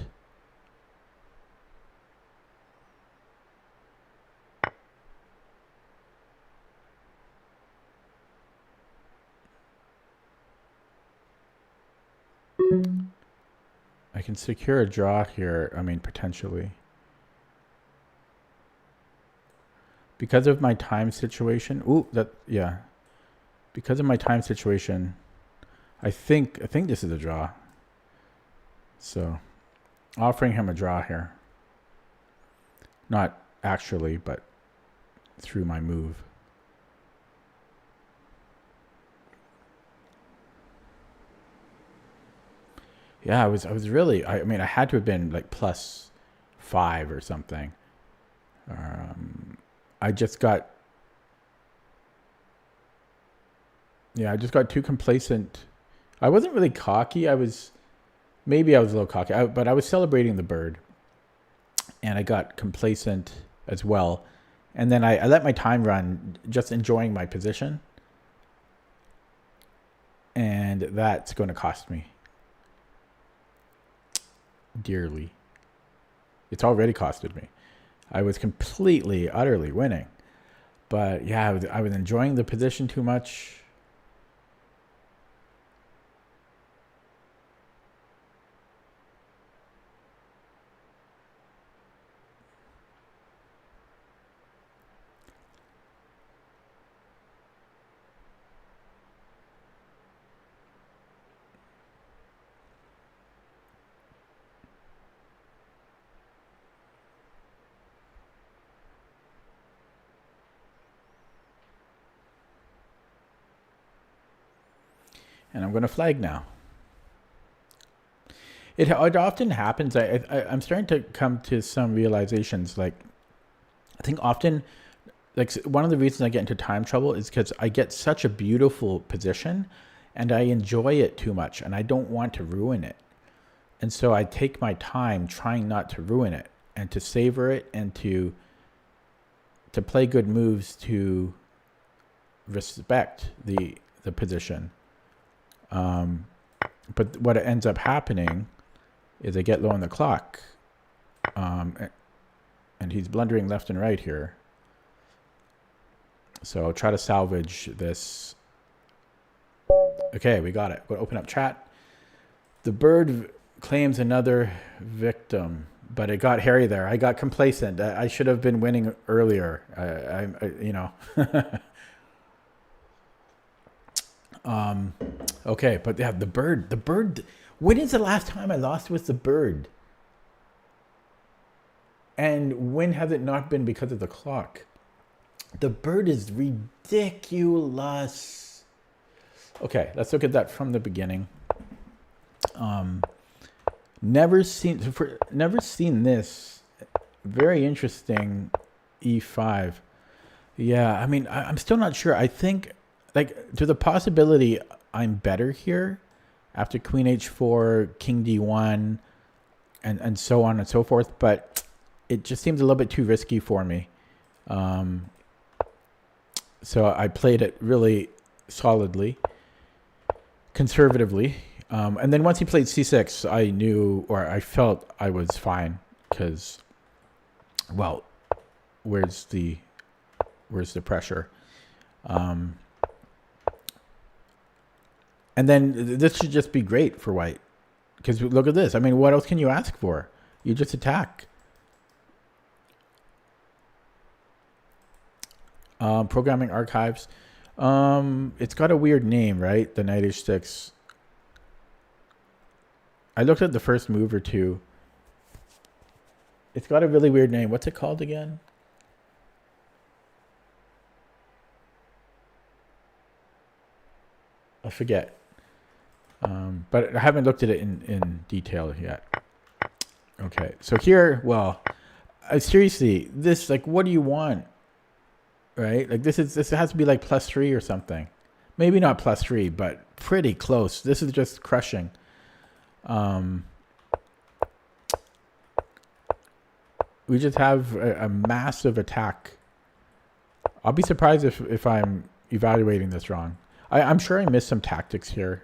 I can secure a draw here. I mean, potentially. Because of my time situation. Ooh, yeah. Because of my time situation, I think this is a draw. So, offering him a draw here. Not actually, but through my move. Yeah, I was really, I mean, I had to have been like +5 or something. I just got too complacent. I wasn't really cocky. Maybe I was a little cocky, but I was celebrating the bird. And I got complacent as well. And then I let my time run, just enjoying my position. And that's going to cost me dearly. It's already costed me. I was completely, utterly winning. But yeah, I was enjoying the position too much. And I'm going to flag now. It often happens. I'm starting to come to some realizations. Like, I think often, like, one of the reasons I get into time trouble is because I get such a beautiful position and I enjoy it too much and I don't want to ruin it. And so I take my time trying not to ruin it and to savor it and to play good moves to respect the position. But what ends up happening is I get low on the clock. And he's blundering left and right here. So I'll try to salvage this. Okay, we got it. We'll open up chat. The bird claims another victim, but it got hairy there. I got complacent. I should have been winning earlier. You know. Okay, but yeah, the bird. When is the last time I lost with the bird? And when has it not been because of the clock? The bird is ridiculous. Okay, let's look at that from the beginning. Never seen this. Very interesting. E5. Yeah, I mean, I'm still not sure. I think, like, to the possibility I'm better here after Queen H4, King D1, and so on and so forth, but it just seems a little bit too risky for me. So I played it really solidly, conservatively. And then once he played C6, I knew, or I felt I was fine because, well, where's the pressure? And then this should just be great for white Because look at this. I mean, what else can you ask for? You just attack. Programming archives. It's got a weird name, right? The Knight H6. I looked at the first move or two. It's got a really weird name. What's it called again? I forget. But I haven't looked at it in detail yet. Okay, so here, well, seriously, this, like, what do you want? Right? Like, this has to be like +3 or something. Maybe not +3, but pretty close. This is just crushing. We just have a massive attack. I'll be surprised if I'm evaluating this wrong. I'm sure I missed some tactics here.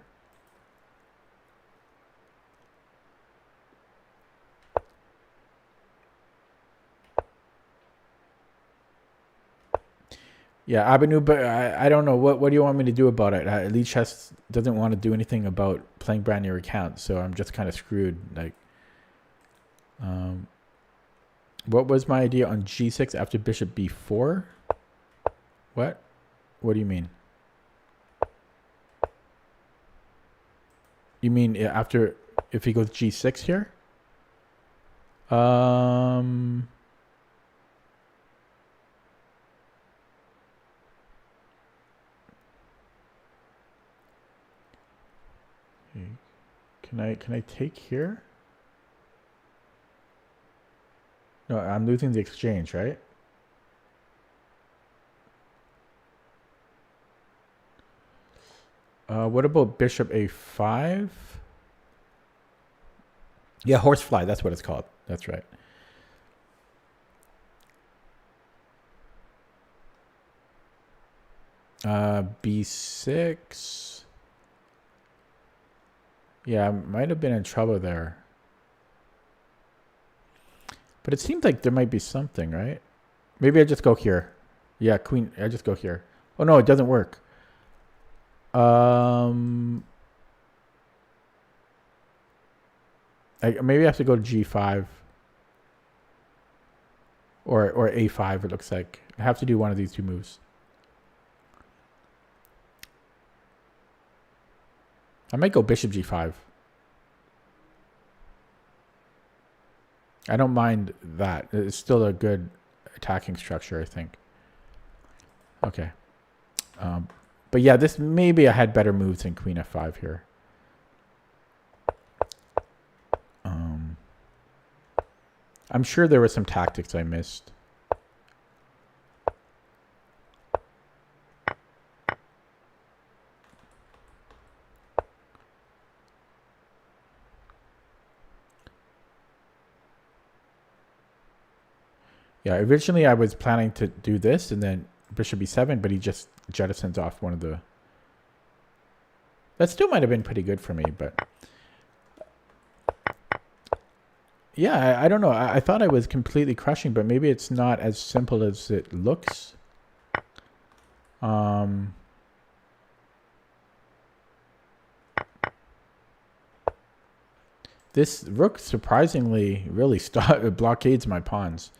Yeah, Abinu, but I don't know. What do you want me to do about it? Elite Chess doesn't want to do anything about playing brand new accounts, so I'm just kind of screwed. Like, what was my idea on G6 after Bishop B4? What? What do you mean? You mean after, if he goes G6 here? Can I take here? No, I'm losing the exchange, right? What about Bishop A5? Yeah, horsefly, that's what it's called. That's right. B6. Yeah, I might have been in trouble there. But it seems like there might be something, right? Maybe I just go here. Yeah, queen. I just go here. Oh, no, it doesn't work. Maybe I have to go to G5. Or A5, it looks like. I have to do one of these two moves. I might go Bishop G5. I don't mind that. It's still a good attacking structure, I think. Okay. But yeah, this maybe I had better moves than Queen F5 here. I'm sure there were some tactics I missed. Yeah, originally I was planning to do this and then Bishop B7, but he just jettisons off one of the... That still might have been pretty good for me, but... Yeah, I don't know. I thought I was completely crushing, but maybe it's not as simple as it looks. This rook surprisingly really blockades my pawns.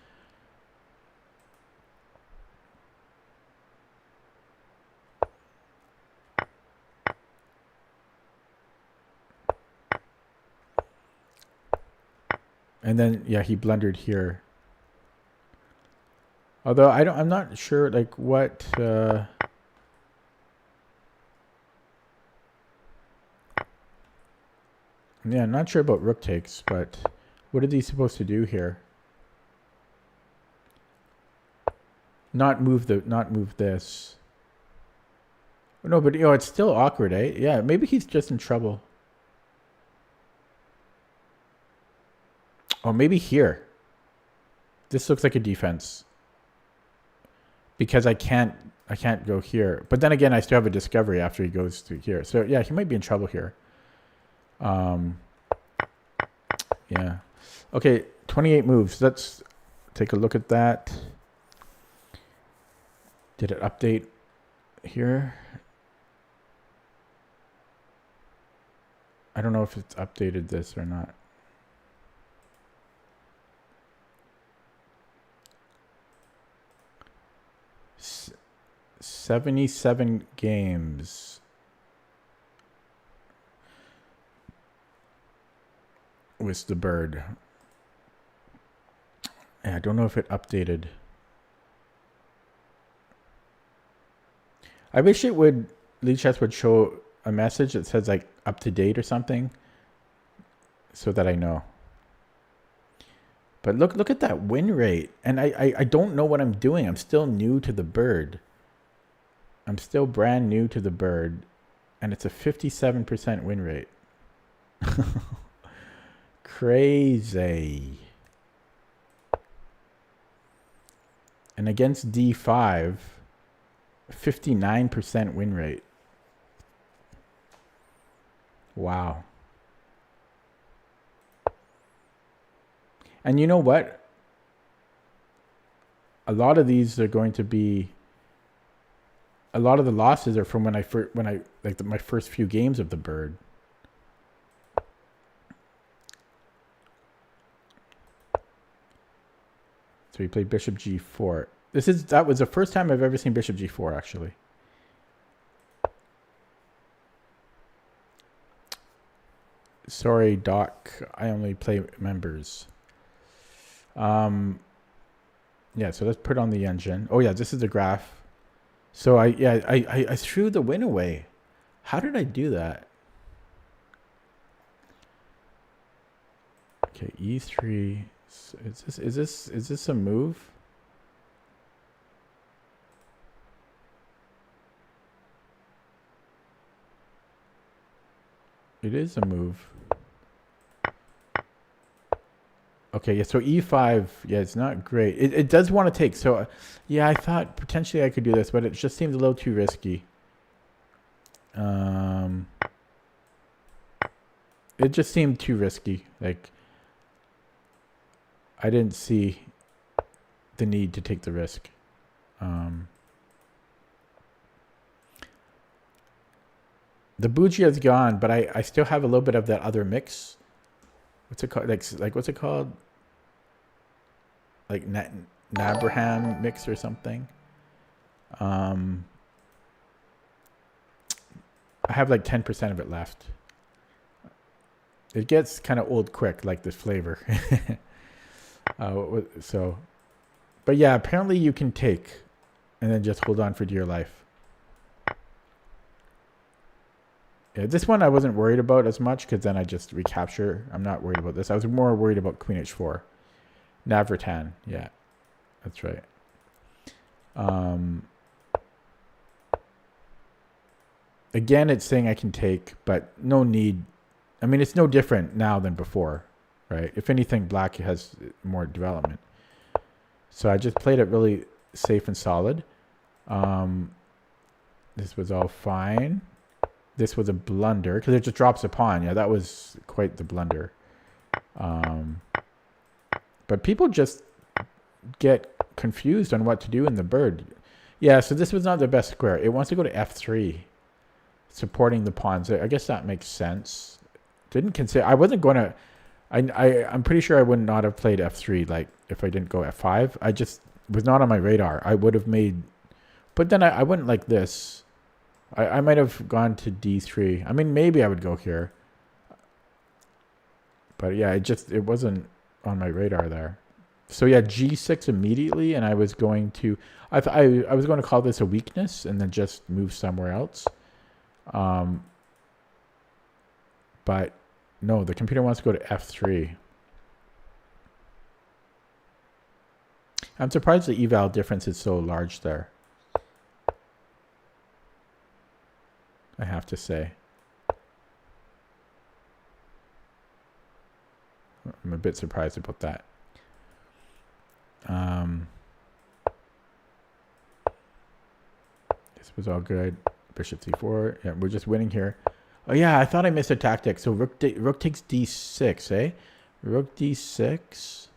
And then, yeah, he blundered here. Although I'm not sure, like, what... Yeah, I'm not sure about rook takes, but what are these supposed to do here? Not move this. No, but it's still awkward, eh? Yeah, maybe he's just in trouble. Oh, maybe here. This looks like a defense. Because I can't go here. But then again, I still have a discovery after he goes to here. So yeah, he might be in trouble here. Yeah. Okay, 28 moves. Let's take a look at that. Did it update here? I don't know if it's updated this or not. 77 games. With the bird. Yeah, I don't know if it updated. I wish it would, Lichess would show a message that says like up to date or something so that I know. But look at that win rate. And I don't know what I'm doing. I'm still new to the bird. I'm still brand new to the bird. And it's a 57% win rate. Crazy. And against D5, 59% win rate. Wow. And you know what? A lot of these are going to be. A lot of the losses are from my first few games of the bird. So he played Bishop G4. That was the first time I've ever seen Bishop G4 actually. Sorry, Doc. I only play members. Yeah, so let's put on the engine. Oh yeah, this is the graph. So I threw the win away. How did I do that? Okay, E3. Is this a move? It is a move. Okay, yeah, so E5, yeah, it's not great. It does want to take. So, yeah, I thought potentially I could do this, but it just seems a little too risky. It just seemed too risky. Like, I didn't see the need to take the risk. The bougie is gone, but I still have a little bit of that other mix. What's it called? Like what's it called? Like Nabraham mix or something. I have like 10% of it left. It gets kind of old quick, like this flavor. So, but yeah, apparently you can take and then just hold on for dear life. Yeah, this one I wasn't worried about as much because then I just recapture. I'm not worried about this. I was more worried about Queen H4. Navratan, yeah, that's right. Again, it's saying I can take, but no need. I mean, it's no different now than before, right? If anything, black has more development. So I just played it really safe and solid. This was all fine. This was a blunder because it just drops a pawn. Yeah, that was quite the blunder. But people just get confused on what to do in the bird. Yeah, so this was not the best square. It wants to go to F3, supporting the pawns. I guess that makes sense. Didn't consider. I wasn't going to. I'm pretty sure I would not have played F3 like if I didn't go F5. I just was not on my radar. I would have made, but then I wouldn't like this. I might have gone to D3. I mean, maybe I would go here. But yeah, it wasn't on my radar there. So yeah, G6 immediately, and I was going to, I was going to call this a weakness and then just move somewhere else. But no, the computer wants to go to F3. I'm surprised the eval difference is so large there. I have to say. I'm a bit surprised about that. This was all good. Bishop c4. Yeah, we're just winning here. Oh yeah, I thought I missed a tactic. So rook takes d6, eh? Rook d6.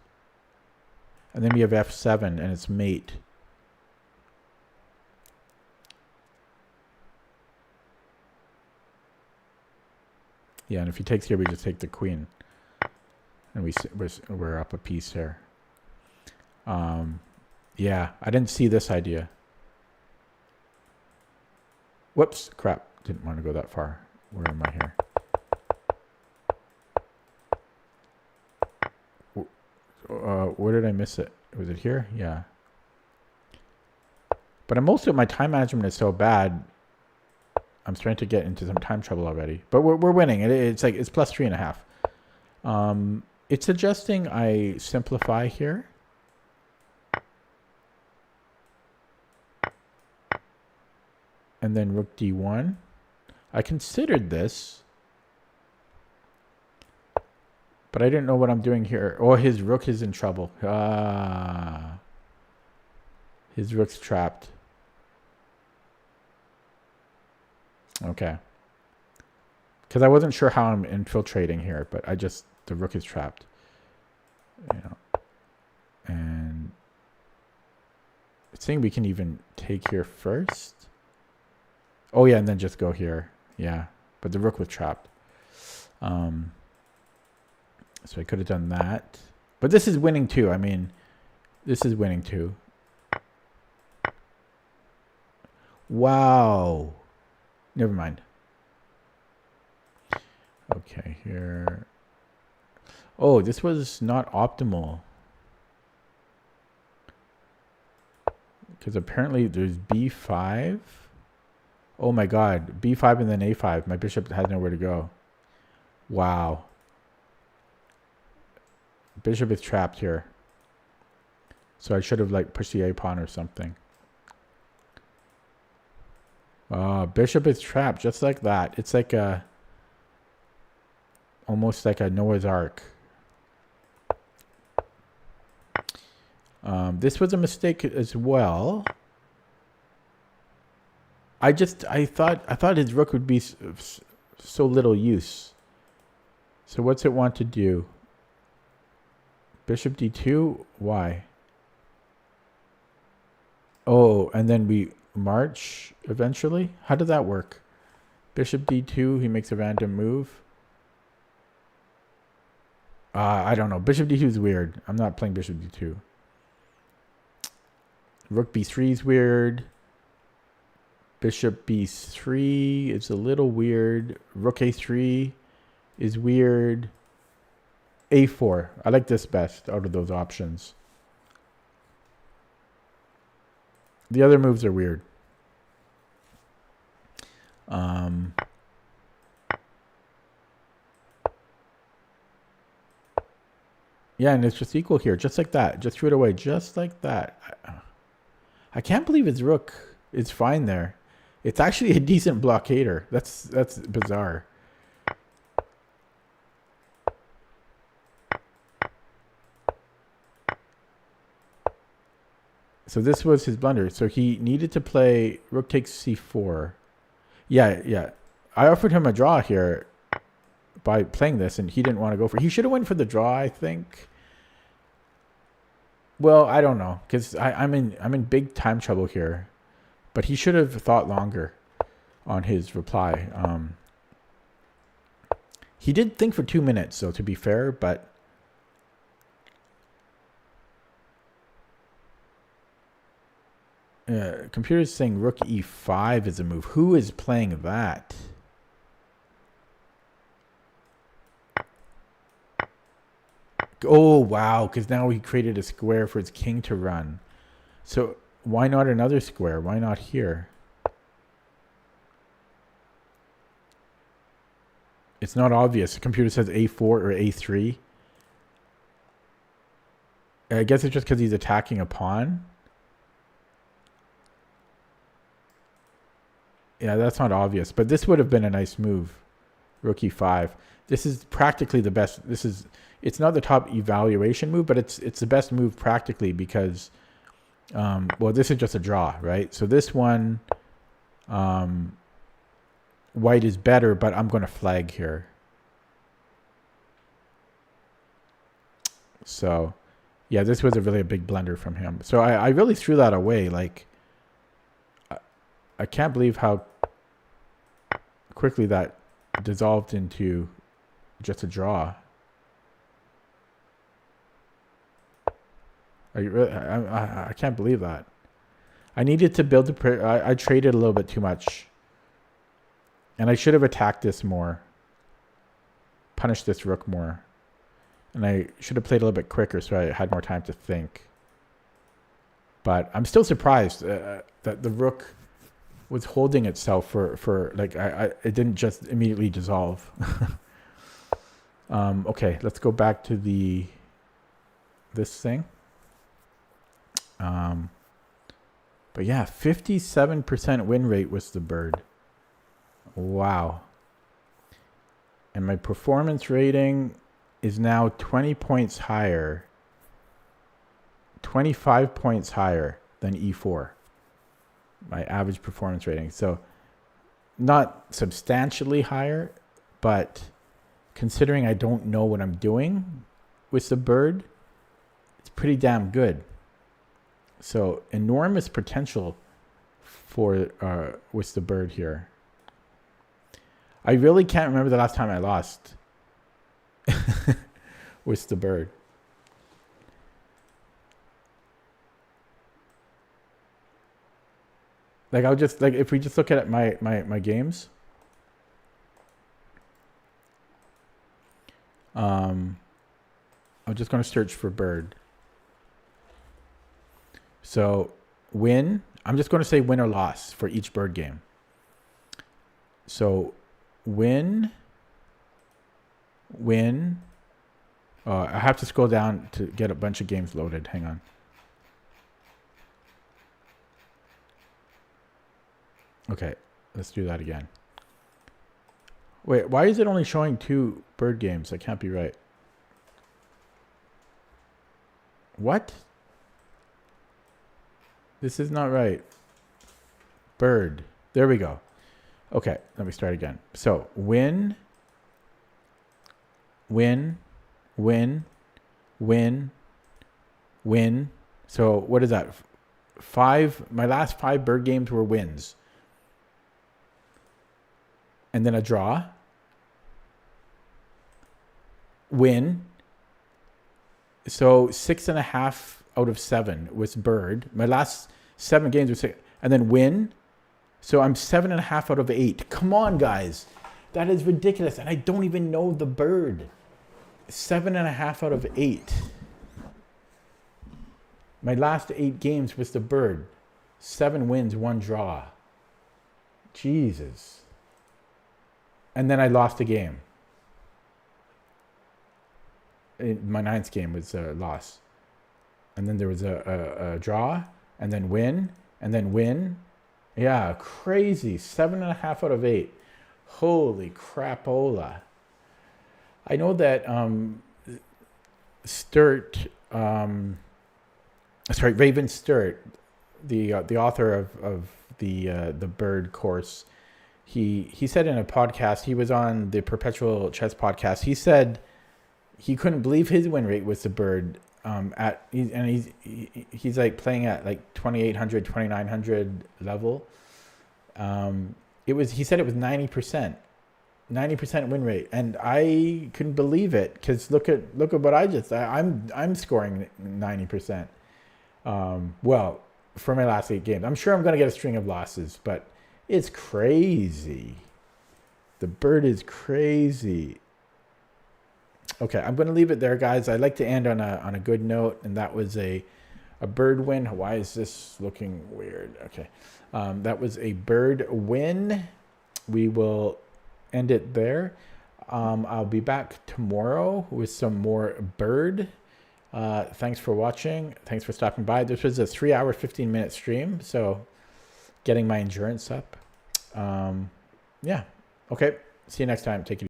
And then we have f7 and it's mate. Yeah, and if he takes here, we just take the queen. And we're up a piece here. Yeah, I didn't see this idea. Whoops, crap. Didn't want to go that far. Where am I here? Where did I miss it? Was it here? Yeah. But most of my time management is so bad. I'm starting to get into some time trouble already. But we're winning. It's like it's plus 3.5. It's suggesting I simplify here. And then rook d1. I considered this. But I didn't know what I'm doing here. Oh, his rook is in trouble. His rook's trapped. Okay. Because I wasn't sure how I'm infiltrating here, but the rook is trapped. You know. And it's saying we can even take here first. Oh yeah, and then just go here. Yeah. But the rook was trapped. So I could have done that. But this is winning too. I mean, this is winning too. Wow. Never mind. Okay, here. Oh, this was not optimal. Because apparently there's b5. Oh my god. b5 and then a5. My bishop has nowhere to go. Wow. Bishop is trapped here. So I should have like pushed the a pawn or something. Bishop is trapped just like that. It's like almost like a Noah's Ark. This was a mistake as well. I thought his rook would be so little use. So what's it want to do? Bishop d2? Why? Oh, and then we march eventually? How did that work? Bishop d2, he makes a random move. I don't know. Bishop d2 is weird. I'm not playing bishop d2. Rook b3 is weird. Bishop b3 is a little weird. Rook a3 is weird. a4. I like this best out of those options. The other moves are weird. Yeah, and it's just equal here, just like that. Just threw it away, just like that. I can't believe his rook is fine there. It's actually a decent blockader. That's bizarre. So this was his blunder. So he needed to play rook takes c4. Yeah. I offered him a draw here by playing this, and he didn't want to go for it. He should have went for the draw, I think. Well, I don't know, because I'm in big time trouble here. But he should have thought longer on his reply. He did think for 2 minutes, so to be fair, but computer's saying rook e5 is a move. Who is playing that? Oh, wow, because now he created a square for his king to run. So why not another square? Why not here? It's not obvious. The computer says a4 or a3. I guess it's just because he's attacking a pawn. Yeah, that's not obvious. But this would have been a nice move. Rook e5. This is practically the best. It's not the top evaluation move, but it's the best move practically because, well, this is just a draw, right? So this one, white is better, but I'm going to flag here. So, yeah, this was a big blunder from him. So I really threw that away. Like, I can't believe how quickly that dissolved into just a draw. Are you really? I can't believe that. I needed to build I traded a little bit too much. And I should have attacked this more. Punished this rook more. And I should have played a little bit quicker so I had more time to think. But I'm still surprised that the rook was holding itself for like, it didn't just immediately dissolve. Okay, let's go back to this thing. But yeah, 57% win rate was the bird. Wow. And my performance rating is now 20 points higher, 25 points higher than E4. My average performance rating. So not substantially higher, but considering I don't know what I'm doing with the bird, it's pretty damn good. So enormous potential for with the bird here. I really can't remember the last time I lost with the bird. Like I'll just if we just look at my games. I'm just going to search for bird. So win, I'm just going to say win or loss for each bird game. So win. I have to scroll down to get a bunch of games loaded. Hang on. Okay, let's do that again. Wait, why is it only showing 2 bird games? That can't be right. What? This is not right. Bird. There we go. Okay, let me start again. So win. So what is that? 5. My last 5 bird games were wins. And then a draw. Win. So 6.5 out of 7 was bird. My last 7 games were 6, and then win. So I'm 7.5 out of 8. Come on, guys, that is ridiculous, and I don't even know the bird. 7.5 out of 8. My last 8 games was the bird. 7 wins, 1 draw. Jesus. And then I lost a game. My 9th game was a loss. And then there was a draw, and then win, and then win. Yeah, crazy. 7.5 out of 8. Holy crapola. I know that Raven Sturt, the author of the bird course, he said in a podcast, he was on the Perpetual Chess podcast, he said he couldn't believe his win rate with the bird. He's like playing at like 2800, 2900 level. He said it was 90% win rate, and I couldn't believe it because look at what I'm scoring 90%. Well, for my last 8 games, I'm sure I'm gonna get a string of losses, but it's crazy. The bird is crazy. Okay, I'm going to leave it there, guys. I'd like to end on a good note, and that was a bird win. Why is this looking weird? Okay, that was a bird win. We will end it there. I'll be back tomorrow with some more bird. Thanks for watching. Thanks for stopping by. This was a 3-hour, 15-minute stream, so getting my endurance up. Yeah. Okay. See you next time. Take it easy.